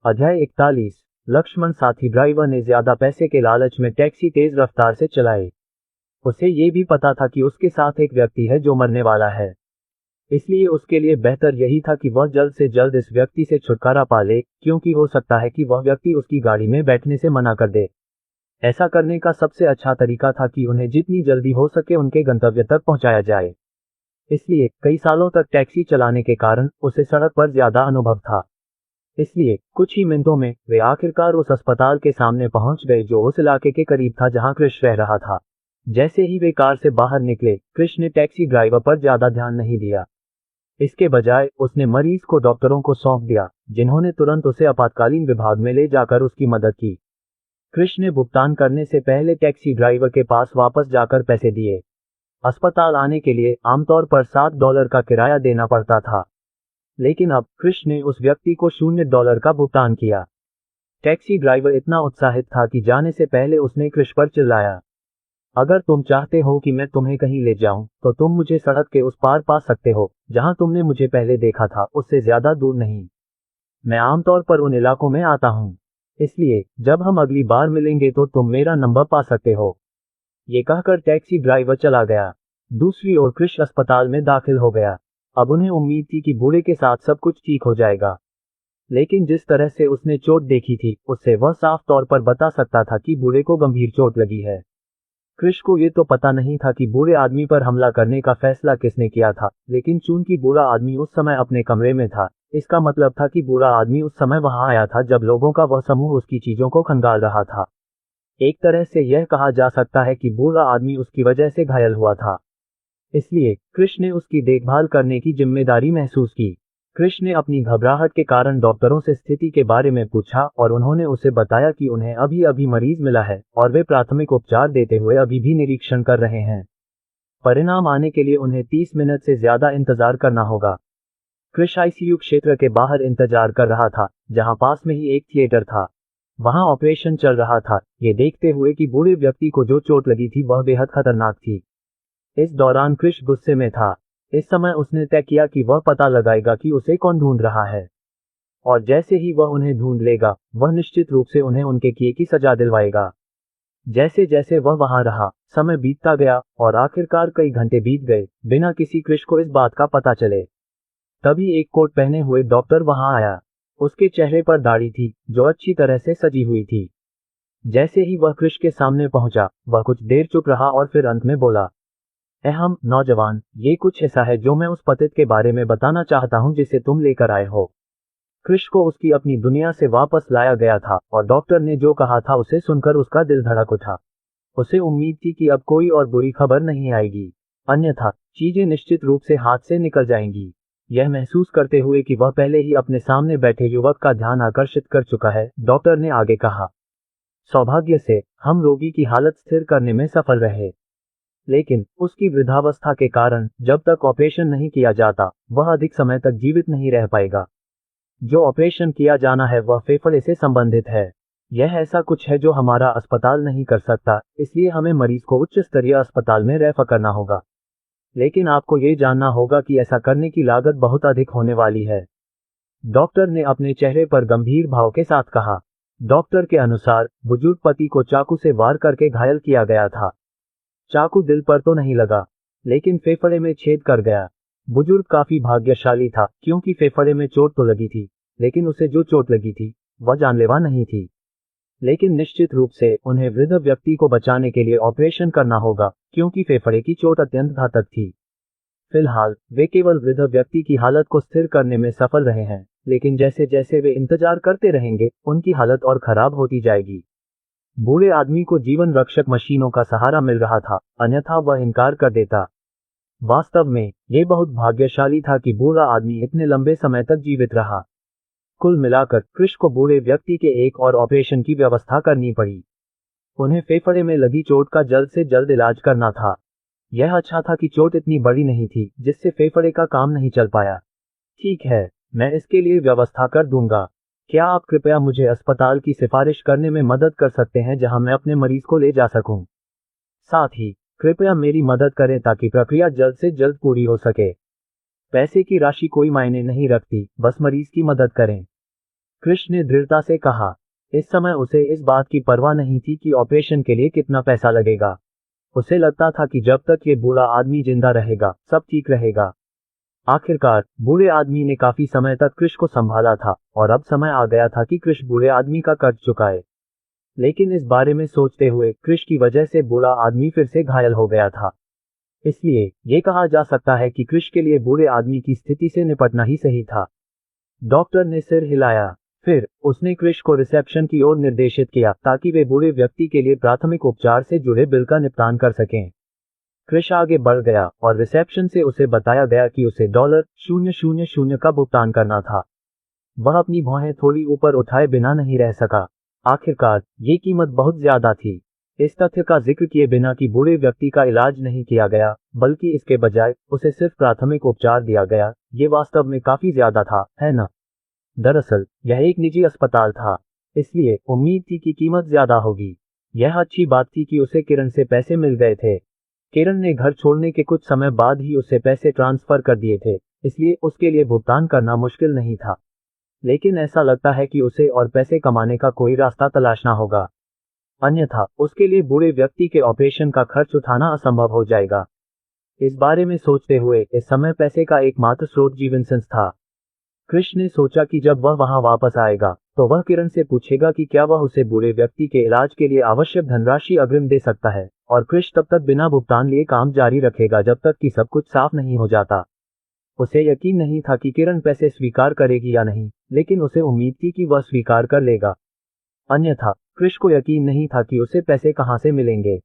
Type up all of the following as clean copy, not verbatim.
अध्याय 41। लक्ष्मण साथी ड्राइवर ने ज्यादा पैसे के लालच में टैक्सी तेज रफ्तार से चलाई। उसे ये भी पता था कि उसके साथ एक व्यक्ति है जो मरने वाला है, इसलिए उसके लिए बेहतर यही था कि वह जल्द से जल्द इस व्यक्ति से छुटकारा पा ले, क्योंकि हो सकता है कि वह व्यक्ति उसकी गाड़ी में बैठने से मना कर दे। ऐसा करने का सबसे अच्छा तरीका था कि उन्हें जितनी जल्दी हो सके उनके गंतव्य तक पहुंचाया जाए। इसलिए कई सालों तक टैक्सी चलाने के कारण उसे सड़क पर ज्यादा अनुभव था। इसलिए कुछ ही मिनटों में वे आखिरकार उस अस्पताल के सामने पहुंच गए जो उस इलाके के करीब था जहां कृष रह रहा था। जैसे ही वे कार से बाहर निकले, कृष ने टैक्सी ड्राइवर पर ज्यादा ध्यान नहीं दिया। इसके बजाय उसने मरीज को डॉक्टरों को सौंप दिया, जिन्होंने तुरंत उसे आपातकालीन विभाग में ले जाकर उसकी मदद की। कृष ने भुगतान करने से पहले टैक्सी ड्राइवर के पास वापस जाकर पैसे दिए। अस्पताल आने के लिए आमतौर पर $7 का किराया देना पड़ता था, लेकिन अब कृष ने उस व्यक्ति को $0 का भुगतान किया। टैक्सी ड्राइवर इतना उत्साहित था कि जाने से पहले उसने कृष पर चिल्लाया, अगर तुम चाहते हो कि मैं तुम्हें कहीं ले जाऊं, तो तुम मुझे सड़क के उस पार पा सकते हो जहां तुमने मुझे पहले देखा था, उससे ज्यादा दूर नहीं। मैं आमतौर पर उन इलाकों में आता हूं, इसलिए जब हम अगली बार मिलेंगे तो तुम मेरा नंबर पा सकते हो। ये कहकर टैक्सी ड्राइवर चला गया। दूसरी ओर कृष अस्पताल में दाखिल हो गया। अब उन्हें उम्मीद थी कि बूढ़े के साथ सब कुछ ठीक हो जाएगा, लेकिन जिस तरह से उसने चोट देखी थी उससे वह साफ तौर पर बता सकता था कि बूढ़े को गंभीर चोट लगी है। कृष को ये तो पता नहीं था कि बूढ़े आदमी पर हमला करने का फैसला किसने किया था, लेकिन चूंकि बूढ़ा आदमी उस समय अपने कमरे में था, इसका मतलब था कि बूढ़ा आदमी उस समय वहां आया था जब लोगों का वह समूह उसकी चीजों को खंगाल रहा था। एक तरह से यह कहा जा सकता है कि बूढ़ा आदमी उसकी वजह से घायल हुआ था, इसलिए कृष ने उसकी देखभाल करने की जिम्मेदारी महसूस की। कृष ने अपनी घबराहट के कारण डॉक्टरों से स्थिति के बारे में पूछा और उन्होंने उसे बताया कि उन्हें अभी अभी मरीज मिला है और वे प्राथमिक उपचार देते हुए अभी भी निरीक्षण कर रहे हैं। परिणाम आने के लिए उन्हें 30 मिनट से ज्यादा इंतजार करना होगा। कृष आईसीयू क्षेत्र के बाहर इंतजार कर रहा था, जहां पास में ही एक थिएटर था। वहां ऑपरेशन चल रहा था, ये देखते हुए कि बूढ़े व्यक्ति को जो चोट लगी थी वह बेहद खतरनाक थी। इस दौरान कृष गुस्से में था। इस समय उसने तय किया कि वह पता लगाएगा कि उसे कौन ढूंढ रहा है, और जैसे ही वह उन्हें ढूंढ लेगा, वह निश्चित रूप से उन्हें उनके किए की सजा दिलवाएगा। जैसे जैसे वह वहां रहा, समय बीतता गया और आखिरकार कई घंटे बीत गए बिना किसी कृष को इस बात का पता चले। तभी एक कोट पहने हुए डॉक्टर वहां आया। उसके चेहरे पर दाढ़ी थी जो अच्छी तरह से सजी हुई थी। जैसे ही वह कृष के सामने पहुंचा, वह कुछ देर चुप रहा और फिर अंत में बोला, अहम नौजवान, ये कुछ ऐसा है जो मैं उस पतित के बारे में बताना चाहता हूं जिसे तुम लेकर आए हो। कृष को उसकी अपनी दुनिया से वापस लाया गया था और डॉक्टर ने जो कहा था उसे सुनकर उसका दिल धड़क उठा। उसे उम्मीद थी कि अब कोई और बुरी खबर नहीं आएगी, अन्यथा चीजें निश्चित रूप से हाथ से निकल जाएंगी। यह महसूस करते हुए कि वह पहले ही अपने सामने बैठे युवक का ध्यान आकर्षित कर चुका है, डॉक्टर ने आगे कहा, सौभाग्य से हम रोगी की हालत स्थिर करने में सफल रहे, लेकिन उसकी वृद्धावस्था के कारण जब तक ऑपरेशन नहीं किया जाता वह अधिक समय तक जीवित नहीं रह पाएगा। जो ऑपरेशन किया जाना है वह फेफड़े से संबंधित है। यह ऐसा कुछ है जो हमारा अस्पताल नहीं कर सकता, इसलिए हमें मरीज को उच्च स्तरीय अस्पताल में रेफर करना होगा। लेकिन आपको ये जानना होगा कि ऐसा करने की लागत बहुत अधिक होने वाली है, डॉक्टर ने अपने चेहरे पर गंभीर भाव के साथ कहा। डॉक्टर के अनुसार बुजुर्ग पति को चाकू से वार करके घायल किया गया था। चाकू दिल पर तो नहीं लगा, लेकिन फेफड़े में छेद कर गया। बुजुर्ग काफी भाग्यशाली था क्योंकि फेफड़े में चोट तो लगी थी, लेकिन उसे जो चोट लगी थी वह जानलेवा नहीं थी। लेकिन निश्चित रूप से उन्हें वृद्ध व्यक्ति को बचाने के लिए ऑपरेशन करना होगा, क्योंकि फेफड़े की चोट अत्यंत घातक थी। फिलहाल वे केवल वृद्ध व्यक्ति की हालत को स्थिर करने में सफल रहे हैं, लेकिन जैसे जैसे वे इंतजार करते रहेंगे उनकी हालत और खराब होती जाएगी। बूढ़े आदमी को जीवन रक्षक मशीनों का सहारा मिल रहा था, अन्यथा वह इनकार कर देता। वास्तव में ये बहुत भाग्यशाली था कि बूढ़ा आदमी इतने लंबे समय तक जीवित रहा। कुल मिलाकर कृष को बूढ़े व्यक्ति के एक और ऑपरेशन की व्यवस्था करनी पड़ी। उन्हें फेफड़े में लगी चोट का जल्द से जल्द इलाज करना था। यह अच्छा था कि चोट इतनी बड़ी नहीं थी जिससे फेफड़े का काम नहीं चल पाया। ठीक है, मैं इसके लिए व्यवस्था कर दूंगा। क्या आप कृपया मुझे अस्पताल की सिफारिश करने में मदद कर सकते हैं जहां मैं अपने मरीज को ले जा सकूं? साथ ही कृपया मेरी मदद करें ताकि प्रक्रिया जल्द से जल्द पूरी हो सके। पैसे की राशि कोई मायने नहीं रखती, बस मरीज की मदद करें। कृष्ण ने दृढ़ता से कहा। इस समय उसे इस बात की परवाह नहीं थी कि ऑपरेशन के लिए कितना पैसा लगेगा। उसे लगता था कि जब तक ये बूढ़ा आदमी जिंदा रहेगा सब ठीक रहेगा। आखिरकार बूढ़े आदमी ने काफी समय तक कृष्ण को संभाला था और अब समय आ गया था कि कृष्ण बूढ़े आदमी का कर्ज चुकाए। लेकिन इस बारे में सोचते हुए कृष्ण की वजह से बूढ़ा आदमी फिर से घायल हो गया था। इसलिए ये कहा जा सकता है कि कृष्ण के लिए बूढ़े आदमी की स्थिति से निपटना ही सही था। डॉक्टर ने सिर हिलाया। फिर उसने कृष्ण को रिसेप्शन की ओर निर्देशित किया ताकि वे बूढ़े व्यक्ति के लिए प्राथमिक उपचार से जुड़े बिल का निपटान कर सकें। कृष्ण आगे बढ़ गया और रिसेप्शन से उसे बताया गया कि उसे $000 का भुगतान करना था। वह अपनी भौहें थोड़ी ऊपर उठाए बिना नहीं रह सका। आखिरकार ये कीमत बहुत ज्यादा थी। इस तथ्य का जिक्र किए बिना कि बूढ़े व्यक्ति का इलाज नहीं किया गया, बल्कि इसके बजाय उसे सिर्फ प्राथमिक उपचार दिया गया, ये वास्तव में काफी ज्यादा था, है ना? दरअसल यह एक निजी अस्पताल था, इसलिए उम्मीद थी कि कीमत ज्यादा होगी। यह अच्छी बात थी कि उसे किरण से पैसे मिल गए थे। किरण ने घर छोड़ने के कुछ समय बाद ही उसे पैसे ट्रांसफर कर दिए थे, इसलिए उसके लिए भुगतान करना मुश्किल नहीं था। लेकिन ऐसा लगता है कि उसे और पैसे कमाने का कोई रास्ता तलाशना होगा, अन्यथा उसके लिए बूढ़े व्यक्ति के ऑपरेशन का खर्च उठाना असंभव हो जाएगा। इस बारे में सोचते हुए इस समय पैसे का एकमात्र स्रोत जीवनसेंस था। कृष्ण ने सोचा कि जब वह वहां वापस आएगा तो वह किरण से पूछेगा कि क्या वह उसे बूढ़े व्यक्ति के इलाज के लिए आवश्यक धनराशि अग्रिम दे सकता है, और कृष्ण तब तक बिना भुगतान लिए काम जारी रखेगा जब तक कि सब कुछ साफ नहीं हो जाता। उसे यकीन नहीं था कि किरण पैसे स्वीकार करेगी या नहीं, लेकिन उसे उम्मीद थी कि वह स्वीकार कर लेगा। अन्यथा कृष्ण को यकीन नहीं था कि उसे पैसे कहां से मिलेंगे।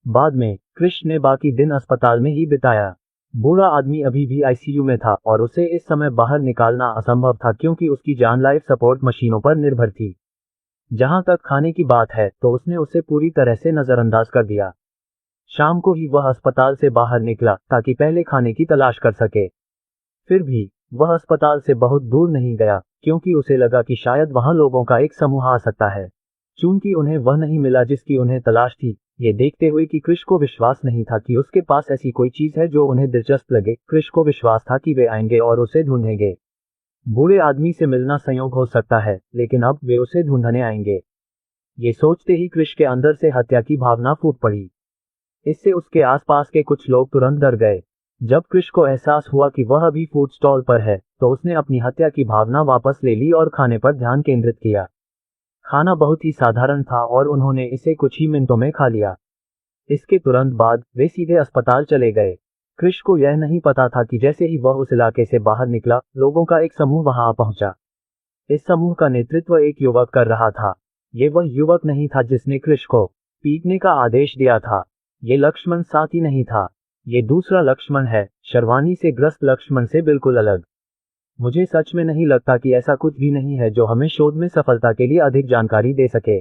बाद में कृष्ण ने बाकी दिन अस्पताल में ही बिताया। बूढ़ा आदमी अभी भी आईसीयू में था और उसे इस समय बाहर निकालना असंभव था क्योंकि उसकी जान लाइफ सपोर्ट मशीनों पर निर्भर थी। जहां तक खाने की बात है तो उसने उसे पूरी तरह से नजरअंदाज कर दिया। शाम को ही वह अस्पताल से बाहर निकला ताकि पहले खाने की तलाश कर सके। फिर भी वह अस्पताल से बहुत दूर नहीं गया क्योंकि उसे लगा कि शायद वहां लोगों का एक समूह आ सकता है। चूंकि उन्हें वह नहीं मिला जिसकी उन्हें तलाश थी, ये देखते हुए कि कृष्ण को विश्वास नहीं था कि उसके पास ऐसी कोई चीज है जो उन्हें दिलचस्प लगे, कृष्ण को विश्वास था कि वे आएंगे और उसे ढूंढेंगे। बूढ़े आदमी से मिलना संयोग हो सकता है, लेकिन अब वे उसे ढूंढने आएंगे। ये सोचते ही कृष्ण के अंदर से हत्या की भावना फूट पड़ी। इससे उसके आसपास के कुछ लोग तुरंत डर गए। जब कृष्ण को एहसास हुआ कि वह अभी फूड स्टॉल पर है तो उसने अपनी हत्या की भावना वापस ले ली और खाने पर ध्यान केंद्रित किया। खाना बहुत ही साधारण था और उन्होंने इसे कुछ ही मिनटों में खा लिया। इसके तुरंत बाद वे सीधे अस्पताल चले गए। कृष्ण को यह नहीं पता था कि जैसे ही वह उस इलाके से बाहर निकला, लोगों का एक समूह वहां आ पहुंचा। इस समूह का नेतृत्व एक युवक कर रहा था। ये वह युवक नहीं था जिसने कृष्ण को पीटने का आदेश दिया था। ये लक्ष्मण साथी नहीं था, ये दूसरा लक्ष्मण है, शर्वानी से ग्रस्त लक्ष्मण से बिल्कुल अलग। मुझे सच में नहीं लगता कि ऐसा कुछ भी नहीं है जो हमें शोध में सफलता के लिए अधिक जानकारी दे सके।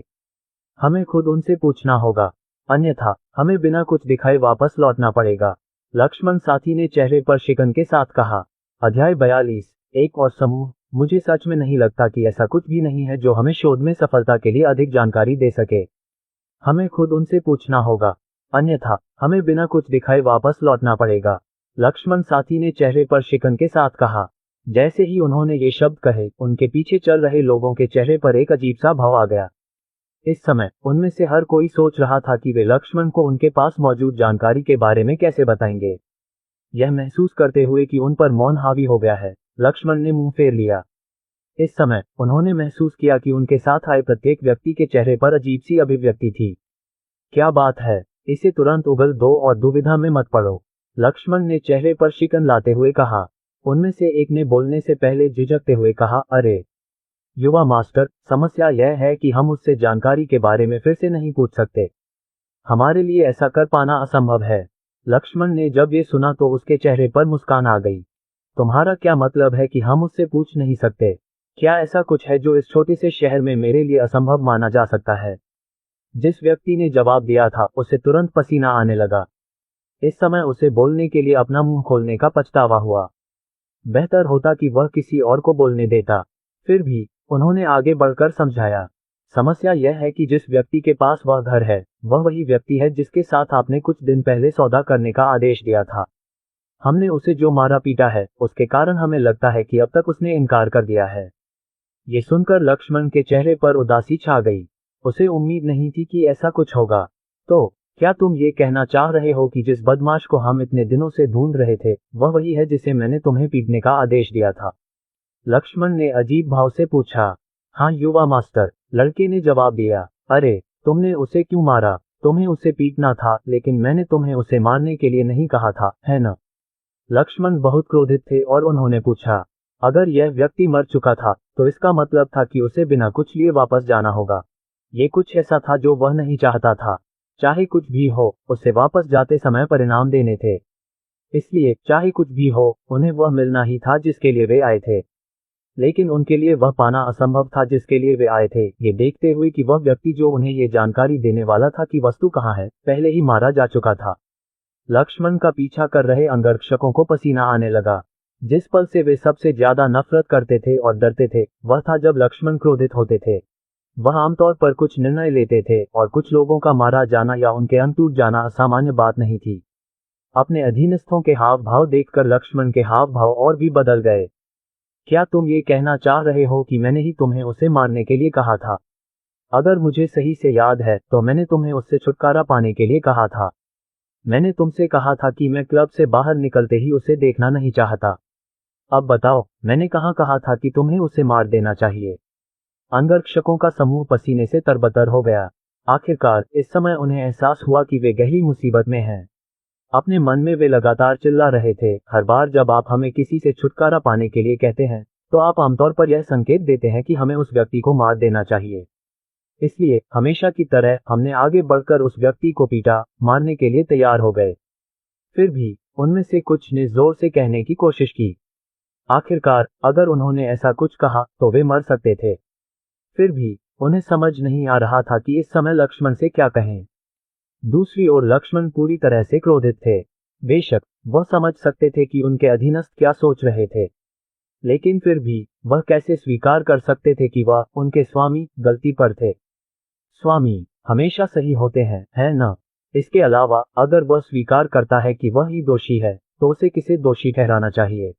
हमें खुद उनसे पूछना होगा, अन्यथा हमें बिना कुछ दिखाए वापस लौटना पड़ेगा, लक्ष्मण साथी ने चेहरे पर शिकन के साथ कहा। अध्याय 42। एक और समूह। मुझे सच में नहीं लगता कि ऐसा कुछ भी नहीं है जो हमें शोध में सफलता के लिए अधिक जानकारी दे सके। हमें खुद उनसे पूछना होगा, अन्यथा हमें बिना कुछ दिखाए वापस लौटना पड़ेगा, लक्ष्मण साथी ने चेहरे पर शिकन के साथ कहा। जैसे ही उन्होंने ये शब्द कहे, उनके पीछे चल रहे लोगों के चेहरे पर एक अजीब सा भाव आ गया। इस समय उनमें से हर कोई सोच रहा था कि वे लक्ष्मण को उनके पास मौजूद जानकारी के बारे में कैसे बताएंगे। यह महसूस करते हुए कि उन पर मौन हावी हो गया है, लक्ष्मण ने मुंह फेर लिया। इस समय उन्होंने महसूस किया कि उनके साथ आए प्रत्येक व्यक्ति के चेहरे पर अजीब सी अभिव्यक्ति थी। क्या बात है? इसे तुरंत उगल दो और दुविधा में मत पड़ो, लक्ष्मण ने चेहरे पर शिकन लाते हुए कहा। उनमें से एक ने बोलने से पहले झिझकते हुए कहा, अरे युवा मास्टर, समस्या यह है कि हम उससे जानकारी के बारे में फिर से नहीं पूछ सकते। हमारे लिए ऐसा कर पाना असंभव है। लक्ष्मण ने जब ये सुना तो उसके चेहरे पर मुस्कान आ गई। तुम्हारा क्या मतलब है कि हम उससे पूछ नहीं सकते? क्या ऐसा कुछ है जो इस छोटे से शहर में मेरे लिए असंभव माना जा सकता है? जिस व्यक्ति ने जवाब दिया था उसे तुरंत पसीना आने लगा। इस समय उसे बोलने के लिए अपना मुंह खोलने का पछतावा हुआ। बेहतर होता कि वह किसी और को बोलने देता। फिर भी उन्होंने आगे बढ़कर समझाया, समस्या यह है कि जिस व्यक्ति के पास वह घर है, वह वही व्यक्ति है जिसके साथ आपने कुछ दिन पहले सौदा करने का आदेश दिया था। हमने उसे जो मारा पीटा है, उसके कारण हमें लगता है कि अब तक उसने इनकार कर दिया है। ये सुनकर लक्ष्मण के चेहरे पर उदासी छा गई। उसे उम्मीद नहीं थी कि ऐसा कुछ होगा। तो क्या तुम ये कहना चाह रहे हो कि जिस बदमाश को हम इतने दिनों से ढूंढ रहे थे वह वही है जिसे मैंने तुम्हें पीटने का आदेश दिया था? लक्ष्मण ने अजीब भाव से पूछा। हाँ युवा मास्टर, लड़के ने जवाब दिया। अरे, तुमने उसे क्यों मारा? तुम्हें उसे पीटना था, लेकिन मैंने तुम्हें उसे मारने के लिए नहीं कहा था, है न? लक्ष्मण बहुत क्रोधित थे और उन्होंने पूछा, अगर यह व्यक्ति मर चुका था तो इसका मतलब था कि उसे बिना कुछ लिए वापस जाना होगा। ये कुछ ऐसा था जो वह नहीं चाहता था। चाहे कुछ भी हो, उसे वापस जाते समय परिणाम देने थे। इसलिए चाहे कुछ भी हो, उन्हें वह मिलना ही था जिसके लिए वे आए थे। लेकिन उनके लिए वह पाना असंभव था जिसके लिए वे आए थे, ये देखते हुए कि वह व्यक्ति जो उन्हें ये जानकारी देने वाला था कि वस्तु कहाँ है, पहले ही मारा जा चुका था। लक्ष्मण का पीछा कर रहे अंगरक्षकों को पसीना आने लगा। जिस पल से वे सबसे ज्यादा नफरत करते थे और डरते थे वह था जब लक्ष्मण क्रोधित होते थे। वह आमतौर पर कुछ निर्णय लेते थे और कुछ लोगों का मारा जाना या उनके अंग टूट जाना असामान्य बात नहीं थी। अपने अधीनस्थों के हाव भाव देखकर लक्ष्मण के हाव भाव और भी बदल गए। क्या तुम ये कहना चाह रहे हो कि मैंने ही तुम्हें उसे मारने के लिए कहा था? अगर मुझे सही से याद है तो मैंने तुम्हें उससे छुटकारा पाने के लिए कहा था। मैंने तुमसे कहा था कि मैं क्लब से बाहर निकलते ही उसे देखना नहीं चाहता। अब बताओ, मैंने कहाँ कहा था कि तुम्हें उसे मार देना चाहिए? अंगरक्षकों का समूह पसीने से तरबतर हो गया। आखिरकार इस समय उन्हें एहसास हुआ कि वे गहरी मुसीबत में हैं। अपने मन में वे लगातार चिल्ला रहे थे, हर बार जब आप हमें किसी से छुटकारा पाने के लिए कहते हैं तो आप आमतौर पर यह संकेत देते हैं कि हमें उस व्यक्ति को मार देना चाहिए। इसलिए हमेशा की तरह हमने आगे बढ़कर उस व्यक्ति को पीटा, मारने के लिए तैयार हो गए। फिर भी उनमें से कुछ ने जोर से कहने की कोशिश की। आखिरकार अगर उन्होंने ऐसा कुछ कहा तो वे मर सकते थे। फिर भी उन्हें समझ नहीं आ रहा था कि इस समय लक्ष्मण से क्या कहें। दूसरी ओर लक्ष्मण पूरी तरह से क्रोधित थे। बेशक वह समझ सकते थे कि उनके अधीनस्थ क्या सोच रहे थे, लेकिन फिर भी वह कैसे स्वीकार कर सकते थे कि वह उनके स्वामी गलती पर थे। स्वामी हमेशा सही होते हैं, है न? इसके अलावा अगर वह स्वीकार करता है कि वह ही दोषी है तो उसे किसे दोषी ठहराना चाहिए?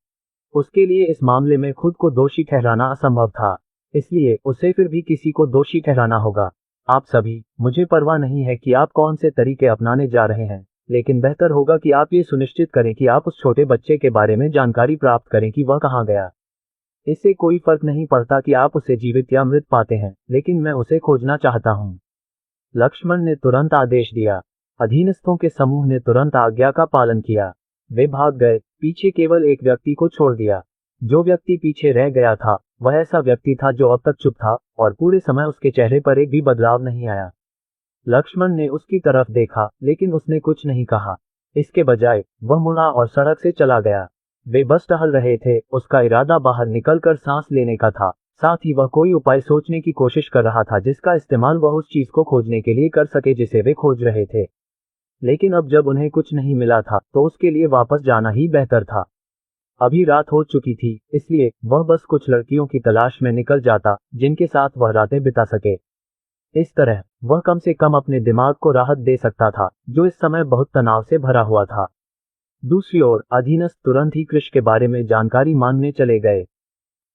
उसके लिए इस मामले में खुद को दोषी ठहराना असंभव था, इसलिए उसे फिर भी किसी को दोषी ठहराना होगा। आप सभी, मुझे परवाह नहीं है कि आप कौन से तरीके अपनाने जा रहे हैं, लेकिन बेहतर होगा कि आप ये सुनिश्चित करें कि आप उस छोटे बच्चे के बारे में जानकारी प्राप्त करें कि वह कहाँ गया। इससे कोई फर्क नहीं पड़ता कि आप उसे जीवित या मृत पाते हैं, लेकिन मैं उसे खोजना चाहता हूँ। लक्ष्मण ने तुरंत आदेश दिया। अधीनस्थों के समूह ने तुरंत आज्ञा का पालन किया। वे भाग गए, पीछे केवल एक व्यक्ति को छोड़ दिया। जो व्यक्ति पीछे रह गया था वह ऐसा व्यक्ति था जो अब तक चुप था और पूरे समय उसके चेहरे पर एक भी बदलाव नहीं आया। लक्ष्मण ने उसकी तरफ देखा, लेकिन उसने कुछ नहीं कहा। इसके बजाय वह मुड़ा और सड़क से चला गया। वे बस टहल रहे थे, उसका इरादा बाहर निकलकर सांस लेने का था। साथ ही वह कोई उपाय सोचने की कोशिश कर रहा था जिसका इस्तेमाल वह उस चीज को खोजने के लिए कर सके जिसे वे खोज रहे थे। लेकिन अब जब उन्हें कुछ नहीं मिला था तो उसके लिए वापस जाना ही बेहतर था। अभी रात हो चुकी थी, इसलिए वह बस कुछ लड़कियों की तलाश में निकल जाता जिनके साथ वह रातें बिता सके। इस तरह वह कम से कम अपने दिमाग को राहत दे सकता था जो इस समय बहुत तनाव से भरा हुआ था। दूसरी ओर अधीनस्थ तुरंत ही कृष के बारे में जानकारी मांगने चले गए।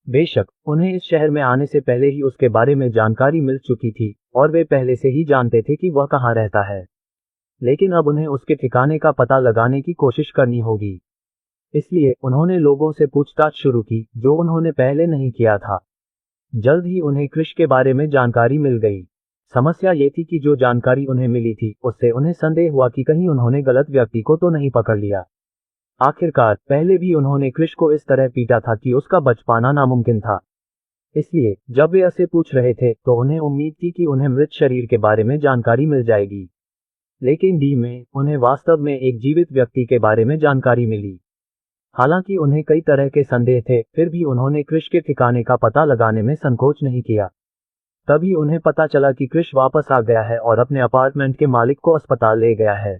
बेशक उन्हें इस शहर में आने से पहले ही उसके बारे में जानकारी मिल चुकी थी और वे पहले से ही जानते थे कि वह कहाँ रहता है, लेकिन अब उन्हें उसके ठिकाने का पता लगाने की कोशिश करनी होगी। इसलिए उन्होंने लोगों से पूछताछ शुरू की जो उन्होंने पहले नहीं किया था। जल्द ही उन्हें कृष के बारे में जानकारी मिल गई। समस्या ये थी कि जो जानकारी उन्हें मिली थी उससे उन्हें संदेह हुआ कि कहीं उन्होंने गलत व्यक्ति को तो नहीं पकड़ लिया। आखिरकार पहले भी उन्होंने कृष को इस तरह पीटा था कि उसका बच पाना नामुमकिन था। इसलिए जब वे ऐसे पूछ रहे थे तो उन्हें उम्मीद थी कि उन्हें मृत शरीर के बारे में जानकारी मिल जाएगी, लेकिन डी में उन्हें वास्तव में एक जीवित व्यक्ति के बारे में जानकारी मिली। हालांकि उन्हें कई तरह के संदेह थे, फिर भी उन्होंने कृष के ठिकाने का पता लगाने में संकोच नहीं किया। तभी उन्हें पता चला कि कृष वापस आ गया है और अपने अपार्टमेंट के मालिक को अस्पताल ले गया है।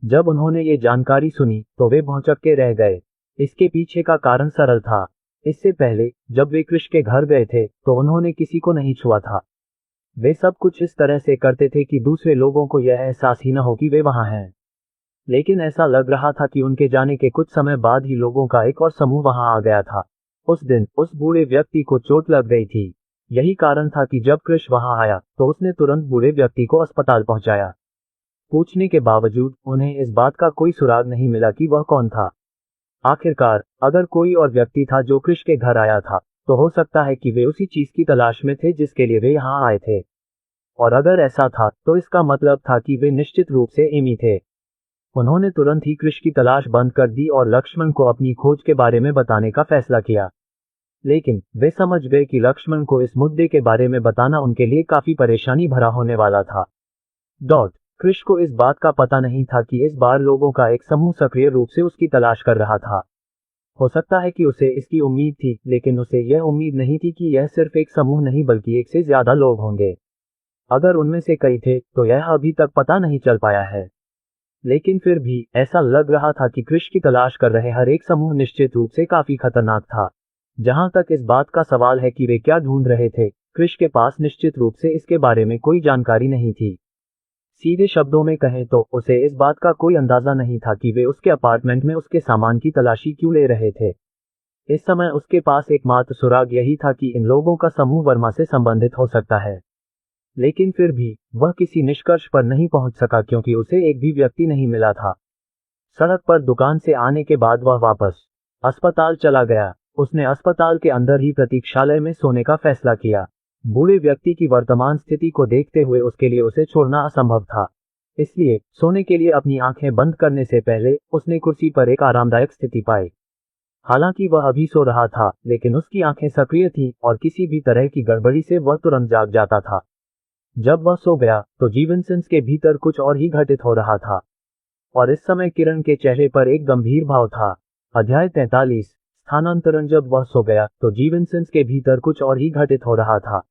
जब उन्होंने ये जानकारी सुनी तो वे भौंचक्के रह गए। इसके पीछे का कारण सरल था। इससे पहले जब वे कृष के घर गए थे तो उन्होंने किसी को नहीं छुआ था। वे सब कुछ इस तरह से करते थे कि दूसरे लोगों को यह एहसास ही न हो कि वे वहां हैं। लेकिन ऐसा लग रहा था कि उनके जाने के कुछ समय बाद ही लोगों का एक और समूह वहां आ गया था। उस दिन उस बूढ़े व्यक्ति को चोट लग गई थी। यही कारण था कि जब कृष वहां आया तो उसने तुरंत बूढ़े व्यक्ति को अस्पताल पहुंचाया। पूछने के बावजूद उन्हें इस बात का कोई सुराग नहीं मिला कि वह कौन था। आखिरकार अगर कोई और व्यक्ति था जो कृष के घर आया था, तो हो सकता है कि वे उसी चीज की तलाश में थे जिसके लिए वे यहाँ आए थे। और अगर ऐसा था तो इसका मतलब था कि वे निश्चित रूप से एमी थे। उन्होंने तुरंत ही कृष की तलाश बंद कर दी और लक्ष्मण को अपनी खोज के बारे में बताने का फैसला किया। लेकिन वे समझ गए कि लक्ष्मण को इस मुद्दे के बारे में बताना उनके लिए काफी परेशानी भरा होने वाला था। कृष को इस बात का पता नहीं था कि इस बार लोगों का एक समूह सक्रिय रूप से उसकी तलाश कर रहा था। हो सकता है कि उसे इसकी उम्मीद थी, लेकिन उसे यह उम्मीद नहीं थी कि यह सिर्फ एक समूह नहीं बल्कि एक से ज्यादा लोग होंगे। अगर उनमें से कई थे तो यह अभी तक पता नहीं चल पाया है। लेकिन फिर भी ऐसा लग रहा था कि कृष की तलाश कर रहे हर एक समूह निश्चित रूप से काफी खतरनाक था। जहां तक इस बात का सवाल है कि वे क्या ढूंढ रहे थे, कृष के पास निश्चित रूप से इसके बारे में कोई जानकारी नहीं थी। सीधे शब्दों में कहें तो उसे इस बात का कोई अंदाजा नहीं था कि वे उसके अपार्टमेंट में उसके सामान की तलाशी क्यों ले रहे थे। इस समय उसके पास एकमात्र सुराग यही था कि इन लोगों का समूह वर्मा से संबंधित हो सकता है। लेकिन फिर भी वह किसी निष्कर्ष पर नहीं पहुंच सका क्योंकि उसे एक भी व्यक्ति नहीं मिला था। सड़क पर दुकान से आने के बाद वह वापस अस्पताल चला गया। उसने अस्पताल के अंदर ही प्रतीक्षालय में सोने का फैसला किया। बूढ़े व्यक्ति की वर्तमान स्थिति को देखते हुए उसके लिए उसे छोड़ना असंभव था। इसलिए सोने के लिए अपनी आंखें बंद करने से पहले उसने कुर्सी पर एक आरामदायक स्थिति पाई। हालांकि वह अभी सो रहा था, लेकिन उसकी आंखें सक्रिय थीं और किसी भी तरह की गड़बड़ी से वह तुरंत जाग जाता था। जब वह सो गया तो जीवनसेंस के भीतर कुछ और ही घटित हो रहा था। और इस समय किरण के चेहरे पर एक गंभीर भाव था। अध्याय 43 स्थानांतरण। जब वह सो गया तो जीवनसेंस के भीतर कुछ और ही घटित हो रहा था।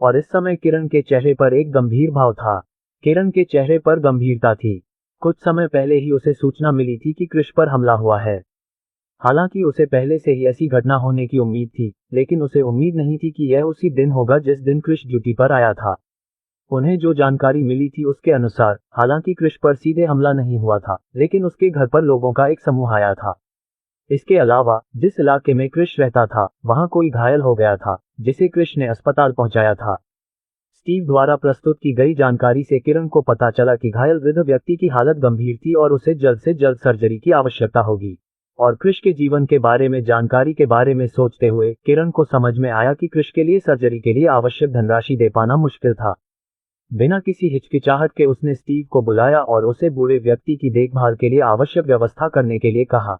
और इस समय किरण के चेहरे पर एक गंभीर भाव था। किरण के चेहरे पर गंभीरता थी। कुछ समय पहले ही उसे सूचना मिली थी कि कृष पर हमला हुआ है। हालांकि उसे पहले से ही ऐसी घटना होने की उम्मीद थी, लेकिन उसे उम्मीद नहीं थी कि यह उसी दिन होगा जिस दिन कृष ड्यूटी पर आया था। उन्हें जो जानकारी मिली थी उसके अनुसार हालांकि कृष पर सीधे हमला नहीं हुआ था, लेकिन उसके घर पर लोगों का एक समूह आया था। इसके अलावा जिस इलाके में कृष रहता था वहां कोई घायल हो गया था, जिसे कृष ने अस्पताल पहुंचाया था। स्टीव द्वारा प्रस्तुत की गई जानकारी से किरण को पता चला कि घायल वृद्ध व्यक्ति की हालत गंभीर थी और उसे जल्द से जल्द सर्जरी की आवश्यकता होगी। और कृष के जीवन के बारे में जानकारी के बारे में सोचते हुए किरण को समझ में आया कि कृष के लिए सर्जरी के लिए आवश्यक धनराशि दे पाना मुश्किल था। बिना किसी हिचकिचाहट के उसने स्टीव को बुलाया और उसे बूढ़े व्यक्ति की देखभाल के लिए आवश्यक व्यवस्था करने के लिए कहा।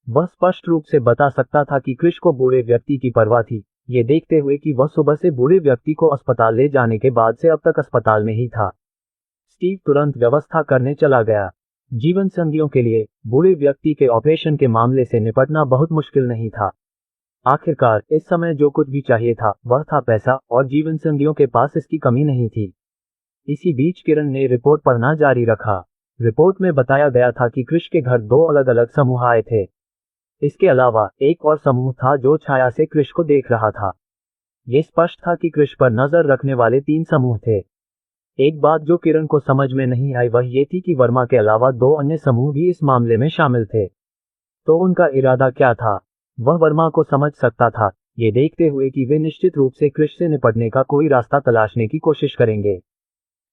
वह स्पष्ट रूप से बता सकता था कि कृष को बूढ़े व्यक्ति की परवाह थी, ये देखते हुए कि वह सुबह से बूढ़े व्यक्ति को अस्पताल ले जाने के बाद से अब तक अस्पताल में ही था। स्टीव तुरंत व्यवस्था करने चला गया। जीवन संगियों के लिए बूढ़े व्यक्ति के ऑपरेशन के मामले से निपटना बहुत मुश्किल नहीं था। आखिरकार इस समय जो कुछ भी चाहिए था वह था पैसा, और जीवन संगियों के पास इसकी कमी नहीं थी। इसी बीच किरण ने रिपोर्ट पढ़ना जारी रखा। रिपोर्ट में बताया गया था कि कृष के घर 2 अलग अलग समूह आए थे। इसके अलावा एक और समूह था जो छाया से कृष को देख रहा था। यह स्पष्ट था कि कृष पर नजर रखने वाले 3 समूह थे। एक बात जो किरण को समझ में नहीं आई वह ये थी कि वर्मा के अलावा 2 अन्य समूह भी इस मामले में शामिल थे। तो उनका इरादा क्या था? वह वर्मा को समझ सकता था, ये देखते हुए कि वे निश्चित रूप से कृष से निपटने का कोई रास्ता तलाशने की कोशिश करेंगे।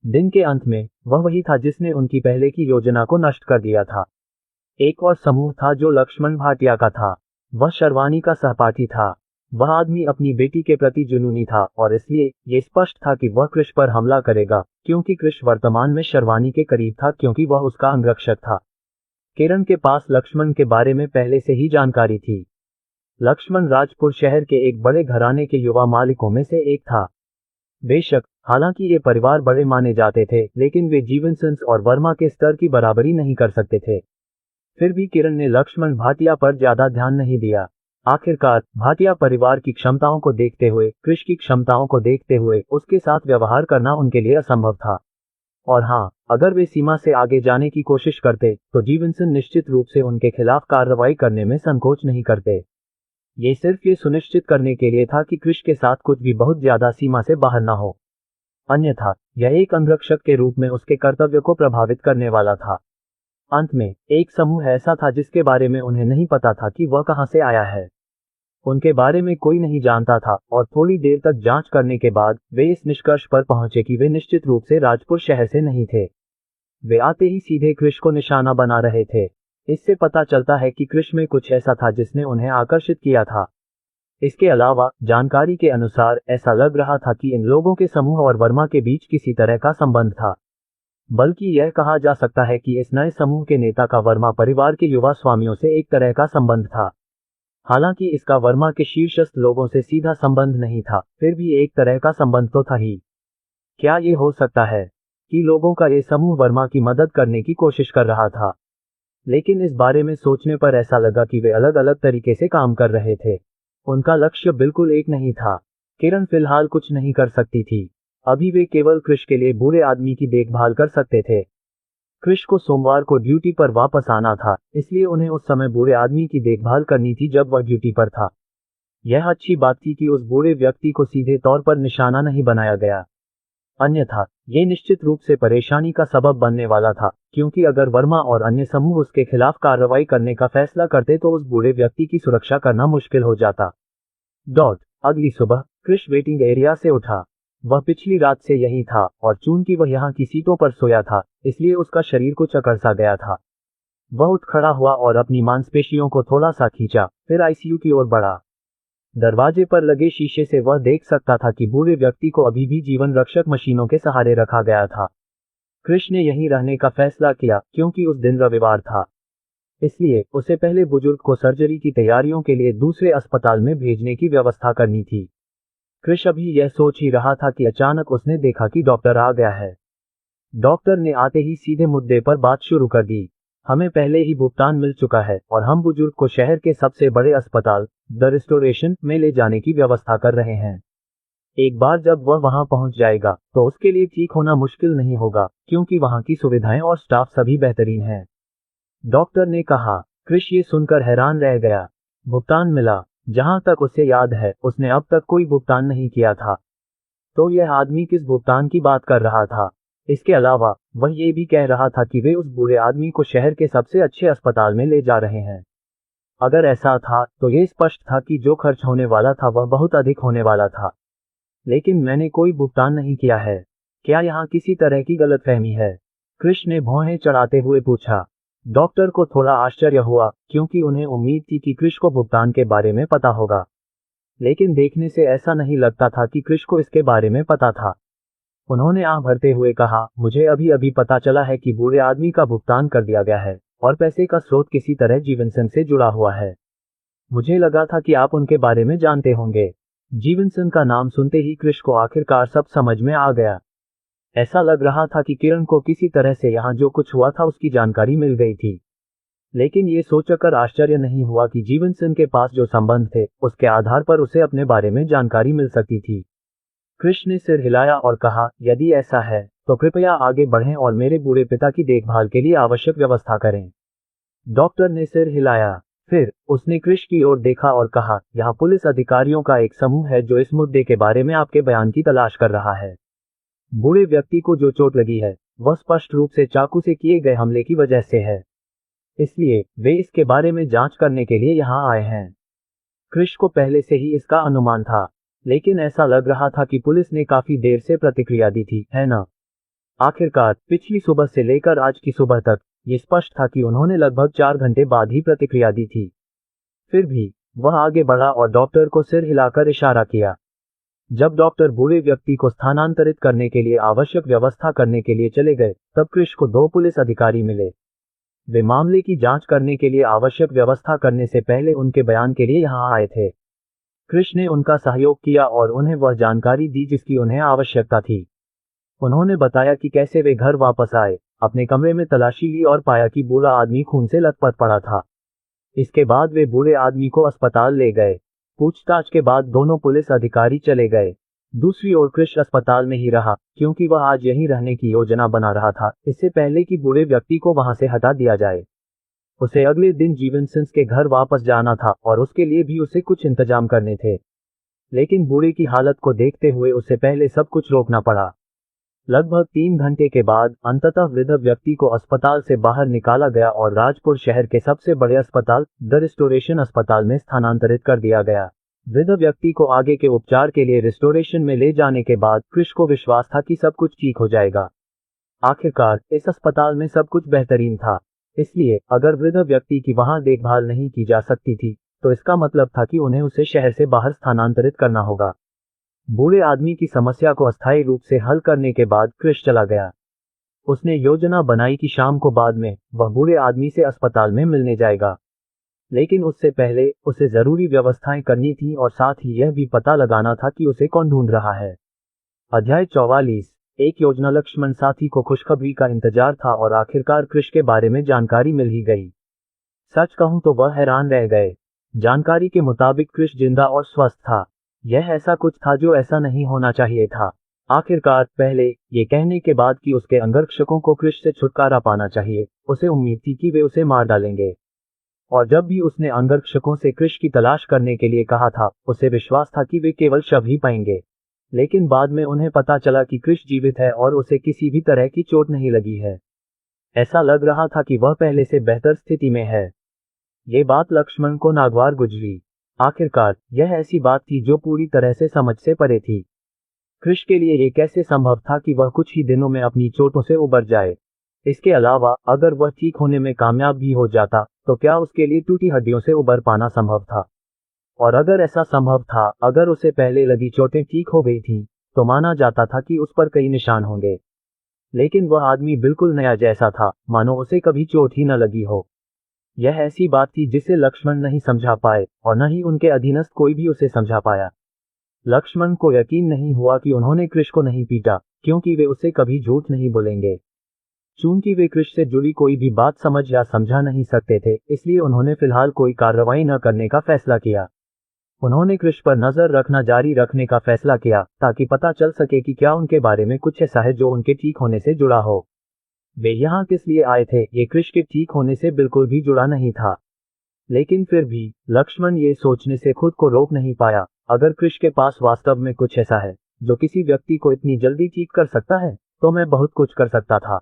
दिन के अंत में वह वही था जिसने उनकी पहले की योजना को नष्ट कर दिया था। एक और समूह था जो लक्ष्मण भाटिया का था। वह शर्वानी का सहपाठी था। वह आदमी अपनी बेटी के प्रति जुनूनी था और इसलिए यह स्पष्ट था कि वह कृष पर हमला करेगा, क्योंकि कृष वर्तमान में शर्वानी के करीब था क्योंकि वह उसका अंगरक्षक था। किरण के पास लक्ष्मण के बारे में पहले से ही जानकारी थी। लक्ष्मण राजपुर शहर के एक बड़े घराने के युवा मालिकों में से एक था। बेशक हालांकि ये परिवार बड़े माने जाते थे, लेकिन वे जीवनसेंस और वर्मा के स्तर की बराबरी नहीं कर सकते थे। फिर भी किरण ने लक्ष्मण भाटिया पर ज्यादा ध्यान नहीं दिया। आखिरकार भाटिया परिवार की क्षमताओं को देखते हुए, कृष की क्षमताओं को देखते हुए उसके साथ व्यवहार करना उनके लिए असंभव था। और हाँ, अगर वे सीमा से आगे जाने की कोशिश करते तो जीवनसेन निश्चित रूप से उनके खिलाफ कार्रवाई करने में संकोच नहीं करते। ये सिर्फ ये सुनिश्चित करने के लिए था कि कृष के साथ कुछ भी बहुत ज्यादा सीमा से बाहर न हो, अन्यथा यह एक अंगरक्षक के रूप में उसके कर्तव्य को प्रभावित करने वाला था। अंत में एक समूह ऐसा था जिसके बारे में उन्हें नहीं पता था कि वह कहां से आया है। उनके बारे में कोई नहीं जानता था और थोड़ी देर तक जांच करने के बाद वे इस निष्कर्ष पर पहुंचे कि वे निश्चित रूप से राजपुर शहर से नहीं थे। वे आते ही सीधे कृष को निशाना बना रहे थे। इससे पता चलता है कि कृष में कुछ ऐसा था जिसने उन्हें आकर्षित किया था। इसके अलावा जानकारी के अनुसार ऐसा लग रहा था कि इन लोगों के समूह और वर्मा के बीच किसी तरह का संबंध था। बल्कि यह कहा जा सकता है कि इस नए समूह के नेता का वर्मा परिवार के युवा स्वामियों से एक तरह का संबंध था। हालांकि इसका वर्मा के शीर्षस्थ लोगों से सीधा संबंध नहीं था, फिर भी एक तरह का संबंध तो था ही। क्या ये हो सकता है कि लोगों का ये समूह वर्मा की मदद करने की कोशिश कर रहा था? लेकिन इस बारे में सोचने पर ऐसा लगा कि वे अलग अलग तरीके से काम कर रहे थे। उनका लक्ष्य बिल्कुल एक नहीं था। किरण फिलहाल कुछ नहीं कर सकती थी। अभी वे केवल कृष के लिए बूढ़े आदमी की देखभाल कर सकते थे। कृष को सोमवार को ड्यूटी पर वापस आना था, इसलिए उन्हें उस समय बूढ़े आदमी की देखभाल करनी थी जब वह ड्यूटी पर था। यह अच्छी बात थी कि उस बूढ़े व्यक्ति को सीधे तौर पर निशाना नहीं बनाया गया, अन्यथा ये निश्चित रूप से परेशानी का सबब बनने वाला था, क्योंकि अगर वर्मा और अन्य समूह उसके खिलाफ कार्रवाई करने का फैसला करते तो उस बूढ़े व्यक्ति की सुरक्षा करना मुश्किल हो जाता। अगली सुबह कृष वेटिंग एरिया से उठा। वह पिछली रात से यहीं था और चूंकि वह यहाँ की सीटों पर सोया था, इसलिए उसका शरीर कुछ अकड़ सा गया था। वह उठ खड़ा हुआ और अपनी मांसपेशियों को थोड़ा सा खींचा, फिर आईसीयू की ओर बढ़ा। दरवाजे पर लगे शीशे से वह देख सकता था कि बूढ़े व्यक्ति को अभी भी जीवन रक्षक मशीनों के सहारे रखा गया था। कृष ने यहीं रहने का फैसला किया क्योंकि उस दिन रविवार था, इसलिए उसे पहले बुजुर्ग को सर्जरी की तैयारियों के लिए दूसरे अस्पताल में भेजने की व्यवस्था करनी थी। कृष अभी यह सोच ही रहा था कि अचानक उसने देखा कि डॉक्टर आ गया है। डॉक्टर ने आते ही सीधे मुद्दे पर बात शुरू कर दी। हमें पहले ही भुगतान मिल चुका है और हम बुजुर्ग को शहर के सबसे बड़े अस्पताल द रिस्टोरेशन में ले जाने की व्यवस्था कर रहे हैं। एक बार जब वह वहां पहुंच जाएगा तो उसके लिए ठीक होना मुश्किल नहीं होगा, क्योंकि वहां की सुविधाएं और स्टाफ सभी बेहतरीन हैं, डॉक्टर ने कहा। कृष ये सुनकर हैरान रह गया। भुगतान मिला? जहां तक उसे याद है उसने अब तक कोई भुगतान नहीं किया था। तो यह आदमी किस भुगतान की बात कर रहा था? इसके अलावा वह ये भी कह रहा था कि वे उस बूढ़े आदमी को शहर के सबसे अच्छे अस्पताल में ले जा रहे हैं। अगर ऐसा था तो ये स्पष्ट था कि जो खर्च होने वाला था वह बहुत अधिक होने वाला था। लेकिन मैंने कोई भुगतान नहीं किया है। क्या यहाँ किसी तरह की गलतफहमी है? कृष ने भौहें चढ़ाते हुए पूछा। डॉक्टर को थोड़ा आश्चर्य हुआ, क्योंकि उन्हें उम्मीद थी कि कृष को भुगतान के बारे में पता होगा, लेकिन देखने से ऐसा नहीं लगता था कि कृष को इसके बारे में पता था। उन्होंने आह भरते हुए कहा, मुझे अभी अभी पता चला है कि बूढ़े आदमी का भुगतान कर दिया गया है और पैसे का स्रोत किसी तरह जीवनसन से जुड़ा हुआ है। मुझे लगा था कि आप उनके बारे में जानते होंगे। जीवनसन का नाम सुनते ही कृष को आखिरकार सब समझ में आ गया। ऐसा लग रहा था कि किरण को किसी तरह से यहाँ जो कुछ हुआ था उसकी जानकारी मिल गई थी, लेकिन ये सोचकर आश्चर्य नहीं हुआ कि जीवनसन के पास जो संबंध थे उसके आधार पर उसे अपने बारे में जानकारी मिल सकती थी। कृष ने सिर हिलाया और कहा, यदि ऐसा है तो कृपया आगे बढ़ें और मेरे बूढ़े पिता की देखभाल के लिए आवश्यक व्यवस्था करें। डॉक्टर ने सिर हिलाया। फिर उसने कृष की ओर देखा और कहा, यहाँ पुलिस अधिकारियों का एक समूह है जो इस मुद्दे के बारे में आपके बयान की तलाश कर रहा है। बूढ़े व्यक्ति को जो चोट लगी है वह स्पष्ट रूप से चाकू से किए गए हमले की वजह से है, इसलिए वे इसके बारे में जांच करने के लिए यहाँ आए हैं। कृष को पहले से ही इसका अनुमान था, लेकिन ऐसा लग रहा था कि पुलिस ने काफी देर से प्रतिक्रिया दी थी, है ना? आखिरकार पिछली सुबह से लेकर आज की सुबह तक ये स्पष्ट था कि उन्होंने लगभग 4 घंटे बाद ही प्रतिक्रिया दी थी। फिर भी वह आगे बढ़ा और डॉक्टर को सिर हिलाकर इशारा किया। जब डॉक्टर बूढ़े व्यक्ति को स्थानांतरित करने के लिए आवश्यक व्यवस्था करने के लिए चले गए, तब कृष को 2 पुलिस अधिकारी मिले। वे मामले की जांच करने के लिए आवश्यक व्यवस्था करने से पहले उनके बयान के लिए यहाँ आए थे। कृष ने उनका सहयोग किया और उन्हें वह जानकारी दी जिसकी उन्हें आवश्यकता थी। उन्होंने बताया कि कैसे वे घर वापस आए, अपने कमरे में तलाशी ली और पाया कि बूढ़ा आदमी खून से लथपथ पड़ा था। इसके बाद वे बूढ़े आदमी को अस्पताल ले गए। पूछताछ के बाद दोनों पुलिस अधिकारी चले गए। दूसरी ओर कृष अस्पताल में ही रहा, क्योंकि वह आज यहीं रहने की योजना बना रहा था, इससे पहले कि बूढ़े व्यक्ति को वहां से हटा दिया जाए। उसे अगले दिन जीवनसन के घर वापस जाना था और उसके लिए भी उसे कुछ इंतजाम करने थे, लेकिन बूढ़े की हालत को देखते हुए उसे पहले सब कुछ रोकना पड़ा। लगभग 3 घंटे के बाद अंततः वृद्ध व्यक्ति को अस्पताल से बाहर निकाला गया और राजपुर शहर के सबसे बड़े अस्पताल द रिस्टोरेशन अस्पताल में स्थानांतरित कर दिया गया। वृद्ध व्यक्ति को आगे के उपचार के लिए रिस्टोरेशन में ले जाने के बाद क्रिश को विश्वास था कि सब कुछ ठीक हो जाएगा। आखिरकार इस अस्पताल में सब कुछ बेहतरीन था, इसलिए अगर वृद्ध व्यक्ति की वहां देखभाल नहीं की जा सकती थी तो इसका मतलब था कि उन्हें उसे शहर से बाहर स्थानांतरित करना होगा। बूढ़े आदमी की समस्या को अस्थायी रूप से हल करने के बाद क्रिश चला गया। उसने योजना बनाई कि शाम को बाद में वह बूढ़े आदमी से अस्पताल में मिलने जाएगा, लेकिन उससे पहले उसे जरूरी व्यवस्थाएं करनी थी और साथ ही यह भी पता लगाना था कि उसे कौन ढूंढ रहा है। अध्याय 44। एक योजना। लक्ष्मण साथी को खुशखबरी का इंतजार था और आखिरकार क्रिश के बारे में जानकारी मिल ही गई। सच कहूं तो वह हैरान रह गए। जानकारी के मुताबिक क्रिश जिंदा और स्वस्थ था। यह ऐसा कुछ था जो ऐसा नहीं होना चाहिए था। आखिरकार पहले ये कहने के बाद कि उसके अंगरक्षकों को क्रिश से छुटकारा पाना चाहिए, उसे उम्मीद थी कि वे उसे मार डालेंगे। और जब भी उसने अंगरक्षकों से क्रिश की तलाश करने के लिए कहा था, उसे विश्वास था कि वे केवल शव ही पाएंगे। लेकिन बाद में उन्हें पता चला कि क्रिश जीवित है और उसे किसी भी तरह की चोट नहीं लगी है। ऐसा लग रहा था कि वह पहले से बेहतर स्थिति में है। ये बात लक्ष्मण को नागवार गुजरी। आखिरकार यह ऐसी बात थी जो पूरी तरह से समझ से परे थी। क्रिश के लिए ये कैसे संभव था कि वह कुछ ही दिनों में अपनी चोटों से उबर जाए। इसके अलावा अगर वह ठीक होने में कामयाब भी हो जाता तो क्या उसके लिए टूटी हड्डियों से उबर पाना संभव था? और अगर ऐसा संभव था, अगर उसे पहले लगी चोटें ठीक हो गई थीं, तो माना जाता था कि उस पर कई निशान होंगे। लेकिन वह आदमी बिल्कुल नया जैसा था, मानो उसे कभी चोट ही न लगी हो। यह ऐसी बात थी जिसे लक्ष्मण नहीं समझा पाए और न ही उनके अधीनस्थ कोई भी उसे समझा पाया। लक्ष्मण को यकीन नहीं हुआ कि उन्होंने क्रिश को नहीं पीटा, क्योंकि वे उसे कभी झूठ नहीं बोलेंगे। चूंकि वे क्रिश से जुड़ी कोई भी बात समझ या समझा नहीं सकते थे, इसलिए उन्होंने फिलहाल कोई कार्रवाई न करने का फैसला किया। उन्होंने क्रिश पर नजर रखना जारी रखने का फैसला किया ताकि पता चल सके कि क्या उनके बारे में कुछ ऐसा है जो उनके ठीक होने से जुड़ा हो। वे यहाँ किस लिए आए थे, ये क्रिश के ठीक होने से बिल्कुल भी जुड़ा नहीं था। लेकिन फिर भी लक्ष्मण ये सोचने से खुद को रोक नहीं पाया, अगर क्रिश के पास वास्तव में कुछ ऐसा है जो किसी व्यक्ति को इतनी जल्दी ठीक कर सकता है, तो मैं बहुत कुछ कर सकता था।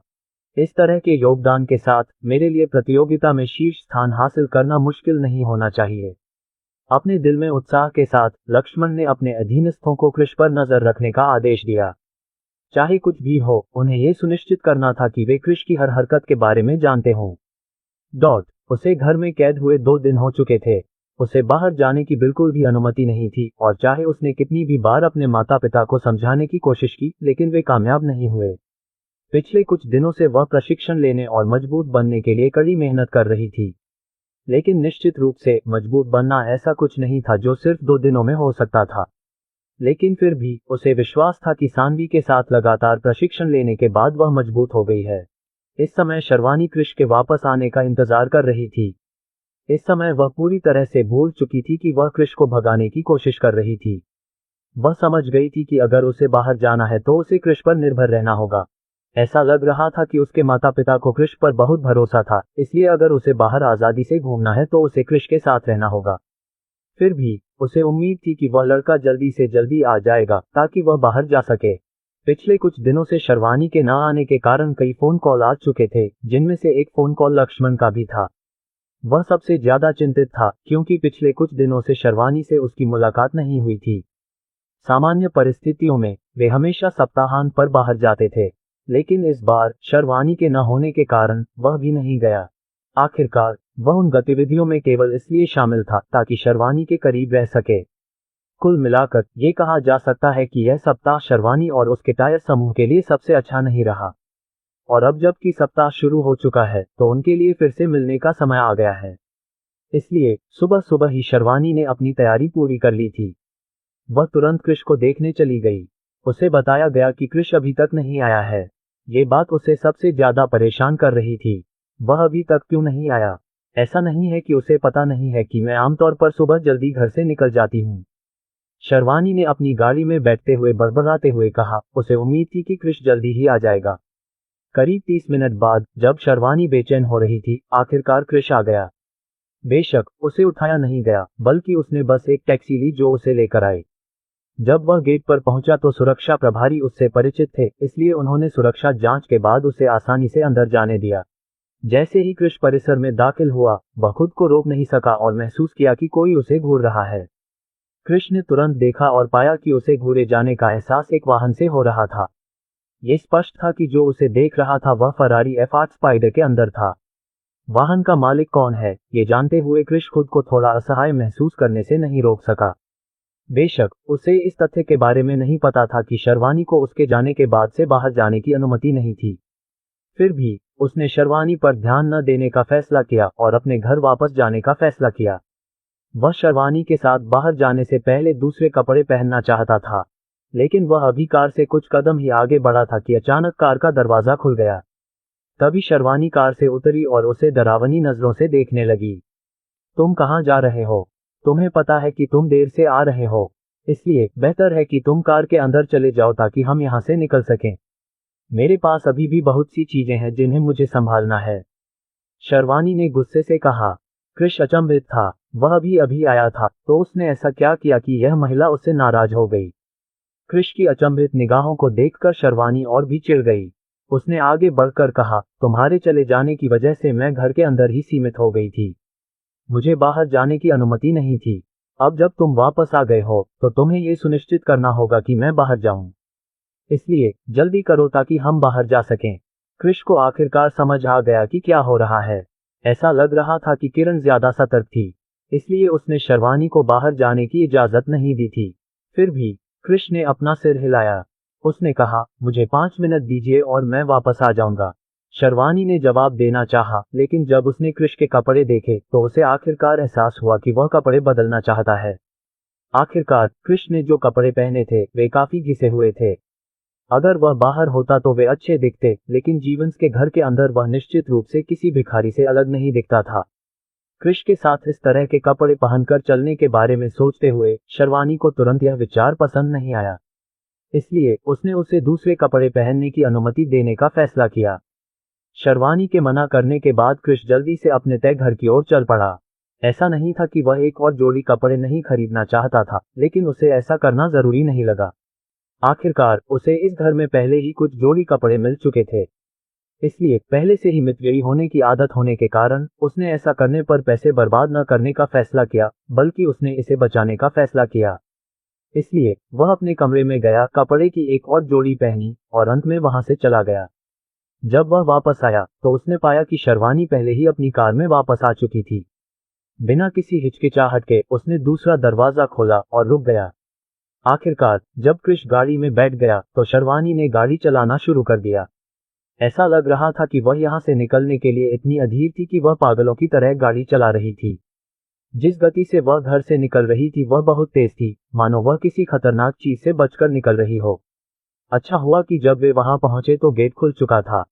इस तरह के योगदान के साथ मेरे लिए प्रतियोगिता में शीर्ष स्थान हासिल करना मुश्किल नहीं होना चाहिए। अपने दिल में उत्साह के साथ लक्ष्मण ने अपने अधीनस्थों को क्रिश पर नजर रखने का आदेश दिया। चाहे कुछ भी हो, उन्हें यह सुनिश्चित करना था कि वे क्रिश की हर हरकत के बारे में जानते हों। उसे घर में कैद हुए 2 दिन हो चुके थे। उसे बाहर जाने की बिल्कुल भी अनुमति नहीं थी और चाहे उसने कितनी भी बार अपने माता पिता को समझाने की कोशिश की, लेकिन वे कामयाब नहीं हुए। पिछले कुछ दिनों से वह प्रशिक्षण लेने और मजबूत बनने के लिए कड़ी मेहनत कर रही थी, लेकिन निश्चित रूप से मजबूत बनना ऐसा कुछ नहीं था जो सिर्फ 2 दिनों में हो सकता था। लेकिन फिर भी उसे विश्वास था कि सान्वी के साथ लगातार प्रशिक्षण लेने के बाद वह मजबूत हो गई है। इस समय शर्वानी क्रिश के वापस आने का इंतजार कर रही थी। इस समय वह पूरी तरह से भूल चुकी थी कि वह क्रिश को भगाने की कोशिश कर रही थी। वह समझ गई थी कि अगर उसे बाहर जाना है तो उसे क्रिश पर निर्भर रहना होगा। ऐसा लग रहा था कि उसके माता पिता को क्रिश पर बहुत भरोसा था, इसलिए अगर उसे बाहर आज़ादी से घूमना है तो उसे क्रिश के साथ रहना होगा। फिर भी उसे उम्मीद थी कि वह लड़का जल्दी से जल्दी आ जाएगा ताकि वह बाहर जा सके। पिछले कुछ दिनों से शर्वानी के न आने के कारण कई फोन कॉल आ चुके थे, जिनमें से एक फोन कॉल लक्ष्मण का भी था। वह सबसे ज्यादा चिंतित था क्योंकि पिछले कुछ दिनों से शर्वानी से उसकी मुलाकात नहीं हुई थी। सामान्य परिस्थितियों में वे हमेशा सप्ताहांत पर बाहर जाते थे, लेकिन इस बार शर्वानी के न होने के कारण वह भी नहीं गया। आखिरकार वह उन गतिविधियों में केवल इसलिए शामिल था ताकि शर्वानी के करीब रह सके। कुल मिलाकर ये कहा जा सकता है कि यह सप्ताह शर्वानी और उसके टायर समूह के लिए सबसे अच्छा नहीं रहा। और अब जबकि सप्ताह शुरू हो चुका है तो उनके लिए फिर से मिलने का समय आ गया है। इसलिए सुबह सुबह ही शर्वानी ने अपनी तैयारी पूरी कर ली थी। वह तुरंत क्रिश को देखने चली गई। उसे बताया गया कि क्रिश अभी तक नहीं आया है। ये बात उसे सबसे ज्यादा परेशान कर रही थी। वह अभी तक क्यों नहीं आया? ऐसा नहीं है कि उसे पता नहीं है कि मैं आमतौर पर सुबह जल्दी घर से निकल जाती हूँ। शर्वानी ने अपनी गाड़ी में बैठते हुए बड़बड़ाते हुए कहा। उसे उम्मीद थी कि क्रिश जल्दी ही आ जाएगा। करीब 30 मिनट बाद जब शर्वानी बेचैन हो रही थी, आखिरकार क्रिश आ गया। बेशक उसे उठाया नहीं गया, बल्कि उसने बस एक टैक्सी ली जो उसे लेकर आई। जब वह गेट पर पहुंचा तो सुरक्षा प्रभारी उससे परिचित थे, इसलिए उन्होंने सुरक्षा जांच के बाद उसे आसानी से अंदर जाने दिया। जैसे ही कृष परिसर में दाखिल हुआ, वह खुद को रोक नहीं सका और महसूस किया कि कोई उसे घूर रहा है। कृष ने तुरंत देखा और पाया कि उसे घूरे जाने का एहसास एक वाहन से हो रहा था। ये स्पष्ट था कि जो उसे देख रहा था वह फरारी F8 स्पाइडर के अंदर था। वाहन का मालिक कौन है, ये जानते हुए कृष खुद को थोड़ा असहाय महसूस करने से नहीं रोक सका। बेशक उसे इस तथ्य के बारे में नहीं पता था कि शर्वानी को उसके जाने के बाद से बाहर जाने की अनुमति नहीं थी। फिर भी उसने शर्वानी पर ध्यान न देने का फैसला किया और अपने घर वापस जाने का फैसला किया। वह शर्वानी के साथ बाहर जाने से पहले दूसरे कपड़े पहनना चाहता था, लेकिन वह अभी कार से कुछ कदम ही आगे बढ़ा था कि अचानक कार का दरवाजा खुल गया। तभी शर्वानी कार से उतरी और उसे डरावनी नजरों से देखने लगी। तुम कहाँ जा रहे हो? तुम्हें पता है कि तुम देर से आ रहे हो, इसलिए बेहतर है कि तुम कार के अंदर चले जाओ ताकि हम यहाँ से निकल सकें। मेरे पास अभी भी बहुत सी चीजें हैं जिन्हें मुझे संभालना है, शर्वानी ने गुस्से से कहा। कृष अचंभित था, वह अभी अभी आया था, तो उसने ऐसा क्या किया कि यह महिला उससे नाराज हो गई? कृष की अचंभित निगाहों को देखकर शर्वानी और भी चिढ़ गई। उसने आगे बढ़कर कहा, तुम्हारे चले जाने की वजह से मैं घर के अंदर ही सीमित हो गई थी, मुझे बाहर जाने की अनुमति नहीं थी। अब जब तुम वापस आ गए हो तो तुम्हें ये सुनिश्चित करना होगा कि मैं बाहर जाऊं, इसलिए जल्दी करो ताकि हम बाहर जा सकें। कृष को आखिरकार समझ आ गया कि क्या हो रहा है। ऐसा लग रहा था कि किरण ज्यादा सतर्क थी, इसलिए उसने शर्वानी को बाहर जाने की इजाजत नहीं दी थी। फिर भी कृष ने अपना सिर हिलाया। उसने कहा, मुझे 5 मिनट दीजिए और मैं वापस आ जाऊंगा। शर्वानी ने जवाब देना चाहा, लेकिन जब उसने कृष के कपड़े देखे तो उसे आखिरकार एहसास हुआ कि वह कपड़े बदलना चाहता है। आखिरकार कृष ने जो कपड़े पहने थे वे काफी घिसे हुए थे। अगर वह बाहर होता तो वे अच्छे दिखते, लेकिन जीवंस के घर के अंदर वह निश्चित रूप से किसी भिखारी से अलग नहीं दिखता था। कृष के साथ इस तरह के कपड़े पहनकर चलने के बारे में सोचते हुए शर्वानी को तुरंत यह विचार पसंद नहीं आया, इसलिए उसने उसे दूसरे कपड़े पहनने की अनुमति देने का फैसला किया। शर्वानी के मना करने के बाद कृष जल्दी से अपने तय घर की ओर चल पड़ा। ऐसा नहीं था कि वह एक और जोड़ी कपड़े नहीं खरीदना चाहता था, लेकिन उसे ऐसा करना जरूरी नहीं लगा। आखिरकार उसे इस घर में पहले ही कुछ जोड़ी कपड़े मिल चुके थे, इसलिए पहले से ही मितव्ययी होने की आदत होने के कारण उसने ऐसा करने पर पैसे बर्बाद न करने का फैसला किया, बल्कि उसने इसे बचाने का फैसला किया। इसलिए वह अपने कमरे में गया, कपड़े की एक और जोड़ी पहनी और अंत में वहां से चला गया। जब वह वापस आया तो उसने पाया कि शर्वानी पहले ही अपनी कार में वापस आ चुकी थी। बिना किसी हिचकिचाहट के उसने दूसरा दरवाजा खोला और रुक गया। आखिरकार जब कृष गाड़ी में बैठ गया तो शर्वानी ने गाड़ी चलाना शुरू कर दिया। ऐसा लग रहा था कि वह यहां से निकलने के लिए इतनी अधीर थी कि वह पागलों की तरह गाड़ी चला रही थी। जिस गति से वह घर से निकल रही थी वह बहुत तेज थी, मानो वह किसी खतरनाक चीज से बचकर निकल रही हो। अच्छा हुआ कि जब वे वहां पहुंचे तो गेट खुल चुका था,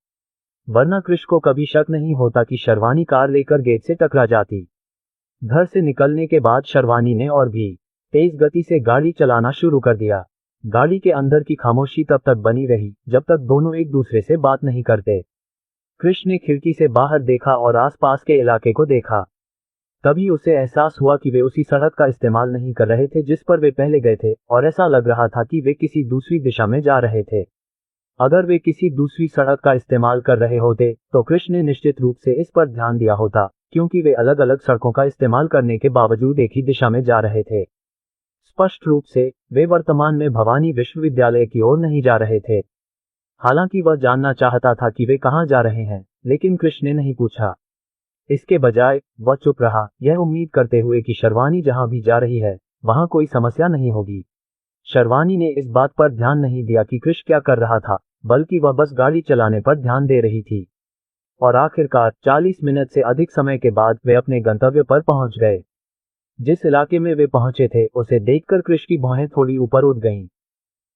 वरना कृष को कभी शक नहीं होता कि शर्वानी कार लेकर गेट से टकरा जाती। घर से निकलने के बाद शर्वानी ने और भी तेज गति से गाड़ी चलाना शुरू कर दिया। गाड़ी के अंदर की खामोशी तब तक बनी रही जब तक दोनों एक दूसरे से बात नहीं करते। कृष ने खिड़की से बाहर देखा और आसपास के इलाके को देखा। तभी उसे एहसास हुआ कि वे उसी सड़क का इस्तेमाल नहीं कर रहे थे जिस पर वे पहले गए थे, और ऐसा लग रहा था कि वे किसी दूसरी दिशा में जा रहे थे। अगर वे किसी दूसरी सड़क का इस्तेमाल कर रहे होते तो कृष ने निश्चित रूप से इस पर ध्यान दिया होता, क्योंकि वे अलग अलग सड़कों का इस्तेमाल करने के बावजूद एक ही दिशा में जा रहे थे। स्पष्ट रूप से वे वर्तमान में भवानी विश्वविद्यालय की ओर नहीं जा रहे थे। हालांकि वह जानना चाहता था कि वे कहां जा रहे हैं, लेकिन कृष ने नहीं पूछा। इसके बजाय वह चुप रहा, यह उम्मीद करते हुए कि शर्वानी जहां भी जा रही है वहां कोई समस्या नहीं होगी। शर्वानी ने इस बात पर ध्यान नहीं दिया कि कृष क्या कर रहा था, बल्कि वह बस गाड़ी चलाने पर ध्यान दे रही थी। और आखिरकार 40 मिनट से अधिक समय के बाद वे अपने गंतव्य पर पहुंच गए। जिस इलाके में वे पहुंचे थे उसे देखकर कृष की भौहें थोड़ी ऊपर उठ गईं।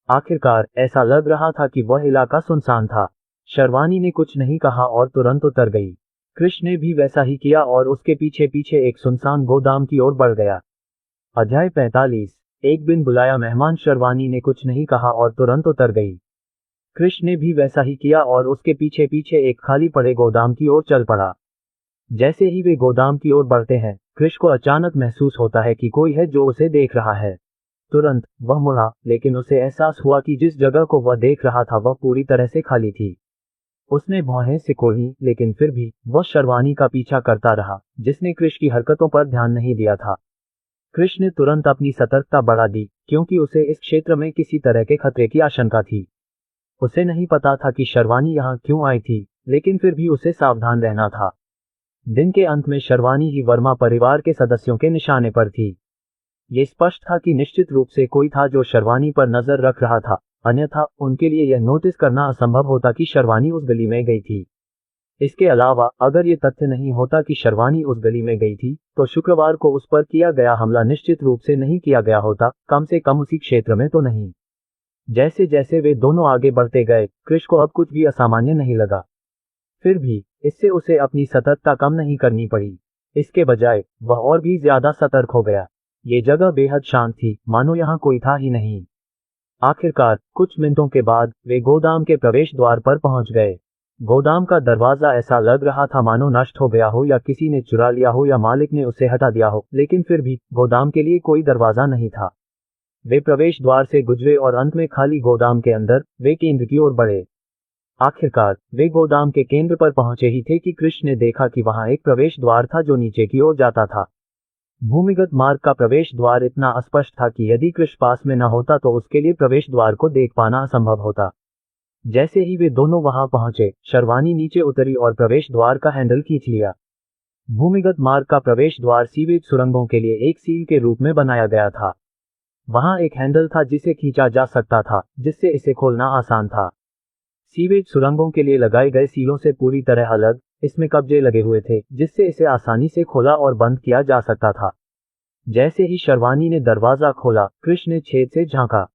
आखिरकार ऐसा लग रहा था कि वह इलाका सुनसान था। शर्वानी ने कुछ नहीं कहा और तुरंत उतर गई। कृष ने भी वैसा ही किया और उसके पीछे पीछे एक सुनसान गोदाम की ओर बढ़ गया। अध्याय 45। एक बिन बुलाया मेहमान। शर्वानी ने कुछ नहीं कहा और तुरंत उतर गई। कृष ने भी वैसा ही किया और उसके पीछे पीछे एक खाली पड़े गोदाम की ओर चल पड़ा। जैसे ही वे गोदाम की ओर बढ़ते हैं, कृष को अचानक महसूस होता है कि कोई है जो उसे देख रहा है। तुरंत वह मुड़ा, लेकिन उसे एहसास हुआ कि जिस जगह को वह देख रहा था वह पूरी तरह से खाली थी। उसने भौहें सिकोड़ी, लेकिन फिर भी वह शर्वानी का पीछा करता रहा, जिसने कृष की हरकतों पर ध्यान नहीं दिया था। कृष ने तुरंत अपनी सतर्कता बढ़ा दी, क्योंकि उसे इस क्षेत्र में किसी तरह के खतरे की आशंका थी। उसे नहीं पता था कि शर्वानी यहाँ क्यों आई थी, लेकिन फिर भी उसे सावधान रहना था। दिन के अंत में शर्वानी ही वर्मा परिवार के सदस्यों के निशाने पर थी। ये स्पष्ट था कि निश्चित रूप से कोई था जो शर्वानी पर नजर रख रहा था, अन्यथा उनके लिए यह नोटिस करना असंभव होता कि शर्वानी उस गली में गई थी। इसके अलावा अगर ये तथ्य नहीं होता कि शर्वानी उस गली में गई थी, तो शुक्रवार को उस पर किया गया हमला निश्चित रूप से नहीं किया गया होता, कम से कम उसी क्षेत्र में तो नहीं। जैसे जैसे वे दोनों आगे बढ़ते गए, कृष को अब कुछ भी असामान्य नहीं लगा। फिर भी इससे उसे अपनी सतर्कता कम नहीं करनी पड़ी। इसके बजाय वह और भी ज्यादा सतर्क हो गया। ये जगह बेहद शांत थी, मानो यहाँ कोई था ही नहीं। आखिरकार कुछ मिनटों के बाद वे गोदाम के प्रवेश द्वार पर पहुंच गए। गोदाम का दरवाजा ऐसा लग रहा था मानो नष्ट हो गया हो, या किसी ने चुरा लिया हो, या मालिक ने उसे हटा दिया हो, लेकिन फिर भी गोदाम के लिए कोई दरवाजा नहीं था। वे प्रवेश द्वार से गुजरे और अंत में खाली गोदाम के अंदर वे केंद्र की ओर बढ़े। आखिरकार वे गोदाम के केंद्र पर पहुंचे ही थे कि कृष्ण ने देखा कि वहां एक प्रवेश द्वार था जो नीचे की ओर जाता था। भूमिगत मार्ग का प्रवेश द्वार इतना अस्पष्ट था कि यदि कृष्ण पास में न होता तो उसके लिए प्रवेश द्वार को देख पाना असंभव होता। जैसे ही वे दोनों वहां पहुंचे, शर्वानी नीचे उतरी और प्रवेश द्वार का हैंडल खींच लिया। भूमिगत मार्ग का प्रवेश द्वार सीवेज सुरंगों के लिए एक सील के रूप में बनाया गया था। वहां एक हैंडल था जिसे खींचा जा सकता था, जिससे इसे खोलना आसान था। सीवेज सुरंगों के लिए लगाए गए सीलों से पूरी तरह अलग, इसमें कब्जे लगे हुए थे, जिससे इसे आसानी से खोला और बंद किया जा सकता था। जैसे ही शर्वानी ने दरवाजा खोला, कृष्ण ने छेद से झांका।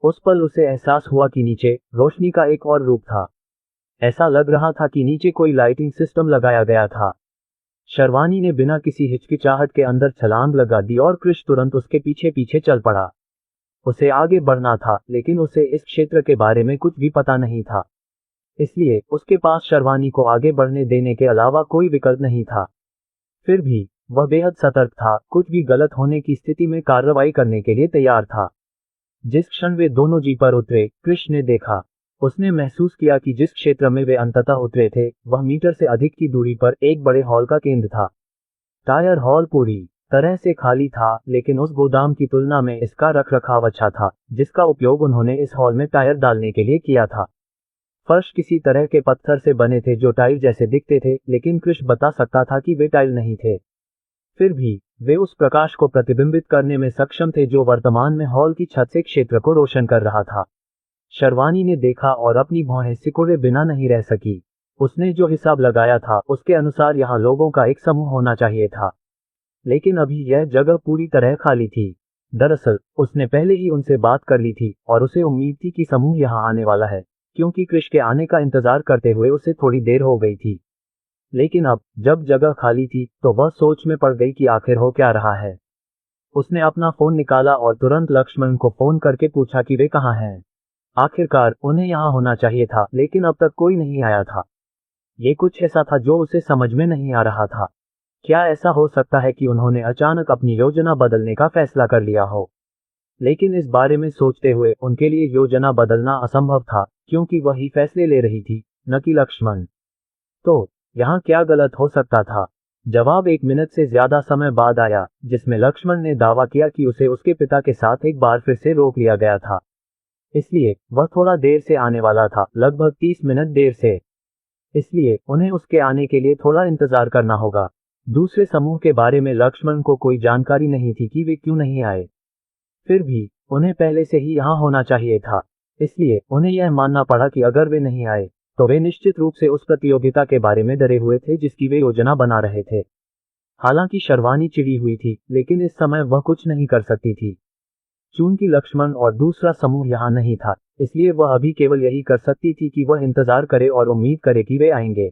उस पल उसे एहसास हुआ कि नीचे रोशनी का एक और रूप था। ऐसा लग रहा था कि नीचे कोई लाइटिंग सिस्टम लगाया गया था। शर्वानी ने बिना किसी हिचकिचाहट के अंदर छलांग लगा दी और कृष्ण तुरंत उसके पीछे पीछे चल पड़ा। उसे आगे बढ़ना था, लेकिन उसे इस क्षेत्र के बारे में कुछ भी पता नहीं था। इसलिए उसके पास शर्वानी को आगे बढ़ने देने के अलावा कोई विकल्प नहीं था। फिर भी वह बेहद सतर्क था, कुछ भी गलत होने की स्थिति में कार्रवाई करने के लिए तैयार था। जिस क्षण वे दोनों जी पर उतरे, कृष्ण ने देखा। उसने महसूस किया कि जिस क्षेत्र में वे अंततः उतरे थे, वह मीटर से अधिक की दूरी पर एक बड़े हॉल का केंद्र था। टायर हॉल पूरी तरह से खाली था, लेकिन उस गोदाम की तुलना में इसका रखरखाव अच्छा था, जिसका उपयोग उन्होंने इस हॉल में टायर डालने के लिए किया था। फर्श किसी तरह के पत्थर से बने थे जो टाइल जैसे दिखते थे, लेकिन कृष्ण बता सकता था कि वे टाइल नहीं थे। फिर भी वे उस प्रकाश को प्रतिबिंबित करने में सक्षम थे जो वर्तमान में हॉल की छत से क्षेत्र को रोशन कर रहा था। शर्वानी ने देखा और अपनी भौहें सिकोड़े बिना नहीं रह सकी। उसने जो हिसाब लगाया था उसके अनुसार यहाँ लोगों का एक समूह होना चाहिए था, लेकिन अभी यह जगह पूरी तरह खाली थी। दरअसल उसने पहले ही उनसे बात कर ली थी और उसे उम्मीद थी कि समूह यहाँ आने वाला है, क्योंकि कृष्ण के आने का इंतजार करते हुए उसे थोड़ी देर हो गई थी। लेकिन अब जब जगह खाली थी तो वह सोच में पड़ गई कि आखिर हो क्या रहा है। उसने अपना फोन निकाला और तुरंत लक्ष्मण को फोन करके पूछा कि वे कहाँ हैं। आखिरकार उन्हें यहाँ होना चाहिए था, लेकिन अब तक कोई नहीं आया था। ये कुछ ऐसा था जो उसे समझ में नहीं आ रहा था। क्या ऐसा हो सकता है कि उन्होंने अचानक अपनी योजना बदलने का फैसला कर लिया हो? लेकिन इस बारे में सोचते हुए उनके लिए योजना बदलना असंभव था, क्योंकि वही फैसले ले रही थी, न कि लक्ष्मण। तो यहाँ क्या गलत हो सकता था? जवाब 1 मिनट से ज्यादा समय बाद आया, जिसमें लक्ष्मण ने दावा किया कि उसे उसके पिता के साथ एक बार फिर से रोक लिया गया था। इसलिए वह थोड़ा देर से आने वाला था, लगभग 30 मिनट देर से। इसलिए उन्हें उसके आने के लिए थोड़ा इंतजार करना होगा। दूसरे समूह के बारे में लक्ष्मण को कोई जानकारी नहीं थी कि वे क्यों नहीं आए। फिर भी उन्हें पहले से ही यहाँ होना चाहिए था, इसलिए उन्हें यह मानना पड़ा कि अगर वे नहीं आए तो वे निश्चित रूप से उस प्रतियोगिता के बारे में डरे हुए थे जिसकी वे योजना बना रहे थे। हालांकि शर्वानी चिढ़ी हुई थी, लेकिन इस समय वह कुछ नहीं कर सकती थी। चूंकि लक्ष्मण और दूसरा समूह यहाँ नहीं था, इसलिए वह अभी केवल यही कर सकती थी कि वह इंतजार करे और उम्मीद करे कि वे आएंगे।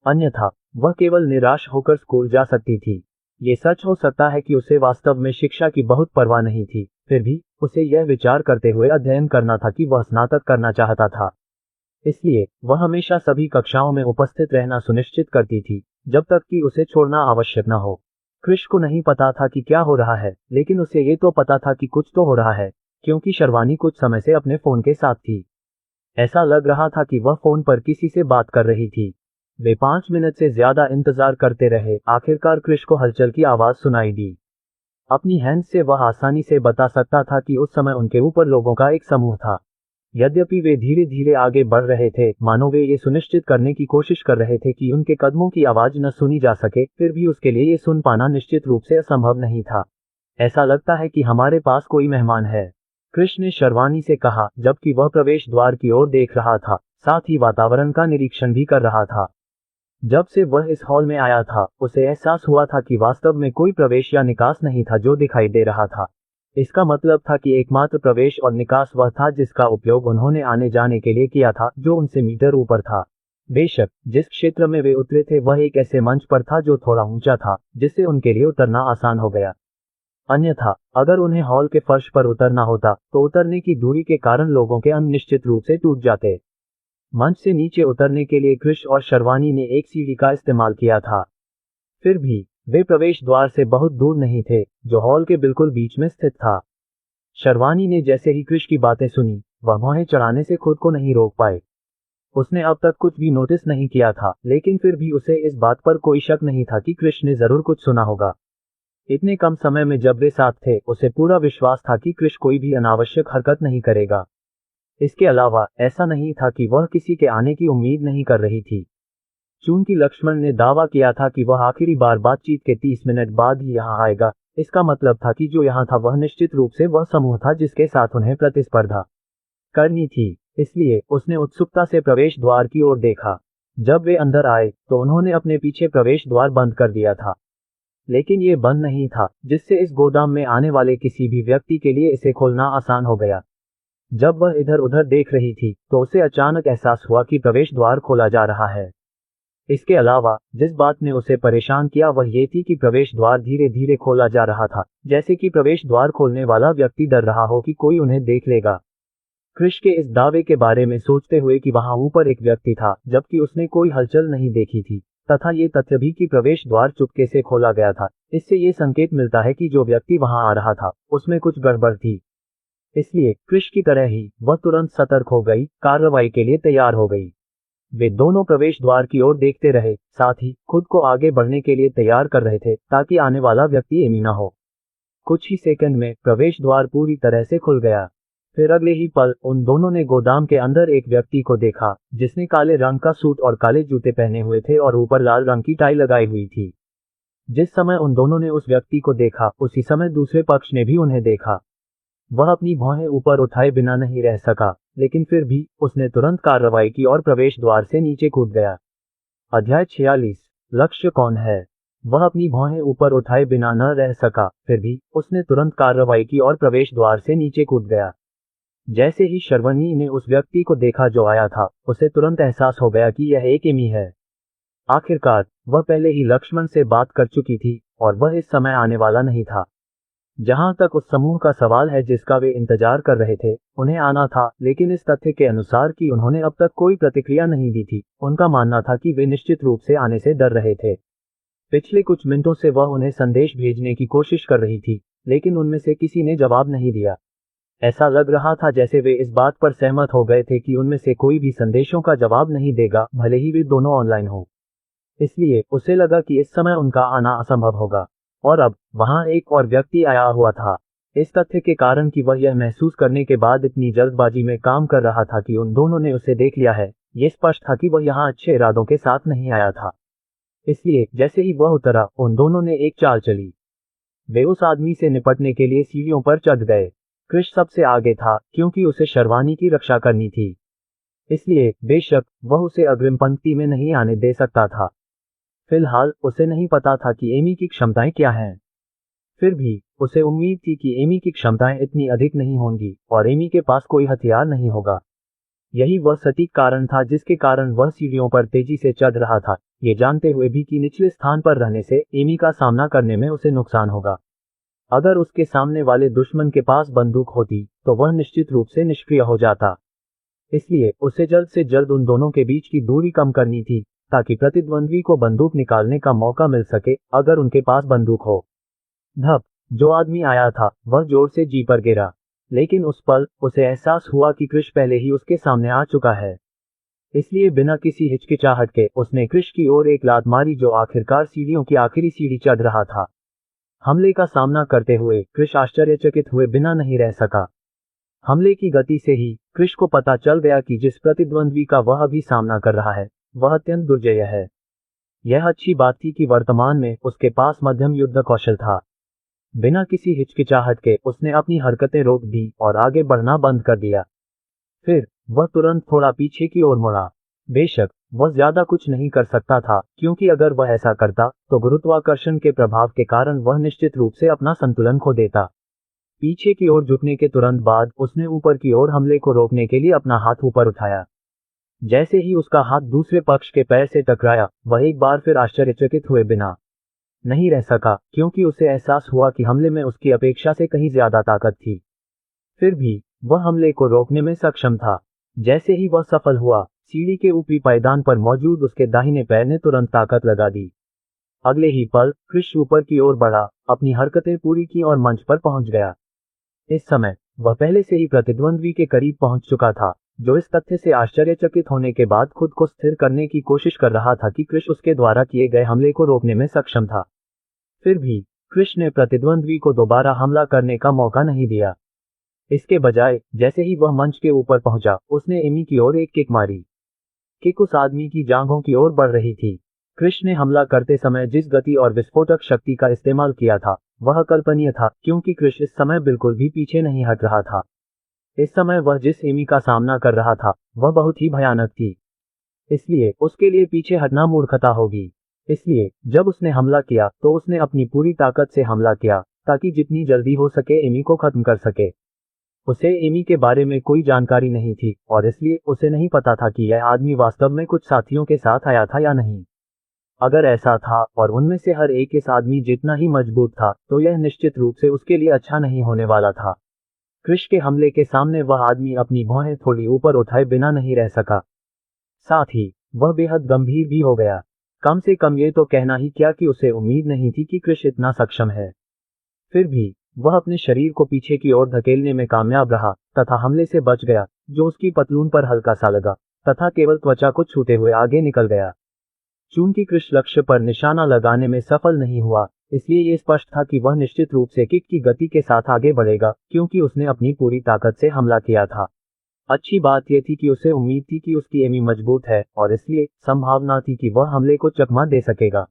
अन्यथा वह केवल निराश होकर स्कूल जा सकती थी। ये सच हो सकता है कि उसे वास्तव में शिक्षा की बहुत परवाह नहीं थी, फिर भी उसे यह विचार करते हुए अध्ययन करना था कि वह स्नातक करना चाहता था। इसलिए वह हमेशा सभी कक्षाओं में उपस्थित रहना सुनिश्चित करती थी, जब तक कि उसे छोड़ना आवश्यक न हो। क्रिश को नहीं पता था कि क्या हो रहा है, लेकिन उसे ये तो पता था कि कुछ तो हो रहा है, क्योंकि शर्वानी कुछ समय से अपने फोन के साथ थी। ऐसा लग रहा था कि वह फोन पर किसी से बात कर रही थी। वे 5 मिनट से ज्यादा इंतजार करते रहे। आखिरकार क्रिश को हलचल की आवाज सुनाई दी। अपनी हैंड से वह आसानी से बता सकता था कि उस समय उनके ऊपर लोगों का एक समूह था। यद्यपि वे धीरे धीरे आगे बढ़ रहे थे, मानो वे ये सुनिश्चित करने की कोशिश कर रहे थे कि उनके कदमों की आवाज न सुनी जा सके, फिर भी उसके लिए ये सुन पाना निश्चित रूप से असंभव नहीं था। ऐसा लगता है कि हमारे पास कोई मेहमान है, क्रिश ने शर्वानी से कहा, जबकि वह प्रवेश द्वार की ओर देख रहा था, साथ ही वातावरण का निरीक्षण भी कर रहा था। जब से वह इस हॉल में आया था, उसे एहसास हुआ था कि वास्तव में कोई प्रवेश या निकास नहीं था जो दिखाई दे रहा था। इसका मतलब था कि एकमात्र प्रवेश और निकास वह था जिसका उपयोग उन्होंने आने जाने के लिए किया था, जो उनसे मीटर ऊपर था। बेशक जिस क्षेत्र में वे उतरे थे वह एक ऐसे मंच पर था जो थोड़ा ऊंचा था, जिससे उनके लिए उतरना आसान हो गया। अन्यथा अगर उन्हें हॉल के फर्श पर उतरना होता तो उतरने की दूरी के कारण लोगों के अंग निश्चित रूप से टूट जाते। मंच से नीचे उतरने के लिए क्रिश और शर्वानी ने एक सीढ़ी का इस्तेमाल किया था। फिर भी वे प्रवेश द्वार से बहुत दूर नहीं थे, जो हॉल के बिल्कुल बीच में स्थित था। शर्वानी ने जैसे ही क्रिश की बातें सुनी, वह भौहें चढ़ाने से खुद को नहीं रोक पाए। उसने अब तक कुछ भी नोटिस नहीं किया था, लेकिन फिर भी उसे इस बात पर कोई शक नहीं था कि क्रिश ने जरूर कुछ सुना होगा। इतने कम समय में जब वे साथ थे, उसे पूरा विश्वास था कि क्रिश कोई भी अनावश्यक हरकत नहीं करेगा। इसके अलावा ऐसा नहीं था कि वह किसी के आने की उम्मीद नहीं कर रही थी। चूंकि लक्ष्मण ने दावा किया था कि वह आखिरी बार बातचीत के 30 मिनट बाद ही यहाँ आएगा, इसका मतलब था कि जो यहाँ था वह निश्चित रूप से वह समूह था जिसके साथ उन्हें प्रतिस्पर्धा करनी थी। इसलिए उसने उत्सुकता से प्रवेश द्वार की ओर देखा। जब वे अंदर आए तो उन्होंने अपने पीछे प्रवेश द्वार बंद कर दिया था, लेकिन ये बंद नहीं था, जिससे इस गोदाम में आने वाले किसी भी व्यक्ति के लिए इसे खोलना आसान हो गया। जब वह इधर उधर देख रही थी तो उसे अचानक एहसास हुआ कि प्रवेश द्वार खोला जा रहा है। इसके अलावा जिस बात ने उसे परेशान किया वह ये थी कि प्रवेश द्वार धीरे धीरे खोला जा रहा था, जैसे कि प्रवेश द्वार खोलने वाला व्यक्ति डर रहा हो कि कोई उन्हें देख लेगा। क्रिश के इस दावे के बारे में सोचते हुए कि वहां ऊपर एक व्यक्ति था, जबकि उसने कोई हलचल नहीं देखी थी, तथा ये तथ्य भी कि प्रवेश द्वार चुपके से खोला गया था, इससे ये संकेत मिलता है कि जो व्यक्ति वहां आ रहा था उसमें कुछ गड़बड़ थी। इसलिए क्रिश की तरह ही वह तुरंत सतर्क हो गई, कार्रवाई के लिए तैयार हो गई। वे दोनों प्रवेश द्वार की ओर देखते रहे, साथ ही खुद को आगे बढ़ने के लिए तैयार कर रहे थे ताकि आने वाला व्यक्ति एमी न हो। कुछ ही सेकंड में प्रवेश द्वार पूरी तरह से खुल गया। फिर अगले ही पल उन दोनों ने गोदाम के अंदर एक व्यक्ति को देखा, जिसने काले रंग का सूट और काले जूते पहने हुए थे और ऊपर लाल रंग की टाई लगाई हुई थी। जिस समय उन दोनों ने उस व्यक्ति को देखा, उसी समय दूसरे पक्ष ने भी उन्हें देखा। वह अपनी भौहें ऊपर उठाए बिना नहीं रह सका, लेकिन फिर भी उसने तुरंत कार्रवाई की और प्रवेश द्वार से नीचे कूद गया। अध्याय 46। लक्ष्य कौन है। वह अपनी भौहें ऊपर उठाए बिना न रह सका, फिर भी उसने तुरंत कार्रवाई की और प्रवेश द्वार से नीचे कूद गया। जैसे ही शर्वनी ने उस व्यक्ति को देखा जो आया था, उसे तुरंत एहसास हो गया कि यह एक एमी है। आखिरकार वह पहले ही लक्ष्मण से बात कर चुकी थी और वह इस समय आने वाला नहीं था। जहां तक उस समूह का सवाल है जिसका वे इंतजार कर रहे थे, उन्हें आना था, लेकिन इस तथ्य के अनुसार कि उन्होंने अब तक कोई प्रतिक्रिया नहीं दी थी, उनका मानना था कि वे निश्चित रूप से आने से डर रहे थे। पिछले कुछ मिनटों से वह उन्हें संदेश भेजने की कोशिश कर रही थी, लेकिन उनमें से किसी ने जवाब नहीं दिया। ऐसा लग रहा था जैसे वे इस बात पर सहमत हो गए थे कि उनमें से कोई भी संदेशों का जवाब नहीं देगा, भले ही वे दोनों ऑनलाइन हो। इसलिए उसे लगा कि इस समय उनका आना असंभव होगा। और अब वहां एक और व्यक्ति आया हुआ था। इस तथ्य के कारण कि वह यह महसूस करने के बाद इतनी जल्दबाजी में काम कर रहा था कि उन दोनों ने उसे देख लिया है, यह स्पष्ट था कि वह यहाँ अच्छे इरादों के साथ नहीं आया था। इसलिए जैसे ही वह उतरा, उन दोनों ने एक चाल चली। वे उस आदमी से निपटने के लिए सीढ़ियों पर चढ़ गए। क्रिश सबसे आगे था, क्योंकि उसे शर्वानी की रक्षा करनी थी। इसलिए बेशक वह उसे अग्रिम पंक्ति में नहीं आने दे सकता था। फिलहाल उसे नहीं पता था कि एमी की क्षमताएं क्या हैं। फिर भी उसे उम्मीद थी कि एमी की क्षमताएं इतनी अधिक नहीं होंगी और एमी के पास कोई हथियार नहीं होगा। यही वह सटीक कारण था जिसके कारण वह सीढ़ियों पर तेजी से चढ़ रहा था, ये जानते हुए भी कि निचले स्थान पर रहने से एमी का सामना करने में उसे नुकसान होगा। अगर उसके सामने वाले दुश्मन के पास बंदूक होती तो वह निश्चित रूप से निष्क्रिय हो जाता। इसलिए उसे जल्द से जल्द उन दोनों के बीच की दूरी कम करनी थी, ताकि प्रतिद्वंद्वी को बंदूक निकालने का मौका मिल सके अगर उनके पास बंदूक हो। धप, जो आदमी आया था वह जोर से जी पर गिरा, लेकिन उस पल उसे एहसास हुआ कि कृष पहले ही उसके सामने आ चुका है। इसलिए बिना किसी हिचकिचाहट के उसने कृष की ओर एक लात मारी जो आखिरकार सीढ़ियों की आखिरी सीढ़ी चढ़ रहा था। हमले का सामना करते हुए कृष आश्चर्यचकित हुए बिना नहीं रह सका। हमले की गति से ही कृष को पता चल गया कि जिस प्रतिद्वंद्वी का वह अभी सामना कर रहा है वह अत्यंत दुर्जय है। यह अच्छी बात थी कि वर्तमान में उसके पास मध्यम युद्ध कौशल था। बिना किसी हिचकिचाहट के उसने अपनी हरकतें रोक दी और आगे बढ़ना बंद कर दिया। फिर वह तुरंत थोड़ा पीछे की ओर मुड़ा। बेशक वह ज्यादा कुछ नहीं कर सकता था, क्योंकि अगर वह ऐसा करता तो गुरुत्वाकर्षण के प्रभाव के कारण वह निश्चित रूप से अपना संतुलन खो देता। पीछे की ओर झुकने के तुरंत बाद उसने ऊपर की ओर हमले को रोकने के लिए अपना हाथ ऊपर उठाया। जैसे ही उसका हाथ दूसरे पक्ष के पैर से टकराया वह एक बार फिर आश्चर्यचकित हुए बिना नहीं रह सका, क्योंकि उसे एहसास हुआ कि हमले में उसकी अपेक्षा से कहीं ज्यादा ताकत थी। फिर भी वह हमले को रोकने में सक्षम था। जैसे ही वह सफल हुआ, सीढ़ी के ऊपरी पायदान पर मौजूद उसके दाहिने पैर ने तुरंत ताकत लगा दी। अगले ही पल कृष ऊपर की ओर बढ़ा, अपनी हरकतें पूरी की और मंच पर पहुंच गया। इस समय वह पहले से ही प्रतिद्वंद्वी के करीब पहुंच चुका था, जो इस तथ्य से आश्चर्यचकित होने के बाद खुद को स्थिर करने की कोशिश कर रहा था कि कृष उसके द्वारा किए गए हमले को रोकने में सक्षम था। फिर भी कृष ने प्रतिद्वंद्वी को दोबारा हमला करने का मौका नहीं दिया। इसके बजाय जैसे ही वह मंच के ऊपर पहुंचा, उसने एमी की ओर एक किक मारी। किक उस आदमी की जांघों की ओर बढ़ रही थी। कृष ने हमला करते समय जिस गति और विस्फोटक शक्ति का इस्तेमाल किया था वह अकल्पनीय था, क्योंकि कृष इस समय बिल्कुल भी पीछे नहीं हट रहा था। इस समय वह जिस एमी का सामना कर रहा था वह बहुत ही भयानक थी, इसलिए उसके लिए पीछे हटना मूर्खता होगी। इसलिए जब उसने हमला किया तो उसने अपनी पूरी ताकत से हमला किया, ताकि जितनी जल्दी हो सके एमी को खत्म कर सके। उसे एमी के बारे में कोई जानकारी नहीं थी और इसलिए उसे नहीं पता था कि यह आदमी वास्तव में कुछ साथियों के साथ आया था या नहीं। अगर ऐसा था और उनमें से हर एक इस आदमी जितना ही मजबूत था तो यह निश्चित रूप से उसके लिए अच्छा नहीं होने वाला था। कृष के हमले के सामने वह आदमी अपनी भौहें थोड़ी ऊपर उठाए बिना नहीं रह सका। साथ ही वह बेहद गंभीर भी हो गया। कम से कम ये तो कहना ही क्या कि उसे उम्मीद नहीं थी कि कृष इतना सक्षम है। फिर भी वह अपने शरीर को पीछे की ओर धकेलने में कामयाब रहा तथा हमले से बच गया, जो उसकी पतलून पर हल्का सा लगा तथा केवल त्वचा को छूते हुए आगे निकल गया। चूंकि कृष लक्ष्य पर निशाना लगाने में सफल नहीं हुआ, इसलिए ये स्पष्ट था कि वह निश्चित रूप से किक की गति के साथ आगे बढ़ेगा, क्योंकि उसने अपनी पूरी ताकत से हमला किया था। अच्छी बात यह थी कि उसे उम्मीद थी कि उसकी एमी मजबूत है और इसलिए संभावना थी कि वह हमले को चकमा दे सकेगा।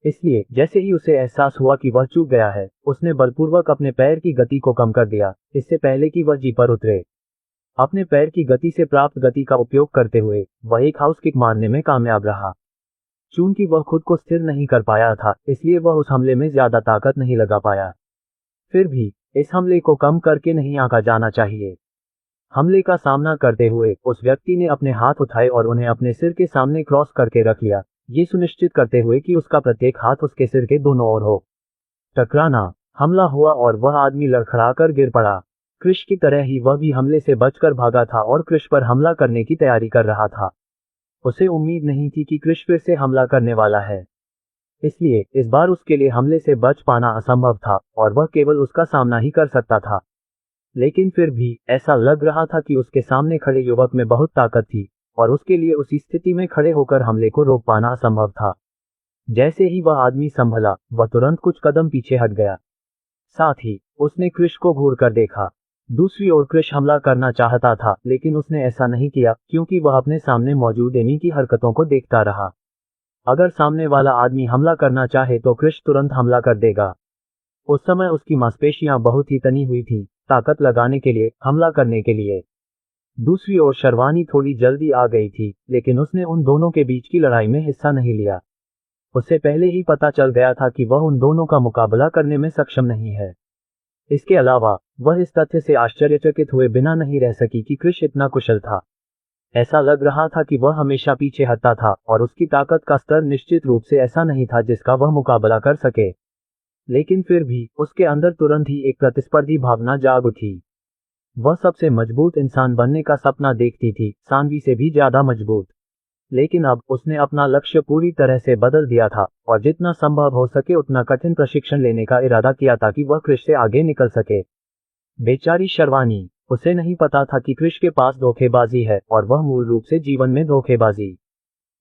इसलिए जैसे ही उसे एहसास हुआ कि वह चूक गया है, उसने बलपूर्वक अपने पैर की गति को कम कर दिया, इससे पहले कि वह जी पर उतरे। अपने पैर की गति से प्राप्त गति का उपयोग करते हुए वह एक हाउस किक मारने में कामयाब रहा। चूंकि वह खुद को स्थिर नहीं कर पाया था, इसलिए वह उस हमले में ज्यादा ताकत नहीं लगा पाया। फिर भी इस हमले को कम करके नहीं आंका जाना चाहिए। हमले का सामना करते हुए उस व्यक्ति ने अपने हाथ उठाए और उन्हें अपने सिर के सामने क्रॉस करके रख लिया, ये सुनिश्चित करते हुए कि उसका प्रत्येक हाथ उसके सिर के दोनों ओर हो। टकराना, हमला हुआ और वह आदमी लड़खड़ाकर गिर पड़ा। कृष की तरह ही वह भी हमले से बचकर भागा था और कृष पर हमला करने की तैयारी कर रहा था। उसे उम्मीद नहीं थी कि कृष फिर से हमला करने वाला है, इसलिए इस बार उसके लिए हमले से बच पाना असंभव था और वह केवल उसका सामना ही कर सकता था। लेकिन फिर भी ऐसा लग रहा था कि उसके सामने खड़े युवक में बहुत ताकत थी और उसके लिए उसी स्थिति में खड़े होकर हमले को रोक पाना असंभव था। जैसे ही वह आदमी संभला, वह तुरंत कुछ कदम पीछे हट गया। साथ ही उसने कृष को घूर कर देखा। दूसरी ओर कृष हमला करना चाहता था, लेकिन उसने ऐसा नहीं किया क्योंकि वह अपने सामने मौजूद एमी की हरकतों को देखता रहा। अगर सामने वाला आदमी हमला करना चाहे तो कृष तुरंत हमला कर देगा। उस समय उसकी मांसपेशियां बहुत ही तनी हुई थी, ताकत लगाने के लिए, हमला करने के लिए। दूसरी ओर शर्वानी थोड़ी जल्दी आ गई थी, लेकिन उसने उन दोनों के बीच की लड़ाई में हिस्सा नहीं लिया। उसे पहले ही पता चल गया था कि वह उन दोनों का मुकाबला करने में सक्षम नहीं है। इसके अलावा वह इस तथ्य से आश्चर्यचकित हुए बिना नहीं रह सकी कि कृष इतना कुशल था। ऐसा लग रहा था कि वह हमेशा पीछे हटता था और उसकी ताकत का स्तर निश्चित रूप से ऐसा नहीं था जिसका वह मुकाबला कर सके। लेकिन फिर भी उसके अंदर तुरंत ही एक प्रतिस्पर्धी भावना जाग उठी। वह सबसे मजबूत इंसान बनने का सपना देखती थी, सानवी से भी ज्यादा मजबूत। लेकिन अब उसने अपना लक्ष्य पूरी तरह से बदल दिया था और जितना संभव हो सके उतना कठिन प्रशिक्षण लेने का इरादा किया ताकि वह क्रिश से आगे निकल सके। बेचारी शर्वानी, उसे नहीं पता था कि क्रिश के पास धोखेबाजी है और वह मूल रूप से जीवन में धोखेबाजी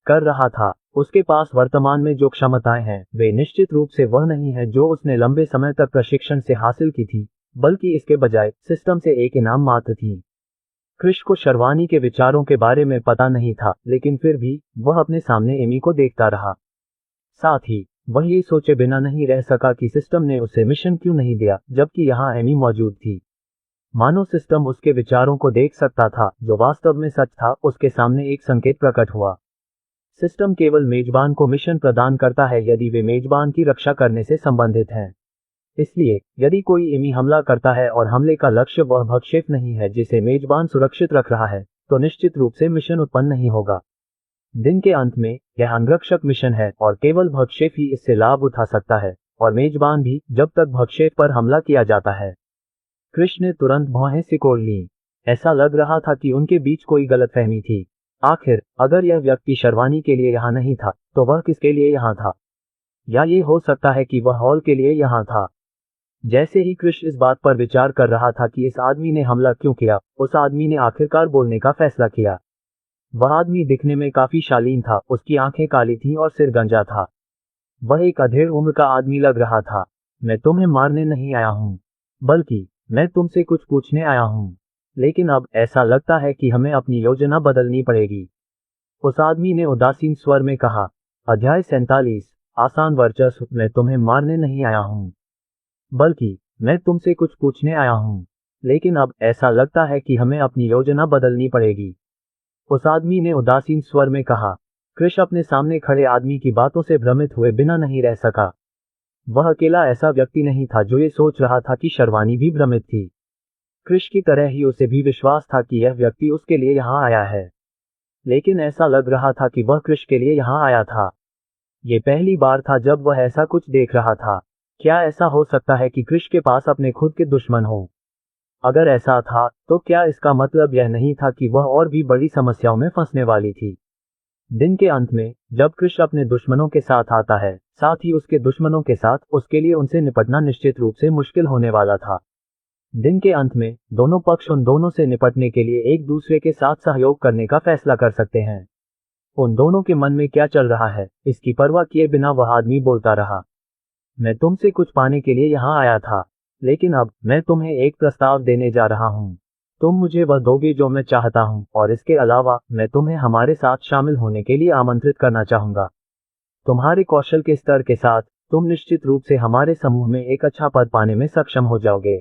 कर रहा था। उसके पास वर्तमान में जो क्षमताएं हैं वे निश्चित रूप से वह नहीं है जो उसने लंबे समय तक प्रशिक्षण से हासिल की थी, बल्कि इसके बजाय सिस्टम से एक इनाम मात्र थी। क्रिश को शर्वानी के विचारों के बारे में पता नहीं था, लेकिन फिर भी वह अपने सामने एमी को देखता रहा। साथ ही वह ये सोचे बिना नहीं रह सका कि सिस्टम ने उसे मिशन क्यों नहीं दिया जबकि यहाँ एमी मौजूद थी। मानो सिस्टम उसके विचारों को देख सकता था, जो वास्तव में सच था। उसके सामने एक संकेत प्रकट हुआ। सिस्टम केवल मेजबान को मिशन प्रदान करता है यदि वे मेजबान की रक्षा करने से संबंधित हैं। इसलिए यदि कोई एमी हमला करता है और हमले का लक्ष्य वह भक्षेप नहीं है जिसे मेजबान सुरक्षित रख रहा है, तो निश्चित रूप से मिशन उत्पन्न नहीं होगा। दिन के अंत में यह अंगरक्षक मिशन है और केवल भक्षेप ही इससे लाभ उठा सकता है, और मेजबान भी, जब तक भक्षेप पर हमला किया जाता है। क्रिश ने तुरंत भौहें सिकोड़ लीं। ऐसा लग रहा था कि उनके बीच कोई गलतफहमी थी। आखिर अगर यह व्यक्ति शर्वानी के लिए यहाँ नहीं था तो वह किसके लिए यहाँ था? या ये हो सकता है कि वह हॉल के लिए यहाँ था। जैसे ही क्रिश इस बात पर विचार कर रहा था कि इस आदमी ने हमला क्यों किया, उस आदमी ने आखिरकार बोलने का फैसला किया। वह आदमी दिखने में काफी शालीन था, उसकी आंखें काली थीं और सिर गंजा था। वह एक अधेड़ उम्र का आदमी लग रहा था। मैं तुम्हें मारने नहीं आया हूँ, बल्कि मैं तुमसे कुछ पूछने आया हूँ। लेकिन अब ऐसा लगता है कि हमें अपनी योजना बदलनी पड़ेगी, उस आदमी ने उदासीन स्वर में कहा। अध्याय 47, आसान वर्चस्व। मैं तुम्हें मारने नहीं आया हूँ, बल्कि मैं तुमसे कुछ पूछने आया हूँ। लेकिन अब ऐसा लगता है कि हमें अपनी योजना बदलनी पड़ेगी, उस आदमी ने उदासीन स्वर में कहा। क्रिश अपने सामने खड़े आदमी की बातों से भ्रमित हुए बिना नहीं रह सका। वह अकेला ऐसा व्यक्ति नहीं था जो ये सोच रहा था कि शर्वानी भी भ्रमित थी। क्रिश की तरह ही उसे भी विश्वास था कि यह व्यक्ति उसके लिए यहाँ आया है, लेकिन ऐसा लग रहा था कि वह क्रिश के लिए यहाँ आया था। ये पहली बार था जब वह ऐसा कुछ देख रहा था। क्या ऐसा हो सकता है कि क्रिश के पास अपने खुद के दुश्मन हो? अगर ऐसा था तो क्या इसका मतलब यह नहीं था कि वह और भी बड़ी समस्याओं में फंसने वाली थी? दिन के अंत में जब क्रिश अपने दुश्मनों के साथ आता है, साथ ही उसके दुश्मनों के साथ, उसके लिए उनसे निपटना निश्चित रूप से मुश्किल होने वाला था। दिन के अंत में दोनों पक्ष उन दोनों से निपटने के लिए एक दूसरे के साथ सहयोग करने का फैसला कर सकते हैं। उन दोनों के मन में क्या चल रहा है, इसकी परवाह किए बिना वह आदमी बोलता रहा। मैं तुमसे कुछ पाने के लिए यहाँ आया था, लेकिन अब मैं तुम्हें एक प्रस्ताव देने जा रहा हूँ। तुम मुझे वह दोगे जो मैं चाहता हूँ, और इसके अलावा मैं तुम्हें हमारे साथ शामिल होने के लिए आमंत्रित करना चाहूँगा। तुम्हारे कौशल के स्तर के साथ तुम निश्चित रूप से हमारे समूह में एक अच्छा पद पाने में सक्षम हो जाओगे।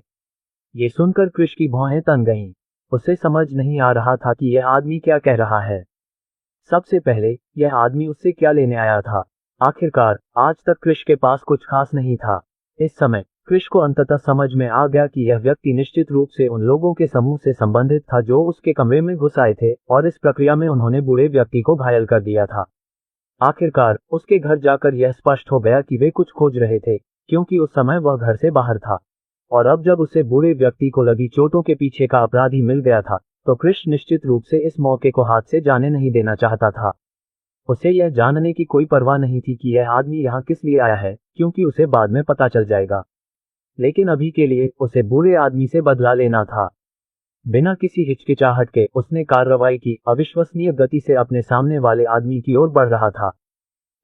ये सुनकर क्रिश की भौहें तन गईं। उसे समझ नहीं आ रहा था कि यह आदमी क्या कह रहा है। सबसे पहले यह आदमी उससे क्या लेने आया था? आखिरकार आज तक क्रिश के पास कुछ खास नहीं था। इस समय क्रिश को अंततः समझ में आ गया कि यह व्यक्ति निश्चित रूप से उन लोगों के समूह से संबंधित था जो उसके कमरे में घुस आए थे, और इस प्रक्रिया में उन्होंने बूढ़े व्यक्ति को घायल कर दिया था। आखिरकार उसके घर जाकर यह स्पष्ट हो गया कि वे कुछ खोज रहे थे, क्योंकि उस समय वह घर से बाहर था। और अब जब उसे बूढ़े व्यक्ति को लगी चोटों के पीछे का अपराधी मिल गया था, तो क्रिश निश्चित रूप से इस मौके को हाथ से जाने नहीं देना चाहता था। उसे यह जानने की कोई परवाह नहीं थी कि यह आदमी यहाँ किस लिए आया है, क्योंकि उसे बाद में पता चल जाएगा। लेकिन अभी के लिए उसे बूढ़े आदमी से बदला लेना था। बिना किसी हिचकिचाहट के उसने कार्रवाई की, अविश्वसनीय गति से अपने सामने वाले आदमी की ओर बढ़ रहा था।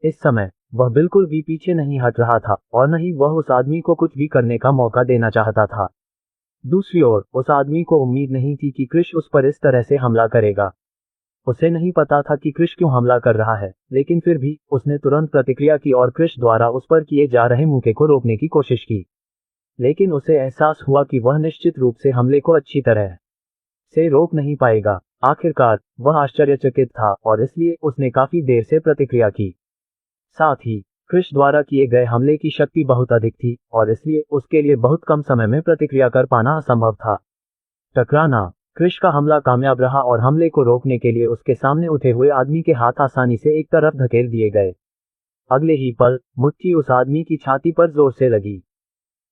इस समय वह बिल्कुल भी पीछे नहीं हट रहा था, और न ही वह उस आदमी को कुछ भी करने का मौका देना चाहता था। दूसरी ओर उस आदमी को उम्मीद नहीं थी कि क्रिश उस पर इस तरह से हमला करेगा। उसे नहीं पता था कि क्रिश क्यों हमला कर रहा है, लेकिन फिर भी उसने तुरंत प्रतिक्रिया की और क्रिश द्वारा उस पर किए जा रहे मुक्के को रोकने की कोशिश की। लेकिन उसे एहसास हुआ कि वह निश्चित रूप से हमले को अच्छी तरह से रोक नहीं पाएगा। आखिरकार वह आश्चर्यचकित था, और इसलिए उसने काफी देर से प्रतिक्रिया की। साथ ही क्रिश द्वारा किए गए हमले की शक्ति बहुत अधिक थी, और इसलिए उसके लिए बहुत कम समय में प्रतिक्रिया कर पाना असंभव था। टकराना। क्रिश का हमला कामयाब रहा और हमले को रोकने के लिए उसके सामने उठे हुए आदमी के हाथ आसानी से एक तरफ धकेल दिए गए। अगले ही पल मुट्ठी उस आदमी की छाती पर जोर से लगी।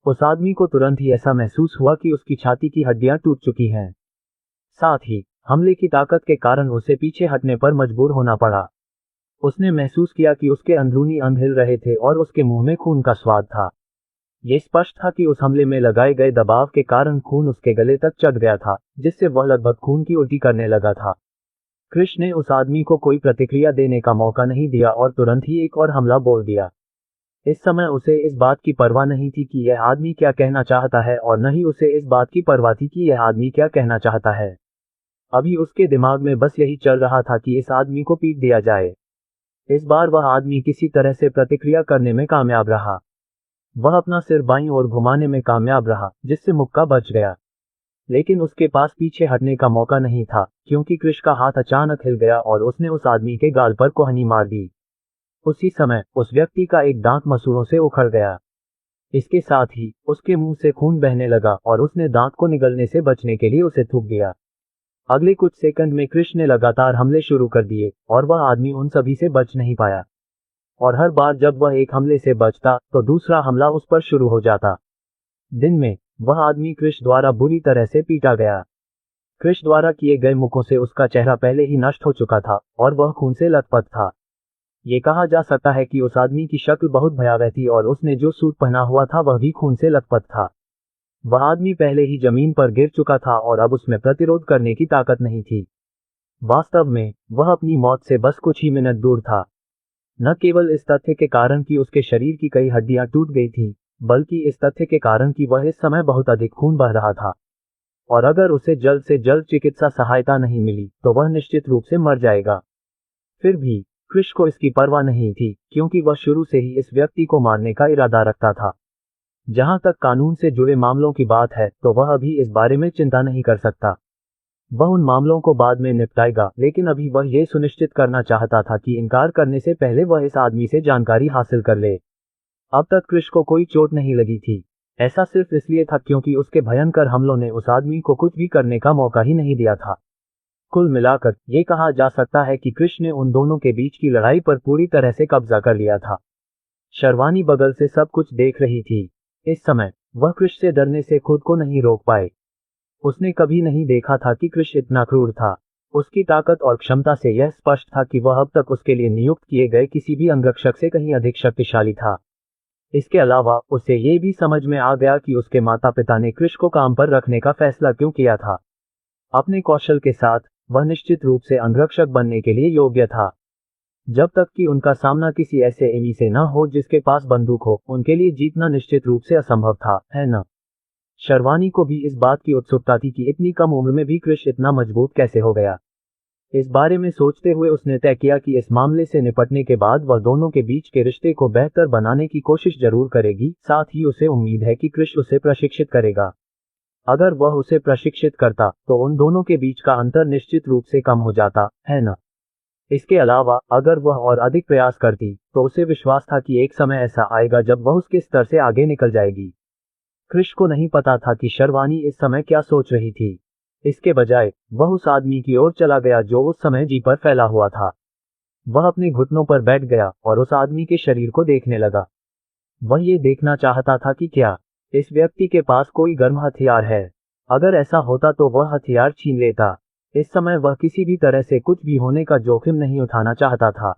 उस आदमी को तुरंत ही ऐसा महसूस हुआ कि उसकी छाती की हड्डियां टूट चुकी हैं। साथ ही हमले की ताकत के कारण उसे पीछे हटने पर मजबूर होना पड़ा। उसने महसूस किया कि उसके अंदरूनी अंग हिल रहे थे और उसके मुंह में खून का स्वाद था। ये स्पष्ट था कि उस हमले में लगाए गए दबाव के कारण खून उसके गले तक चढ़ गया था, जिससे वह लगभग खून की उल्टी करने लगा था। क्रिश ने उस आदमी को कोई प्रतिक्रिया देने का मौका नहीं दिया और तुरंत ही एक और हमला बोल दिया। इस समय उसे इस बात की परवाह नहीं थी कि यह आदमी क्या कहना चाहता है और न ही उसे इस बात की परवाह थी कि यह आदमी क्या कहना चाहता है। अभी उसके दिमाग में बस यही चल रहा था कि इस आदमी को पीट दिया जाए। इस बार वह आदमी किसी तरह से प्रतिक्रिया करने में कामयाब रहा। वह अपना सिर बाईं ओर घुमाने में कामयाब रहा, जिससे मुक्का बच गया। लेकिन उसके पास पीछे हटने का मौका नहीं था, क्योंकि क्रिश का हाथ अचानक हिल गया और उसने उस आदमी के गाल पर कोहनी मार दी। उसी समय उस व्यक्ति का एक दांत मसूड़ों से उखड़ गया। इसके साथ ही उसके मुंह से खून बहने लगा और उसने दांत को निगलने से बचने के लिए उसे थूक दिया। अगले कुछ सेकंड में क्रिश ने लगातार हमले शुरू कर दिए और वह आदमी उन सभी से बच नहीं पाया। और हर बार जब वह एक हमले से बचता तो दूसरा हमला उस पर शुरू हो जाता। दिन में वह आदमी क्रिश द्वारा बुरी तरह से पीटा गया। क्रिश द्वारा किए गए मुक्कों से उसका चेहरा पहले ही नष्ट हो चुका था और वह खून से लथपथ था। ये कहा जा सकता है कि उस आदमी की शक्ल बहुत भयावह थी और उसने जो सूट पहना हुआ था वह भी खून से लथपथ था। वह आदमी पहले ही जमीन पर गिर चुका था और अब उसमें प्रतिरोध करने की ताकत नहीं थी। वास्तव में वह अपनी मौत से बस कुछ ही मिनट दूर था। न केवल इस तथ्य के कारण कि उसके शरीर की कई हड्डियां टूट गई थीं, बल्कि इस तथ्य के कारण कि वह इस समय बहुत अधिक खून बह रहा था और अगर उसे जल्द से जल्द चिकित्सा सहायता नहीं मिली तो वह निश्चित रूप से मर जाएगा। फिर भी क्रिश को इसकी परवाह नहीं थी, क्योंकि वह शुरू से ही इस व्यक्ति को मारने का इरादा रखता था। जहां तक कानून से जुड़े मामलों की बात है तो वह अभी इस बारे में चिंता नहीं कर सकता। वह उन मामलों को बाद में निपटाएगा, लेकिन अभी वह ये सुनिश्चित करना चाहता था कि इनकार करने से पहले वह इस आदमी से जानकारी हासिल कर ले। अब तक क्रिश को कोई चोट नहीं लगी थी। ऐसा सिर्फ इसलिए था क्योंकि उसके भयंकर हमलों ने उस आदमी को कुछ भी करने का मौका ही नहीं दिया था। कुल मिलाकर ये कहा जा सकता है कि क्रिश ने उन दोनों के बीच की लड़ाई पर पूरी तरह से कब्जा कर लिया था। शर्वानी बगल से सब कुछ देख रही थी। इस समय वह क्रिश से डरने से खुद को नहीं रोक पाए। उसने कभी नहीं देखा था कि क्रिश इतना क्रूर था। उसकी ताकत और क्षमता से यह स्पष्ट था कि वह अब तक उसके लिए नियुक्त किए गए किसी भी अंगरक्षक से कहीं अधिक शक्तिशाली था। इसके अलावा उसे ये भी समझ में आ गया कि उसके माता पिता ने क्रिश को काम पर रखने का फैसला क्यों किया था। अपने कौशल के साथ वह निश्चित रूप से अंगरक्षक बनने के लिए योग्य था। जब तक कि उनका सामना किसी ऐसे एमी से न हो जिसके पास बंदूक हो, उनके लिए जीतना निश्चित रूप से असंभव था, है न? शर्वानी को भी इस बात की उत्सुकता थी कि इतनी कम उम्र में भी क्रिश इतना मजबूत कैसे हो गया। इस बारे में सोचते हुए उसने तय किया कि इस मामले से निपटने के बाद वह दोनों के बीच के रिश्ते को बेहतर बनाने की कोशिश जरूर करेगी। साथ ही उसे उम्मीद है कि क्रिश उसे प्रशिक्षित करेगा। अगर वह उसे प्रशिक्षित करता तो उन दोनों के बीच का अंतर निश्चित रूप से कम हो जाता, है न? इसके अलावा अगर वह और अधिक प्रयास करती तो उसे विश्वास था कि एक समय ऐसा आएगा जब वह उसके स्तर से आगे निकल जाएगी। क्रिश को नहीं पता था कि शर्वानी इस समय क्या सोच रही थी। इसके बजाय वह उस आदमी की ओर चला गया जो उस समय जी पर फैला हुआ था। वह अपने घुटनों पर बैठ गया और उस आदमी के शरीर को देखने लगा। वह ये देखना चाहता था कि क्या इस व्यक्ति के पास कोई गर्म हथियार है। अगर ऐसा होता तो वह हथियार छीन लेता। इस समय वह किसी भी तरह से कुछ भी होने का जोखिम नहीं उठाना चाहता था।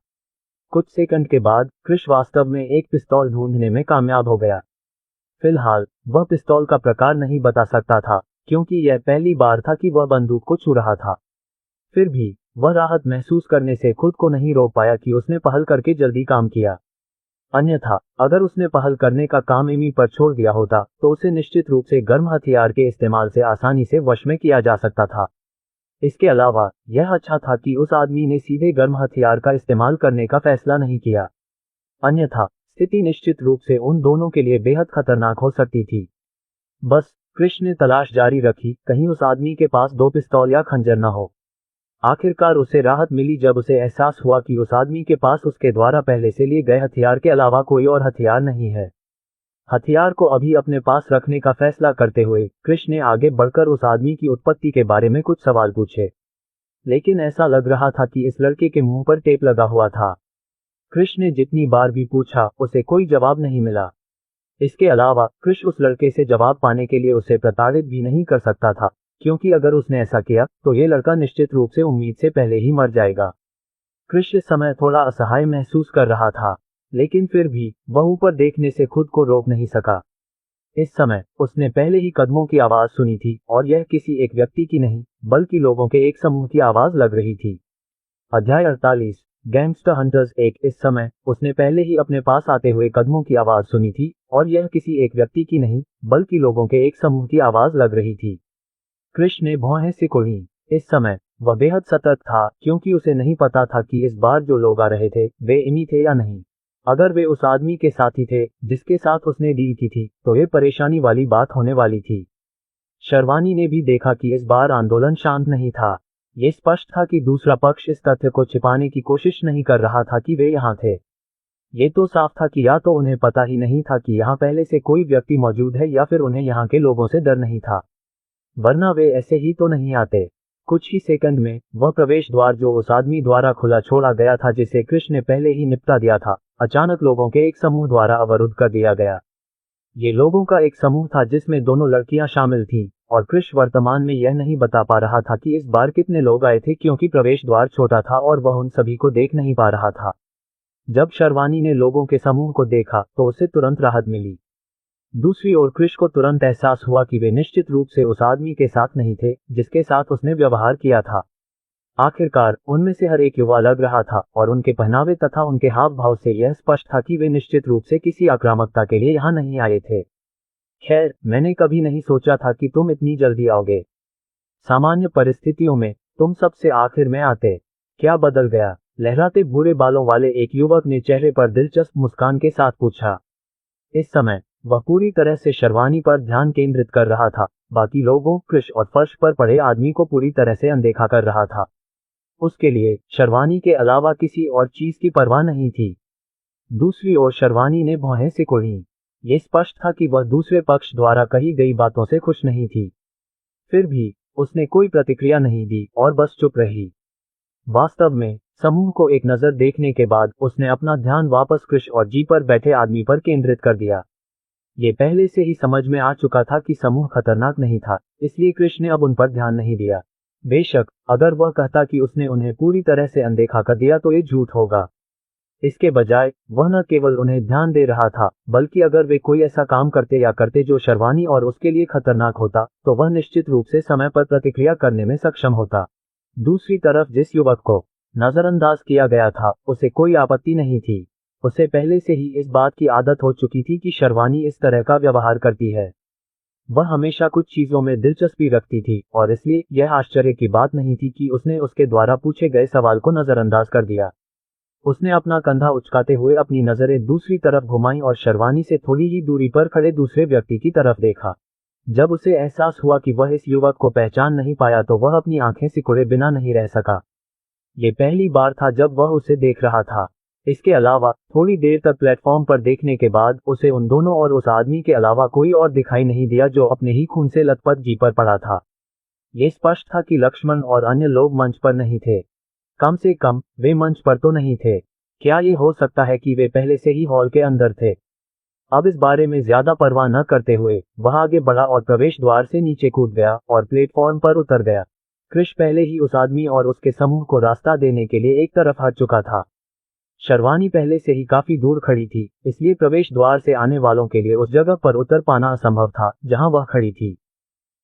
कुछ सेकंड के बाद क्रिश वास्तव में एक पिस्तौल ढूंढने में कामयाब हो गया। फिलहाल वह पिस्तौल का प्रकार नहीं बता सकता था, क्योंकि यह पहली बार था कि वह बंदूक को छू रहा था। फिर भी वह राहत महसूस करने से खुद को नहीं रोक पाया कि उसने पहल करके जल्दी काम किया। अन्यथा अगर उसने पहल करने का काम एमी पर छोड़ दिया होता तो उसे निश्चित रूप से गर्म हथियार के इस्तेमाल से आसानी से वश में किया जा सकता था। इसके अलावा यह अच्छा था कि उस आदमी ने सीधे गर्म हथियार का इस्तेमाल करने का फैसला नहीं किया। अन्यथा स्थिति निश्चित रूप से उन दोनों के लिए बेहद खतरनाक हो सकती थी। बस क्रिश ने तलाश जारी रखी, कहीं उस आदमी के पास दो पिस्तौल या खंजर न हो। आखिरकार उसे राहत मिली जब उसे एहसास हुआ कि उस आदमी के पास उसके द्वारा पहले से लिए गए हथियार के अलावा कोई और हथियार नहीं है। हथियार को अभी अपने पास रखने का फैसला करते हुए क्रिश ने आगे बढ़कर उस आदमी की उत्पत्ति के बारे में कुछ सवाल पूछे, लेकिन ऐसा लग रहा था कि इस लड़के के मुंह पर टेप लगा हुआ था। क्रिश ने जितनी बार भी पूछा उसे कोई जवाब नहीं मिला। इसके अलावा क्रिश उस लड़के से जवाब पाने के लिए उसे प्रताड़ित भी नहीं कर सकता था, क्योंकि अगर उसने ऐसा किया तो ये लड़का निश्चित रूप से उम्मीद से पहले ही मर जाएगा। कृष इस समय थोड़ा असहाय महसूस कर रहा था, लेकिन फिर भी वह ऊपर देखने से खुद को रोक नहीं सका। इस समय उसने पहले ही कदमों की आवाज सुनी थी और यह किसी एक व्यक्ति की नहीं बल्कि लोगों के एक समूह की आवाज लग रही थी। अध्याय 48 गैंगस्टर हंटर्स 1। इस समय उसने पहले ही अपने पास आते हुए कदमों की आवाज सुनी थी और यह किसी एक व्यक्ति की नहीं बल्कि लोगों के एक समूह की आवाज लग रही थी। कृष ने भौहें सिकुड़ी। इस समय वह बेहद सतर्क था क्योंकि उसे नहीं पता था कि इस बार जो लोग आ रहे थे वे इमी थे या नहीं। अगर वे उस आदमी के साथी थे जिसके साथ उसने डील की थी तो ये परेशानी वाली बात होने वाली थी। शर्वानी ने भी देखा कि इस बार आंदोलन शांत नहीं था। ये स्पष्ट था कि दूसरा पक्ष इस तथ्य को छिपाने की कोशिश नहीं कर रहा था कि वे यहाँ थे। ये तो साफ था कि या तो उन्हें पता ही नहीं था कि यहाँ पहले से कोई व्यक्ति मौजूद है या फिर उन्हें यहाँ के लोगों से डर नहीं था, वरना वे ऐसे ही तो नहीं आते। कुछ ही सेकंड में वह प्रवेश द्वार जो उस आदमी द्वारा खुला छोड़ा गया था जिसे कृष्ण ने पहले ही निपटा दिया था, अचानक लोगों के एक समूह द्वारा अवरुद्ध कर दिया गया। ये लोगों का एक समूह था जिसमें दोनों लड़कियां शामिल थीं और कृष्ण वर्तमान में यह नहीं बता पा रहा था कि इस बार कितने लोग आए थे क्योंकि प्रवेश द्वार छोटा था और वह उन सभी को देख नहीं पा रहा था। जब शर्वानी ने लोगों के समूह को देखा तो उसे तुरंत राहत मिली। दूसरी ओर कृष्ण को तुरंत एहसास हुआ कि वे निश्चित रूप से उस आदमी के साथ नहीं थे जिसके साथ उसने व्यवहार किया था। आखिरकार उनमें से हर एक युवा लग रहा था और उनके पहनावे तथा उनके हाव भाव से यह स्पष्ट था कि वे निश्चित रूप से किसी आक्रामकता के लिए यहाँ नहीं आए थे। खैर, मैंने कभी नहीं सोचा था कि तुम इतनी जल्दी आओगे। सामान्य परिस्थितियों में तुम सबसे आखिर में आते। क्या बदल गया? लहराते भूरे बालों वाले एक युवक ने चेहरे पर दिलचस्प मुस्कान के साथ पूछा। इस समय वह पूरी तरह से शर्वानी पर ध्यान केंद्रित कर रहा था, बाकी लोगों, कृष और फर्श पर पड़े आदमी को पूरी तरह से अनदेखा कर रहा था। उसके लिए शर्वानी के अलावा किसी और चीज की परवाह नहीं थी। दूसरी ओर शर्वानी ने भौहें सिकुड़ी। ये स्पष्ट था कि वह दूसरे पक्ष द्वारा कही गई बातों से खुश नहीं थी। फिर भी उसने कोई प्रतिक्रिया नहीं दी और बस चुप रही। वास्तव में समूह को एक नजर देखने के बाद उसने अपना ध्यान वापस कृष और जी पर बैठे आदमी पर केंद्रित कर दिया। ये पहले से ही समझ में आ चुका था कि समूह खतरनाक नहीं था, इसलिए कृष ने अब उन पर ध्यान नहीं दिया। बेशक अगर वह कहता कि उसने उन्हें पूरी तरह से अनदेखा कर दिया तो ये झूठ होगा। इसके बजाय वह न केवल उन्हें ध्यान दे रहा था, बल्कि अगर वे कोई ऐसा काम करते या करते जो शर्वानी और उसके लिए खतरनाक होता तो वह निश्चित रूप से समय पर प्रतिक्रिया करने में सक्षम होता। दूसरी तरफ जिस युवक को नजरअंदाज किया गया था उसे कोई आपत्ति नहीं थी। उसे पहले से ही इस बात की आदत हो चुकी थी कि शर्वानी इस तरह का व्यवहार करती है। वह हमेशा कुछ चीजों में दिलचस्पी रखती थी और इसलिए यह आश्चर्य की बात नहीं थी कि उसने उसके द्वारा पूछे गए सवाल को नजरअंदाज कर दिया। उसने अपना कंधा उचकाते हुए अपनी नजरें दूसरी तरफ घुमाई और शर्वानी से थोड़ी ही दूरी पर खड़े दूसरे व्यक्ति की तरफ देखा। जब उसे एहसास हुआ कि वह इस युवक को पहचान नहीं पाया तो वह अपनी आंखें सिकुड़े बिना नहीं रह सका। ये पहली बार था जब वह उसे देख रहा था। इसके अलावा थोड़ी देर तक प्लेटफॉर्म पर देखने के बाद उसे उन दोनों और उस आदमी के अलावा कोई और दिखाई नहीं दिया जो अपने ही खून से लथपथ जी पर पड़ा था। ये स्पष्ट था कि लक्ष्मण और अन्य लोग मंच पर नहीं थे। कम से कम वे मंच पर तो नहीं थे। क्या ये हो सकता है कि वे पहले से ही हॉल के अंदर थे? अब इस बारे में ज्यादा परवाह न करते हुए वह आगे बढ़ा और प्रवेश द्वार से नीचे कूद गया और प्लेटफॉर्म पर उतर गया। कृष पहले ही उस आदमी और उसके समूह को रास्ता देने के लिए एक तरफ हट चुका था। शर्वानी पहले से ही काफी दूर खड़ी थी, इसलिए प्रवेश द्वार से आने वालों के लिए उस जगह पर उतर पाना असंभव था जहां वह खड़ी थी।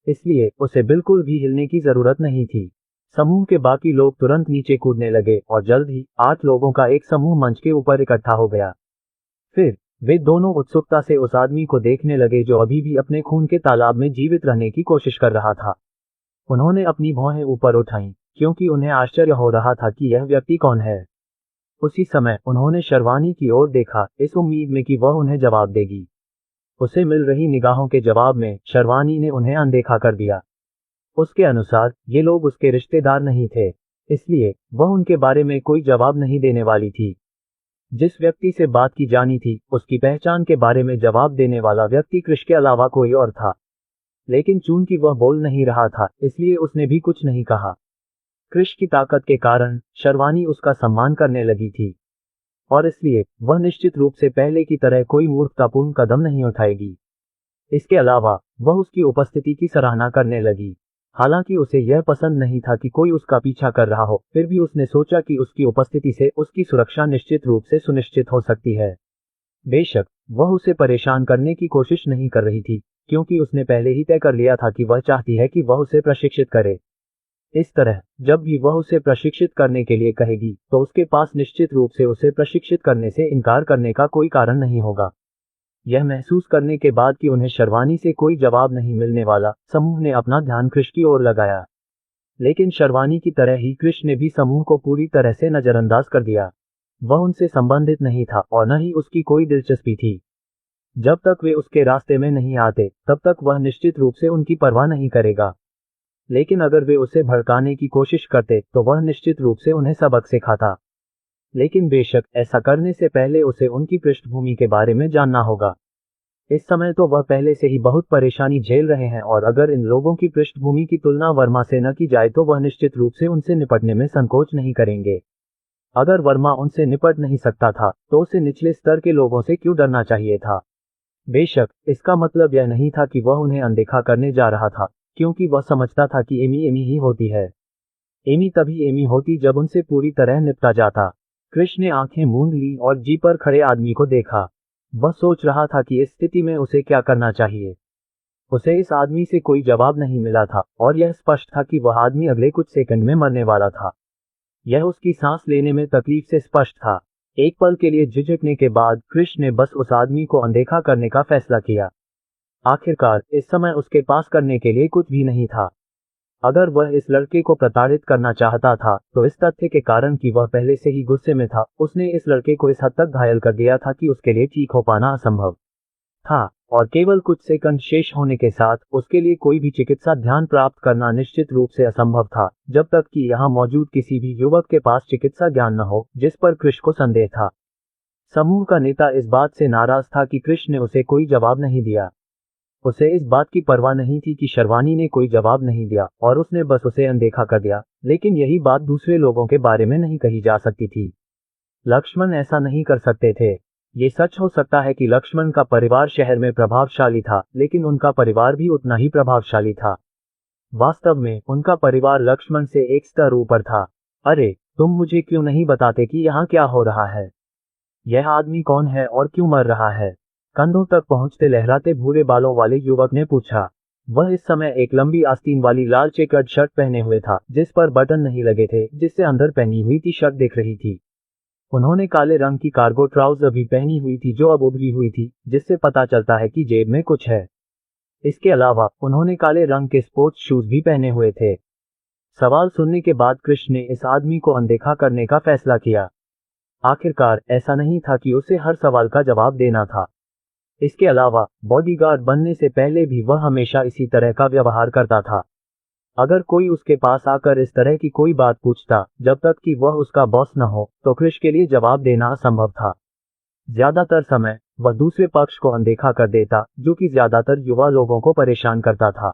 इसलिए उसे बिल्कुल भी हिलने की जरूरत नहीं थी। समूह के बाकी लोग तुरंत नीचे कूदने लगे और जल्द ही 8 लोगों का एक समूह मंच के ऊपर इकट्ठा हो गया। फिर वे दोनों उत्सुकता से उस आदमी को देखने लगे जो अभी भी अपने खून के तालाब में जीवित रहने की कोशिश कर रहा था। उन्होंने अपनी भौहें ऊपर उठाईं क्योंकि उन्हें आश्चर्य हो रहा था कि यह व्यक्ति कौन है। उसी समय उन्होंने शर्वानी की ओर देखा, इस उम्मीद में कि वह उन्हें जवाब देगी। उसे मिल रही निगाहों के जवाब में शर्वानी ने उन्हें अनदेखा कर दिया। उसके अनुसार ये लोग उसके रिश्तेदार नहीं थे, इसलिए वह उनके बारे में कोई जवाब नहीं देने वाली थी। जिस व्यक्ति से बात की जानी थी उसकी पहचान के बारे में जवाब देने वाला व्यक्ति कृष के अलावा कोई और था, लेकिन चूंकि वह बोल नहीं रहा था इसलिए उसने भी कुछ नहीं कहा। कृष की ताकत के कारण शर्वानी उसका सम्मान करने लगी थी और इसलिए वह निश्चित रूप से पहले की तरह कोई मूर्खतापूर्ण कदम नहीं उठाएगी। इसके अलावा वह उसकी उपस्थिति की सराहना करने लगी। हालांकि उसे यह पसंद नहीं था कि कोई उसका पीछा कर रहा हो, फिर भी उसने सोचा कि उसकी उपस्थिति से उसकी सुरक्षा निश्चित रूप से सुनिश्चित हो सकती है। बेशक वह उसे परेशान करने की कोशिश नहीं कर रही थी, क्योंकि उसने पहले ही तय कर लिया था कि वह चाहती है कि वह उसे प्रशिक्षित करे। इस तरह जब भी वह उसे प्रशिक्षित करने के लिए कहेगी तो उसके पास निश्चित रूप से उसे प्रशिक्षित करने से इनकार करने का कोई कारण नहीं होगा। यह महसूस करने के बाद कि उन्हें शर्वानी से कोई जवाब नहीं मिलने वाला, समूह ने अपना ध्यान कृष की ओर लगाया। लेकिन शर्वानी की तरह ही कृष ने भी समूह को पूरी तरह से नजरअंदाज कर दिया। वह उनसे संबंधित नहीं था और न ही उसकी कोई दिलचस्पी थी। जब तक वे उसके रास्ते में नहीं आते तब तक वह निश्चित रूप से उनकी परवाह नहीं करेगा। लेकिन अगर वे उसे भड़काने की कोशिश करते तो वह निश्चित रूप से उन्हें सबक सिखाता। लेकिन बेशक ऐसा करने से पहले उसे उनकी पृष्ठभूमि के बारे में जानना होगा। इस समय तो वह पहले से ही बहुत परेशानी झेल रहे हैं और अगर इन लोगों की पृष्ठभूमि की तुलना वर्मा से न की जाए तो वह निश्चित रूप से उनसे निपटने में संकोच नहीं करेंगे। अगर वर्मा उनसे निपट नहीं सकता था तो उसे निचले स्तर के लोगों से क्यों डरना चाहिए था। बेशक इसका मतलब यह नहीं था कि वह उन्हें अनदेखा करने जा रहा था, क्योंकि वह समझता था कि एमी एमी ही होती है। एमी तभी एमी होती जब उनसे पूरी तरह निपटा जाता। कृष ने आंखें मूंद ली और जी पर खड़े आदमी को देखा। वह सोच रहा था कि इस स्थिति में उसे क्या करना चाहिए। उसे इस आदमी से कोई जवाब नहीं मिला था और यह स्पष्ट था कि वह आदमी अगले कुछ सेकंड में मरने वाला था। यह उसकी सांस लेने में तकलीफ से स्पष्ट था। एक पल के लिए झिझकने के बाद कृष ने बस उस आदमी को अनदेखा करने का फैसला किया। आखिरकार इस समय उसके पास करने के लिए कुछ भी नहीं था। अगर वह इस लड़के को प्रताड़ित करना चाहता था तो इस तथ्य के कारण कि वह पहले से ही गुस्से में था, उसने इस लड़के को इस हद तक घायल कर दिया था कि उसके लिए ठीक हो पाना असंभव था और केवल कुछ सेकंड शेष होने के साथ उसके लिए कोई भी चिकित्सा ध्यान प्राप्त करना निश्चित रूप से असंभव था, जब तक कि यहाँ मौजूद किसी भी युवक के पास चिकित्सा ज्ञान न हो जिस पर कृष को संदेह था। समूह का नेता इस बात से नाराज था कि कृष ने उसे कोई जवाब नहीं दिया। उसे इस बात की परवाह नहीं थी कि शर्वानी ने कोई जवाब नहीं दिया और उसने बस उसे अनदेखा कर दिया, लेकिन यही बात दूसरे लोगों के बारे में नहीं कही जा सकती थी। लक्ष्मण ऐसा नहीं कर सकते थे। ये सच हो सकता है कि लक्ष्मण का परिवार शहर में प्रभावशाली था, लेकिन उनका परिवार भी उतना ही प्रभावशाली था। वास्तव में उनका परिवार लक्ष्मण से एक स्तर ऊपर था। अरे, तुम मुझे क्यों नहीं बताते कि यहाँ क्या हो रहा है? यह आदमी कौन है और क्यों मर रहा है? कंधों तक पहुंचते लहराते भूरे बालों वाले युवक ने पूछा। वह इस समय एक लंबी आस्तीन वाली लाल चेकर्ड शर्ट पहने हुए था जिस पर बटन नहीं लगे थे, जिससे अंदर पहनी हुई टी शर्ट दिख रही थी। उन्होंने काले रंग की कार्गो ट्राउजर भी पहनी हुई थी जो अब उभरी हुई थी, जिससे पता चलता है कि जेब में कुछ है। इसके अलावा उन्होंने काले रंग के स्पोर्ट्स शूज भी पहने हुए थे। सवाल सुनने के बाद कृष ने इस आदमी को अनदेखा करने का फैसला किया। आखिरकार ऐसा नहीं था कि उसे हर सवाल का जवाब देना था। इसके अलावा बॉडीगार्ड बनने से पहले भी वह हमेशा इसी तरह का व्यवहार करता था। अगर कोई उसके पास आकर इस तरह की कोई बात पूछता जब तक कि वह उसका बॉस न हो तो कृष के लिए जवाब देना असंभव था। ज्यादातर समय वह दूसरे पक्ष को अनदेखा कर देता, जो कि ज्यादातर युवा लोगों को परेशान करता था।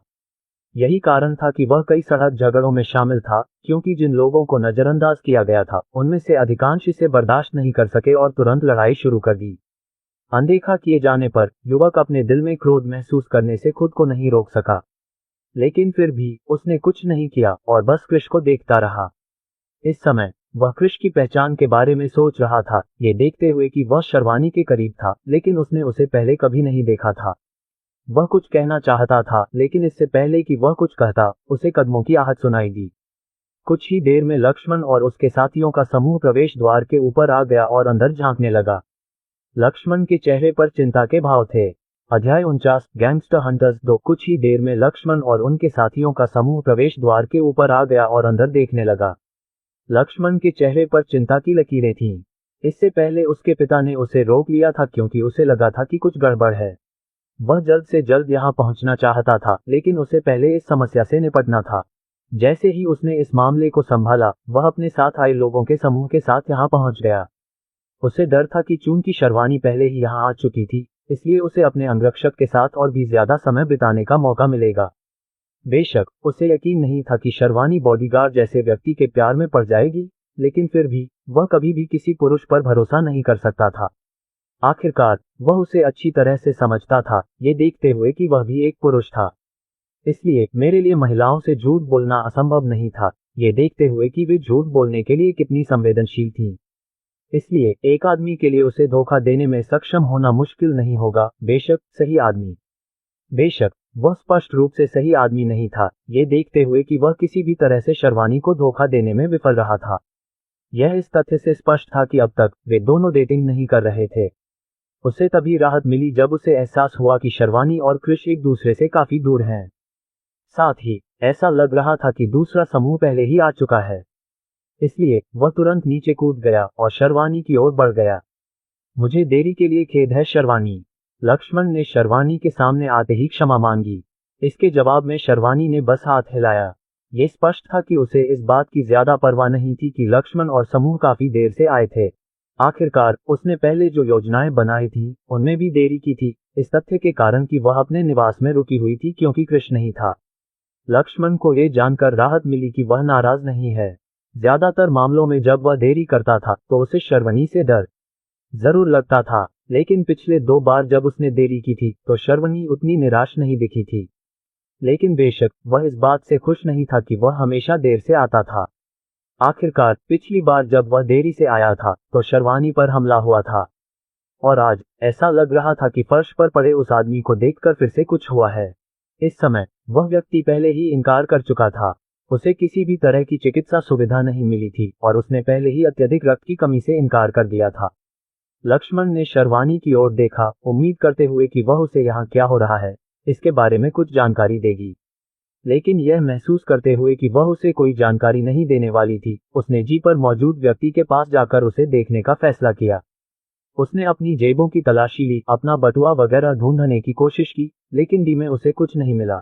यही कारण था कि वह कई सड़क झगड़ों में शामिल था, क्योंकि जिन लोगों को नजरअंदाज किया गया था उनमें से अधिकांश इसे बर्दाश्त नहीं कर सके और तुरंत लड़ाई शुरू कर दी। अनदेखा किए जाने पर युवक अपने दिल में क्रोध महसूस करने से खुद को नहीं रोक सका, लेकिन फिर भी उसने कुछ नहीं किया और बस कृष को देखता रहा। इस समय वह कृष की पहचान के बारे में सोच रहा था, ये देखते हुए कि वह शर्वानी के करीब था, लेकिन उसने उसे पहले कभी नहीं देखा था। वह कुछ कहना चाहता था, लेकिन इससे पहले कि वह कुछ कहता, उसे कदमों की आहट सुनाई दी। कुछ ही देर में लक्ष्मण और उसके साथियों का समूह प्रवेश द्वार के ऊपर आ गया और अंदर झांकने लगा। लक्ष्मण के चेहरे पर चिंता के भाव थे। अध्याय 49 गैंगस्टर हंटर्स 2। कुछ ही देर में लक्ष्मण और उनके साथियों का समूह प्रवेश द्वार के ऊपर आ गया और अंदर देखने लगा। लक्ष्मण के चेहरे पर चिंता की लकीरें थीं। इससे पहले उसके पिता ने उसे रोक लिया था क्योंकि उसे लगा था कि कुछ गड़बड़ है। वह जल्द से जल्द यहाँ पहुंचना चाहता था, लेकिन उसे पहले इस समस्या से निपटना था। जैसे ही उसने इस मामले को संभाला, वह अपने साथ आए लोगों के समूह के साथ यहाँ पहुंच गया। उसे डर था कि चूंकि शर्वानी पहले ही यहाँ आ चुकी थी, इसलिए उसे अपने अंगरक्षक के साथ और भी ज्यादा समय बिताने का मौका मिलेगा। बेशक उसे यकीन नहीं था कि शर्वानी बॉडीगार्ड जैसे व्यक्ति के प्यार में पड़ जाएगी, लेकिन फिर भी वह कभी भी किसी पुरुष पर भरोसा नहीं कर सकता था। आखिरकार वह उसे अच्छी तरह से समझता था, ये देखते हुए कि वह भी एक पुरुष था। इसलिए मेरे लिए महिलाओं से झूठ बोलना असंभव नहीं था, ये देखते हुए कि वे झूठ बोलने के लिए कितनी संवेदनशील थीं। इसलिए एक आदमी के लिए उसे धोखा देने में सक्षम होना मुश्किल नहीं होगा, बेशक सही आदमी। बेशक वह स्पष्ट रूप से सही आदमी नहीं था, ये देखते हुए कि वह किसी भी तरह से शर्वानी को धोखा देने में विफल रहा था। यह इस तथ्य से स्पष्ट था कि अब तक वे दोनों डेटिंग नहीं कर रहे थे। उसे तभी राहत मिली जब उसे एहसास हुआ कि शर्वानी और कृष एक दूसरे से काफी दूर हैं। साथ ही ऐसा लग रहा था कि दूसरा समूह पहले ही आ चुका है। इसलिए वह तुरंत नीचे कूद गया और शर्वानी की ओर बढ़ गया। मुझे देरी के लिए खेद है शर्वानी। लक्ष्मण ने शर्वानी के सामने आते ही क्षमा मांगी। इसके जवाब में शर्वानी ने बस हाथ हिलाया। ये स्पष्ट था कि उसे इस बात की ज्यादा परवाह नहीं थी कि लक्ष्मण और समूह काफी देर से आए थे। आखिरकार उसने पहले जो योजनाएं बनाई थी उनमें भी देरी की थी, इस तथ्य के कारण कि वह अपने निवास में रुकी हुई थी क्योंकि कृष्ण नहीं था। लक्ष्मण को ये जानकर राहत मिली कि वह नाराज नहीं है। ज्यादातर मामलों में जब वह देरी करता था तो उसे शर्वनी से डर जरूर लगता था, लेकिन पिछले 2 बार जब उसने देरी की थी तो शर्वनी उतनी निराश नहीं दिखी थी। लेकिन बेशक वह इस बात से खुश नहीं था कि वह हमेशा देर से आता था। आखिरकार पिछली बार जब वह देरी से आया था तो शर्वानी पर हमला हुआ था, और आज ऐसा लग रहा था कि फर्श पर पड़े उस आदमी को देखकर फिर से कुछ हुआ है। इस समय वह व्यक्ति पहले ही इनकार कर चुका था। उसे किसी भी तरह की चिकित्सा सुविधा नहीं मिली थी और उसने पहले ही अत्यधिक रक्त की कमी से इनकार कर दिया था। लक्ष्मण ने शर्वानी की ओर देखा, उम्मीद करते हुए कि वह उसे यहाँ क्या हो रहा है इसके बारे में कुछ जानकारी देगी। लेकिन यह महसूस करते हुए कि वह उसे कोई जानकारी नहीं देने वाली थी, उसने जी पर मौजूद व्यक्ति के पास जाकर उसे देखने का फैसला किया। उसने अपनी जेबों की तलाशी ली, अपना बटुआ वगैरह ढूंढने की कोशिश की, लेकिन डी में उसे कुछ नहीं मिला।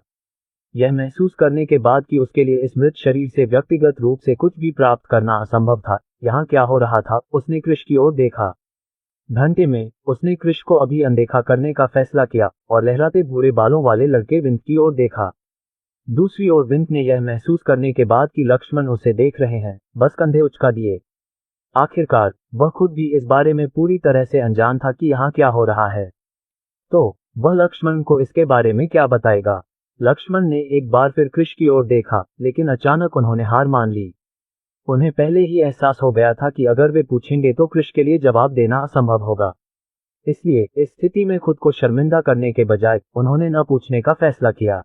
यह महसूस करने के बाद कि उसके लिए इस मृत शरीर से व्यक्तिगत रूप से कुछ भी प्राप्त करना असंभव था, यहाँ क्या हो रहा था, उसने कृष की ओर देखा। घंटे में उसने कृष को अभी अनदेखा करने का फैसला किया और लहराते भूरे बालों वाले लड़के विंत की ओर देखा। दूसरी ओर विंत ने यह महसूस करने के बाद कि लक्ष्मण उसे देख रहे हैं, बस कंधे उचका दिए। आखिरकार वह खुद भी इस बारे में पूरी तरह से अनजान था कि यहाँ क्या हो रहा है, तो वह लक्ष्मण को इसके बारे में क्या बताएगा। लक्ष्मण ने एक बार फिर कृष की ओर देखा, लेकिन अचानक उन्होंने हार मान ली। उन्हें पहले ही एहसास हो गया था कि अगर वे पूछेंगे तो कृष के लिए जवाब देना असंभव होगा। इसलिए इस स्थिति में खुद को शर्मिंदा करने के बजाय उन्होंने न पूछने का फैसला किया।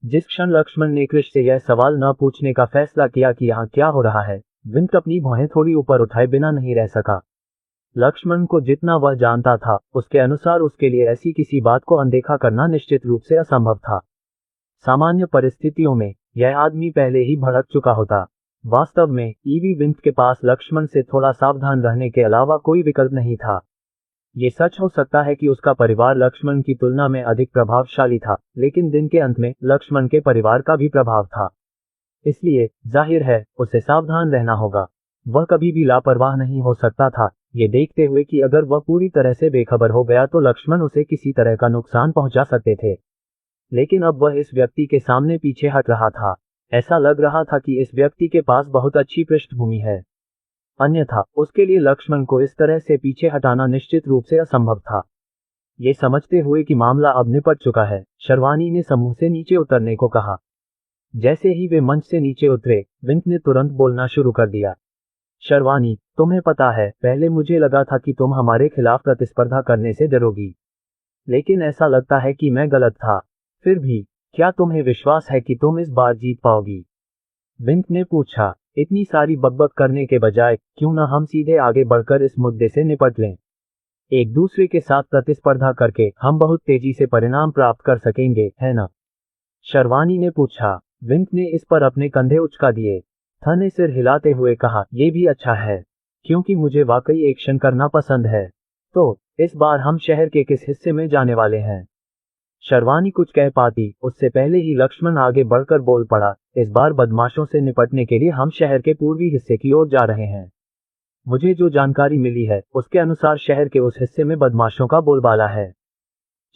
जिस क्षण लक्ष्मण ने कृष से यह सवाल न पूछने का फैसला किया कि यहाँ क्या हो रहा है, विंत अपनी भौहें थोड़ी ऊपर उठाए बिना नहीं रह सका। लक्ष्मण को जितना वह जानता था उसके अनुसार उसके लिए ऐसी किसी बात को अनदेखा करना निश्चित रूप से असंभव था। सामान्य परिस्थितियों में यह आदमी पहले ही भड़क चुका होता। वास्तव में ईवी विंत के पास लक्ष्मण से थोड़ा सावधान रहने के अलावा कोई विकल्प नहीं था। ये सच हो सकता है कि उसका परिवार लक्ष्मण की तुलना में अधिक प्रभावशाली था, लेकिन दिन के अंत में लक्ष्मण के परिवार का भी प्रभाव था। इसलिए जाहिर है उसे सावधान रहना होगा। वह कभी भी लापरवाह नहीं हो सकता था, ये देखते हुए कि अगर वह पूरी तरह से बेखबर हो गया तो लक्ष्मण उसे किसी तरह का नुकसान पहुंचा सकते थे। लेकिन अब वह इस व्यक्ति के सामने पीछे हट रहा था। ऐसा लग रहा था कि इस व्यक्ति के पास बहुत अच्छी पृष्ठभूमि है, अन्यथा उसके लिए लक्ष्मण को इस तरह से पीछे हटाना निश्चित रूप से असंभव था। ये समझते हुए कि मामला अब निपट चुका है, शर्वानी ने समूह से नीचे उतरने को कहा। जैसे ही वे मंच से नीचे उतरे, विंत ने तुरंत बोलना शुरू कर दिया। शर्वानी, तुम्हें पता है, पहले मुझे लगा था कि तुम हमारे खिलाफ प्रतिस्पर्धा करने से डरोगी, लेकिन ऐसा लगता है कि मैं गलत था। फिर भी क्या तुम्हें विश्वास है कि तुम इस बार जीत पाओगी? विंत ने पूछा। इतनी सारी बकबक करने के बजाय क्यों न हम सीधे आगे बढ़कर इस मुद्दे से निपट लें। एक दूसरे के साथ प्रतिस्पर्धा करके हम बहुत तेजी से परिणाम प्राप्त कर सकेंगे, है ना? शर्वानी ने पूछा। विंत ने इस पर अपने कंधे उचका दिए। था ने सिर हिलाते हुए कहा, यह भी अच्छा है, क्योंकि मुझे वाकई एक्शन करना पसंद है। तो इस बार हम शहर के किस हिस्से में जाने वाले हैं? शर्वानी कुछ कह पाती उससे पहले ही लक्ष्मण आगे बढ़कर बोल पड़ा, इस बार बदमाशों से निपटने के लिए हम शहर के पूर्वी हिस्से की ओर जा रहे हैं। मुझे जो जानकारी मिली है उसके अनुसार शहर के उस हिस्से में बदमाशों का बोलबाला है।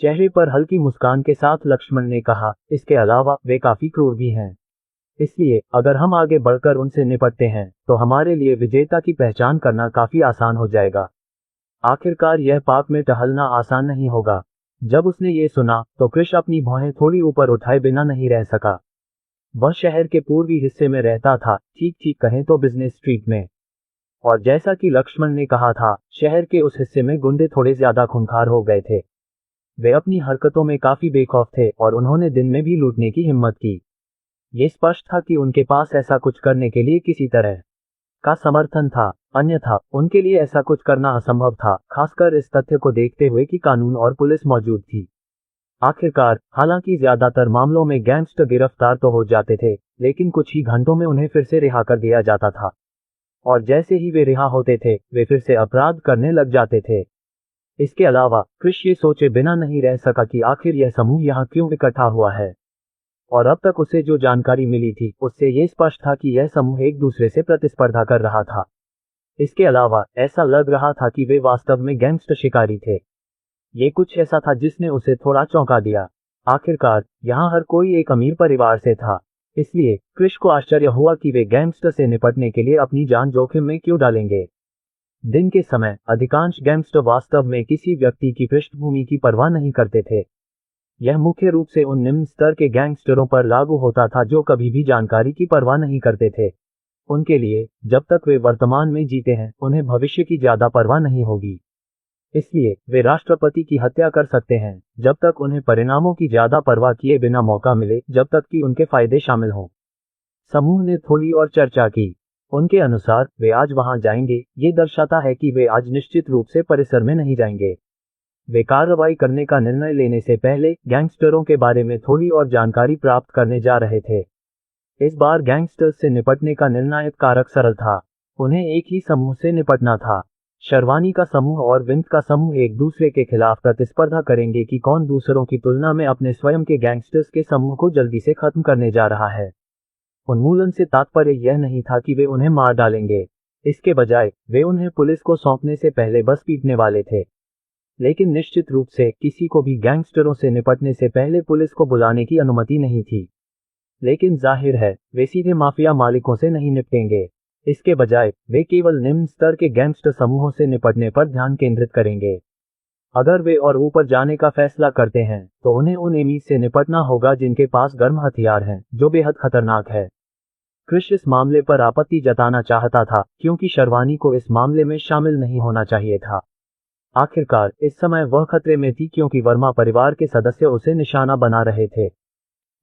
चेहरे पर हल्की मुस्कान के साथ लक्ष्मण ने कहा, इसके अलावा वे काफी क्रूर भी हैं। इसलिए अगर हम आगे बढ़कर उनसे निपटते हैं तो हमारे लिए विजेता की पहचान करना काफी आसान हो जाएगा। आखिरकार यह पाक में टहलना आसान नहीं होगा। जब उसने ये सुना तो कृष अपनी भौहें थोड़ी ऊपर उठाए बिना नहीं रह सका। वह शहर के पूर्वी हिस्से में रहता था, ठीक ठीक कहें तो बिजनेस स्ट्रीट में। और जैसा कि लक्ष्मण ने कहा था, शहर के उस हिस्से में गुंडे थोड़े ज्यादा खूंखार हो गए थे। वे अपनी हरकतों में काफी बेखौफ थे और उन्होंने दिन में भी लूटने की हिम्मत की। ये स्पष्ट था कि उनके पास ऐसा कुछ करने के लिए किसी तरह का समर्थन था, अन्यथा उनके लिए ऐसा कुछ करना असंभव था, खासकर इस तथ्य को देखते हुए कि कानून और पुलिस मौजूद थी। आखिरकार, हालांकि ज्यादातर मामलों में गैंगस्टर गिरफ्तार तो हो जाते थे, लेकिन कुछ ही घंटों में उन्हें फिर से रिहा कर दिया जाता था। और जैसे ही वे रिहा होते थे, वे फिर से अपराध करने लग जाते थे। इसके अलावा कृष ये सोचे बिना नहीं रह सका कि आखिर यह समूह यहाँ क्यों इकट्ठा हुआ है। और अब तक उसे जो जानकारी मिली थी उससे ये स्पष्ट था कि यह समूह एक दूसरे से प्रतिस्पर्धा कर रहा था। इसके अलावा ऐसा लग रहा था कि वे वास्तव में गैंगस्टर शिकारी थे। ये कुछ ऐसा था जिसने उसे थोड़ा चौंका दिया। आखिरकार यहाँ हर कोई एक अमीर परिवार से था, इसलिए कृष को आश्चर्य हुआ कि वे गैंगस्टर से निपटने के लिए अपनी जान जोखिम में क्यों डालेंगे। दिन के समय अधिकांश गैंगस्टर वास्तव में किसी व्यक्ति की पृष्ठभूमि की परवाह नहीं करते थे। यह मुख्य रूप से उन निम्न स्तर के गैंगस्टरों पर लागू होता था जो कभी भी जानकारी की परवाह नहीं करते थे। उनके लिए जब तक वे वर्तमान में जीते हैं, उन्हें भविष्य की ज्यादा परवाह नहीं होगी। इसलिए वे राष्ट्रपति की हत्या कर सकते हैं जब तक उन्हें परिणामों की ज्यादा परवाह किए बिना मौका मिले, जब तक कि उनके फायदे शामिल हों। समूह ने थोड़ी और चर्चा की। उनके अनुसार वे आज वहां जाएंगे, ये दर्शाता है कि वे आज निश्चित रूप से परिसर में नहीं जाएंगे। वे कार्रवाई करने का निर्णय लेने से पहले गैंगस्टरों के बारे में थोड़ी और जानकारी प्राप्त करने जा रहे थे। इस बार गैंगस्टर्स से निपटने का निर्णायक कारक सरल था। उन्हें एक ही समूह से निपटना था। शर्वानी का समूह और विंत का समूह एक दूसरे के खिलाफ प्रतिस्पर्धा करेंगे कि कौन दूसरों की तुलना में अपने स्वयं के गैंगस्टर्स के समूह को जल्दी से खत्म करने जा रहा है। उन्मूलन से तात्पर्य यह नहीं था कि वे उन्हें मार डालेंगे, इसके बजाय वे उन्हें पुलिस को सौंपने से पहले बस पीटने वाले थे। लेकिन निश्चित रूप से किसी को भी गैंगस्टरों से निपटने से पहले पुलिस को बुलाने की अनुमति नहीं थी। लेकिन जाहिर है वे सीधे माफिया मालिकों से नहीं निपटेंगे। इसके बजाय वे केवल निम्न स्तर के गैंगस्टर समूहों से निपटने पर ध्यान केंद्रित करेंगे। अगर वे और ऊपर जाने का फैसला करते हैं तो उन्हें उन एमीज से निपटना होगा जिनके पास गर्म हथियार हैं, जो बेहद खतरनाक है। कृष इस मामले पर आपत्ति जताना चाहता था क्योंकि शर्वानी को इस मामले में शामिल नहीं होना चाहिए था। आखिरकार इस समय वह खतरे में थी क्योंकि वर्मा परिवार के सदस्य उसे निशाना बना रहे थे।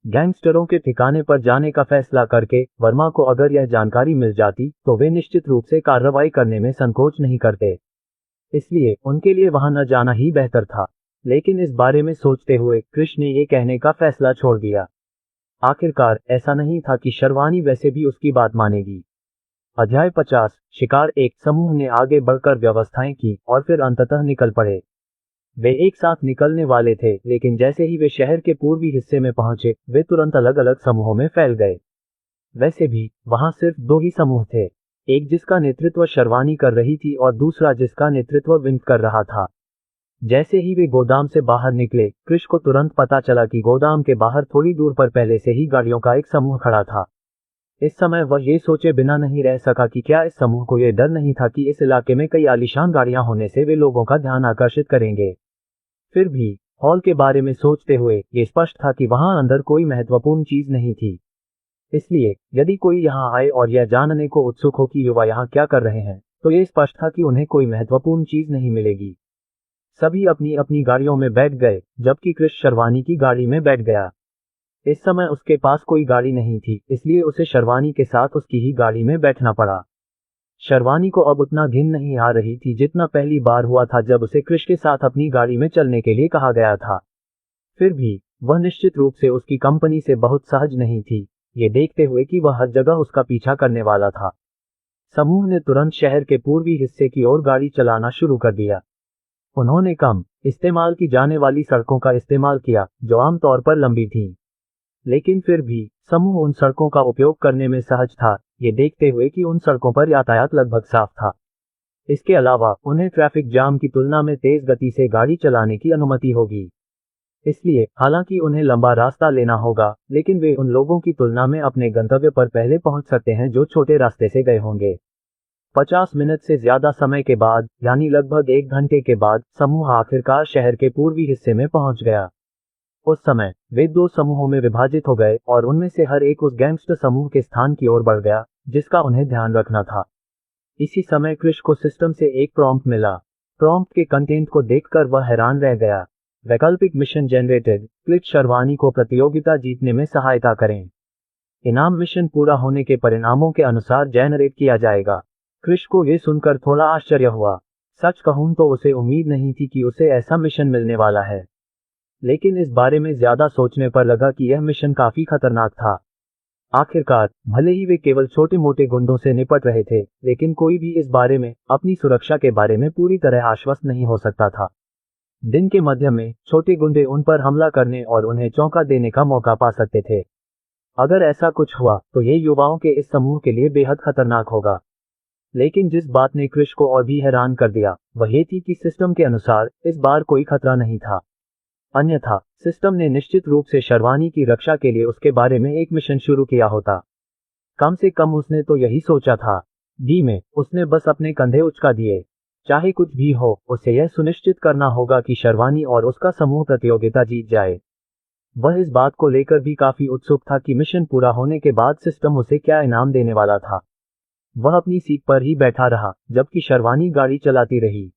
गैंगस्टरों के ठिकाने पर जाने का फैसला करके वर्मा को अगर यह जानकारी मिल जाती तो वे निश्चित रूप से कार्रवाई करने में संकोच नहीं करते। इसलिए उनके लिए वहां न जाना ही बेहतर था। लेकिन इस बारे में सोचते हुए कृष ने ये कहने का फैसला छोड़ दिया। आखिरकार ऐसा नहीं था कि शर्वानी वैसे भी उसकी बात मानेगी। अध्याय 50 शिकार। एक समूह ने आगे बढ़कर व्यवस्थाएं की और फिर अंततः निकल पड़े। वे एक साथ निकलने वाले थे, लेकिन जैसे ही वे शहर के पूर्वी हिस्से में पहुंचे, वे तुरंत अलग अलग समूहों में फैल गए। वैसे भी वहां सिर्फ दो ही समूह थे, एक जिसका नेतृत्व शर्वानी कर रही थी और दूसरा जिसका नेतृत्व विंत कर रहा था। जैसे ही वे गोदाम से बाहर निकले, कृष को तुरंत पता चला कि गोदाम के बाहर थोड़ी दूर पर पहले से ही गाड़ियों का एक समूह खड़ा था। इस समय वह ये सोचे बिना नहीं रह सका कि क्या इस समूह को यह डर नहीं था कि इस इलाके में कई आलीशान गाड़ियां होने से वे लोगों का ध्यान आकर्षित करेंगे। फिर भी हॉल के बारे में सोचते हुए ये स्पष्ट था कि वहां अंदर कोई महत्वपूर्ण चीज नहीं थी। इसलिए यदि कोई यहां आए और यह जानने को उत्सुक हो कि युवा यहां क्या कर रहे हैं, तो ये स्पष्ट था कि उन्हें कोई महत्वपूर्ण चीज नहीं मिलेगी। सभी अपनी अपनी गाड़ियों में बैठ गए, जबकि कृष शर्वानी की गाड़ी में बैठ गया। इस समय उसके पास कोई गाड़ी नहीं थी, इसलिए उसे शर्वानी के साथ उसकी ही गाड़ी में बैठना पड़ा। शर्वानी को अब उतना घिन नहीं आ रही थी जितना पहली बार हुआ था जब उसे कृष के साथ अपनी गाड़ी में चलने के लिए कहा गया था। फिर भी वह निश्चित रूप से उसकी कंपनी से बहुत सहज नहीं थी, ये देखते हुए कि वह हर जगह उसका पीछा करने वाला था। समूह ने तुरंत शहर के पूर्वी हिस्से की ओर गाड़ी चलाना शुरू कर दिया। उन्होंने कम इस्तेमाल की जाने वाली सड़कों का इस्तेमाल किया जो आमतौर पर लंबी थीं। लेकिन फिर भी समूह उन सड़कों का उपयोग करने में सहज था, ये देखते हुए कि उन सड़कों पर यातायात लगभग साफ था। इसके अलावा उन्हें ट्रैफिक जाम की तुलना में तेज गति से गाड़ी चलाने की अनुमति होगी। इसलिए हालांकि उन्हें लंबा रास्ता लेना होगा, लेकिन वे उन लोगों की तुलना में अपने गंतव्य पर पहले पहुंच सकते हैं जो छोटे रास्ते से गए होंगे। 50 मिनट से ज्यादा समय के बाद, यानी लगभग 1 घंटे के बाद, समूह आखिरकार शहर के पूर्वी हिस्से में पहुंच गया। उस समय वे 2 समूहों में विभाजित हो गए और उनमें से हर एक उस गैंगस्टर समूह के स्थान की ओर बढ़ गया जिसका उन्हें ध्यान रखना था। इसी समय क्रिश को सिस्टम से एक प्रॉम्प्ट मिला। प्रॉम्प्ट के कंटेंट को देखकर वह हैरान रह गया। वैकल्पिक मिशन जनरेटेड, क्लिक शेरवानी को प्रतियोगिता जीतने में सहायता करें। इनाम मिशन पूरा होने के परिणामों के अनुसार जनरेट किया जाएगा। क्रिश को यह सुनकर थोड़ा आश्चर्य हुआ। सच कहूं तो उसे उम्मीद नहीं थी कि उसे ऐसा मिशन मिलने वाला है, लेकिन इस बारे में ज्यादा सोचने पर लगा कि यह मिशन काफी खतरनाक था। आखिरकार भले ही वे केवल छोटे मोटे गुंडों से निपट रहे थे, लेकिन कोई भी इस बारे में, अपनी सुरक्षा के बारे में पूरी तरह आश्वस्त नहीं हो सकता था। दिन के मध्य में छोटे गुंडे उन पर हमला करने और उन्हें चौंका देने का मौका पा सकते थे। अगर ऐसा कुछ हुआ तो ये युवाओं के इस समूह के लिए बेहद खतरनाक होगा। लेकिन जिस बात ने क्रिश को और भी हैरान कर दिया वह ये थी कि सिस्टम के अनुसार इस बार कोई खतरा नहीं था। अन्यथा सिस्टम ने निश्चित रूप से शेरवानी की रक्षा के लिए उसके बारे में एक मिशन शुरू किया होता। कम से कम उसने तो यही सोचा था। डी में उसने बस अपने कंधे उचका दिए। चाहे कुछ भी हो, उसे यह सुनिश्चित करना होगा कि शेरवानी और उसका समूह प्रतियोगिता जीत जाए। वह इस बात को लेकर भी काफी उत्सुक था कि मिशन पूरा होने के बाद सिस्टम उसे क्या इनाम देने वाला था। वह अपनी सीट पर ही बैठा रहा जबकि शेरवानी गाड़ी चलाती रही।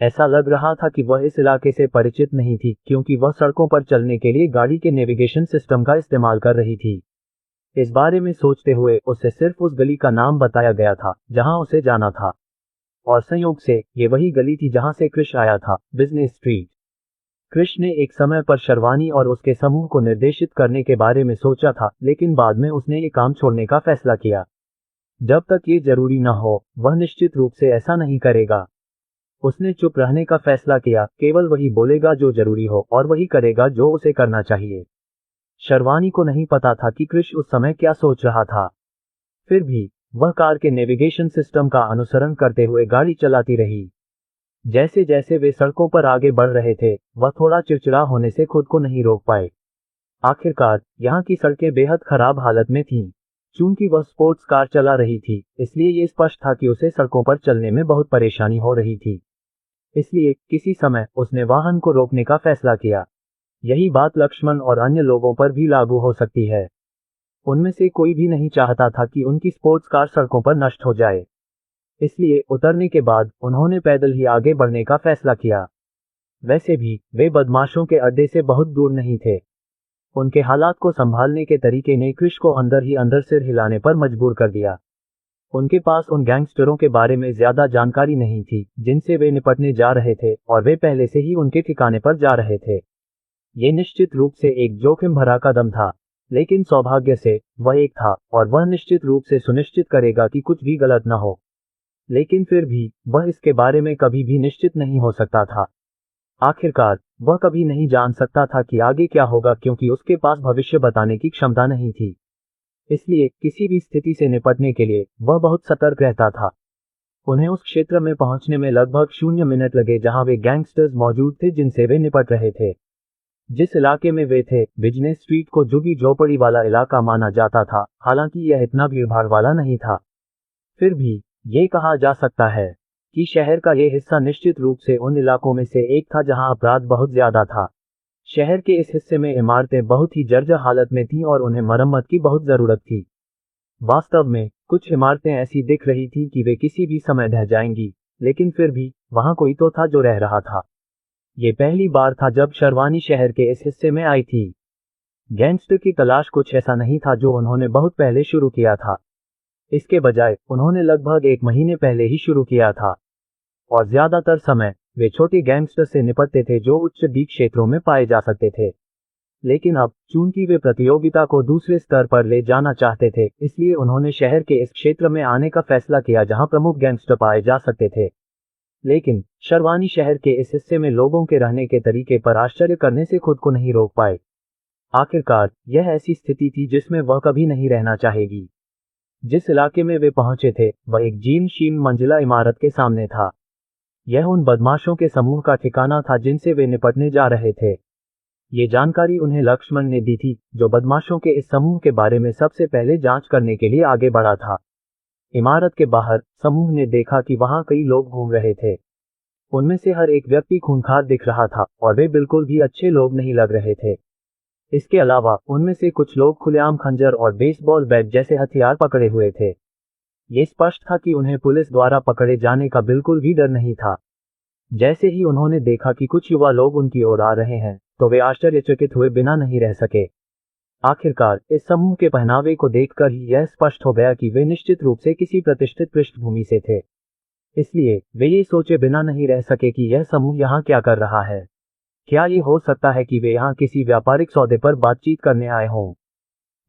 ऐसा लग रहा था कि वह इस इलाके से परिचित नहीं थी, क्योंकि वह सड़कों पर चलने के लिए गाड़ी के नेविगेशन सिस्टम का इस्तेमाल कर रही थी। इस बारे में सोचते हुए उसे सिर्फ उस गली का नाम बताया गया था जहां उसे जाना था, और संयोग से ये वही गली थी जहां से क्रिश आया था, बिजनेस स्ट्रीट। क्रिश ने एक समय पर शेरवानी और उसके समूह को निर्देशित करने के बारे में सोचा था, लेकिन बाद में उसने ये काम छोड़ने का फैसला किया। जब तक ये जरूरी न हो, वह निश्चित रूप से ऐसा नहीं करेगा। उसने चुप रहने का फैसला किया, केवल वही बोलेगा जो जरूरी हो और वही करेगा जो उसे करना चाहिए। शेरवानी को नहीं पता था कि क्रिश उस समय क्या सोच रहा था। फिर भी वह कार के नेविगेशन सिस्टम का अनुसरण करते हुए गाड़ी चलाती रही। जैसे जैसे वे सड़कों पर आगे बढ़ रहे थे, वह थोड़ा चिड़चिड़ा होने से खुद को नहीं रोक पाए। आखिरकार यहाँ की सड़कें बेहद खराब हालत में थीं। चूंकि वह स्पोर्ट्स कार चला रही थी, इसलिए ये स्पष्ट था कि उसे सड़कों पर चलने में बहुत परेशानी हो रही थी। इसलिए किसी समय उसने वाहन को रोकने का फैसला किया। यही बात लक्ष्मण और अन्य लोगों पर भी लागू हो सकती है। उनमें से कोई भी नहीं चाहता था कि उनकी स्पोर्ट्स कार सड़कों पर नष्ट हो जाए। इसलिए उतरने के बाद उन्होंने पैदल ही आगे बढ़ने का फैसला किया। वैसे भी वे बदमाशों के अड्डे से बहुत दूर नहीं थे। उनके हालात को संभालने के तरीके ने क्रिश को अंदर ही अंदर सिर हिलाने पर मजबूर कर दिया। उनके पास उन गैंगस्टरों के बारे में ज्यादा जानकारी नहीं थी जिनसे वे निपटने जा रहे थे, और वे पहले से ही उनके ठिकाने पर जा रहे थे। ये निश्चित रूप से एक जोखिम भरा कदम था, लेकिन सौभाग्य से वह एक था, और वह निश्चित रूप से सुनिश्चित करेगा कि कुछ भी गलत न हो। लेकिन फिर भी वह इसके बारे में कभी भी निश्चित नहीं हो सकता था। आखिरकार वह कभी नहीं जान सकता था कि आगे क्या होगा, क्योंकि उसके पास भविष्य बताने की क्षमता नहीं थी। इसलिए किसी भी स्थिति से निपटने के लिए वह बहुत सतर्क रहता था। उन्हें उस क्षेत्र में पहुंचने में लगभग 0 मिनट लगे जहां वे गैंगस्टर्स मौजूद थे जिनसे वे निपट रहे थे। जिस इलाके में वे थे, बिजनेस स्ट्रीट को झुग्गी झोपड़ी वाला इलाका माना जाता था, हालांकि यह इतना भीड़भाड़ वाला नहीं था। फिर भी ये कहा जा सकता है कि शहर का यह हिस्सा निश्चित रूप से उन इलाकों में से एक था जहां अपराध बहुत ज्यादा था। शहर के इस हिस्से में इमारतें बहुत ही जर्जर हालत में थीं और उन्हें मरम्मत की बहुत जरूरत थी। वास्तव में कुछ इमारतें ऐसी दिख रही थीं कि वे किसी भी समय ढह जाएंगी, लेकिन फिर भी वहां कोई तो था जो रह रहा था। ये पहली बार था जब शेरवानी शहर के इस हिस्से में आई थी। गैंगस्टर की तलाश कुछ ऐसा नहीं था जो उन्होंने बहुत पहले शुरू किया था। इसके बजाय उन्होंने लगभग 1 महीने पहले ही शुरू किया था, और ज्यादातर समय वे छोटे गैंगस्टर से निपटते थे जो उच्च डी क्षेत्रों में पाए जा सकते थे। लेकिन अब चूंकि वे प्रतियोगिता को दूसरे स्तर पर ले जाना चाहते थे, इसलिए उन्होंने शहर के इस क्षेत्र में आने का फैसला किया जहां प्रमुख गैंगस्टर पाए जा सकते थे। लेकिन शेरवानी शहर के इस हिस्से में लोगों के रहने के तरीके पर आश्चर्य करने से खुद को नहीं रोक पाए। आखिरकार यह ऐसी स्थिति थी जिसमें वह कभी नहीं रहना चाहेगी। जिस इलाके में वे पहुंचे थे वह एक जीर्ण मंजिला इमारत के सामने था। यह उन बदमाशों के समूह का ठिकाना था जिनसे वे निपटने जा रहे थे। ये जानकारी उन्हें लक्ष्मण ने दी थी, जो बदमाशों के इस समूह के बारे में सबसे पहले जांच करने के लिए आगे बढ़ा था। इमारत के बाहर समूह ने देखा कि वहां कई लोग घूम रहे थे। उनमें से हर एक व्यक्ति खूंखार दिख रहा था और वे बिल्कुल भी अच्छे लोग नहीं लग रहे थे। इसके अलावा उनमें से कुछ लोग खुलेआम खंजर और बेसबॉल बैट जैसे हथियार पकड़े हुए थे। ये स्पष्ट था कि उन्हें पुलिस द्वारा पकड़े जाने का बिल्कुल भी डर नहीं था। जैसे ही उन्होंने देखा कि कुछ युवा लोग उनकी ओर आ रहे हैं, तो वे आश्चर्यचकित हुए बिना नहीं रह सके। आखिरकार इस समूह के पहनावे को देखकर ही यह स्पष्ट हो गया कि वे निश्चित रूप से किसी प्रतिष्ठित पृष्ठभूमि से थे। इसलिए वे ये सोचे बिना नहीं रह सके कि यह समूह यहाँ क्या कर रहा है। क्या ये हो सकता है कि वे यहाँ किसी व्यापारिक सौदे पर बातचीत करने आए हों?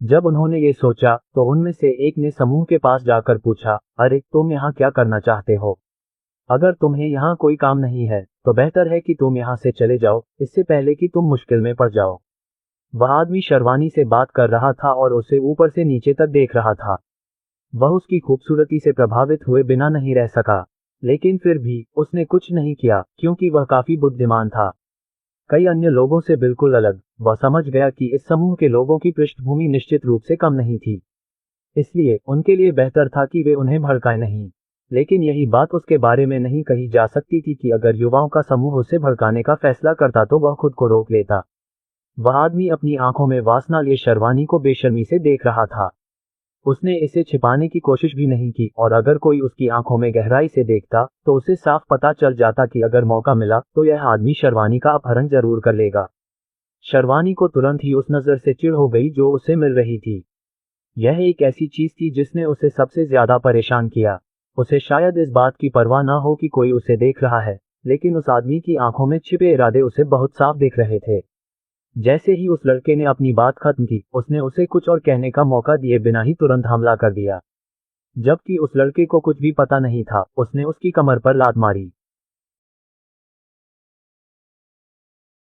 जब उन्होंने ये सोचा तो उनमें से एक ने समूह के पास जाकर पूछा, अरे तुम यहाँ क्या करना चाहते हो? अगर तुम्हें यहाँ कोई काम नहीं है तो बेहतर है कि तुम यहाँ से चले जाओ, इससे पहले कि तुम मुश्किल में पड़ जाओ। वह आदमी शर्वानी से बात कर रहा था और उसे ऊपर से नीचे तक देख रहा था। वह उसकी खूबसूरती से प्रभावित हुए बिना नहीं रह सका, लेकिन फिर भी उसने कुछ नहीं किया क्योंकि वह काफी बुद्धिमान था। कई अन्य लोगों से बिल्कुल अलग, वह समझ गया कि इस समूह के लोगों की पृष्ठभूमि निश्चित रूप से कम नहीं थी। इसलिए उनके लिए बेहतर था कि वे उन्हें भड़काए नहीं। लेकिन यही बात उसके बारे में नहीं कही जा सकती थी कि अगर युवाओं का समूह उसे भड़काने का फैसला करता तो वह खुद को रोक लेता। वह आदमी अपनी आंखों में वासना लिए शर्वानी को बेशर्मी से देख रहा था। उसने इसे छिपाने की कोशिश भी नहीं की और अगर कोई उसकी आंखों में गहराई से देखता तो उसे साफ पता चल जाता कि अगर मौका मिला तो यह आदमी शर्वानी का अपहरण जरूर कर लेगा। शर्वानी को तुरंत ही उस नजर से चिढ़ हो गई जो उसे मिल रही थी। यह एक ऐसी चीज थी जिसने उसे सबसे ज्यादा परेशान किया। उसे शायद इस बात की परवाह न हो कि कोई उसे देख रहा है, लेकिन उस आदमी की आंखों में छिपे इरादे उसे बहुत साफ दिख रहे थे। जैसे ही उस लड़के ने अपनी बात खत्म की, उसने उसे कुछ और कहने का मौका दिए बिना ही तुरंत हमला कर दिया। जबकि उस लड़के को कुछ भी पता नहीं था, उसने उसकी कमर पर लात मारी।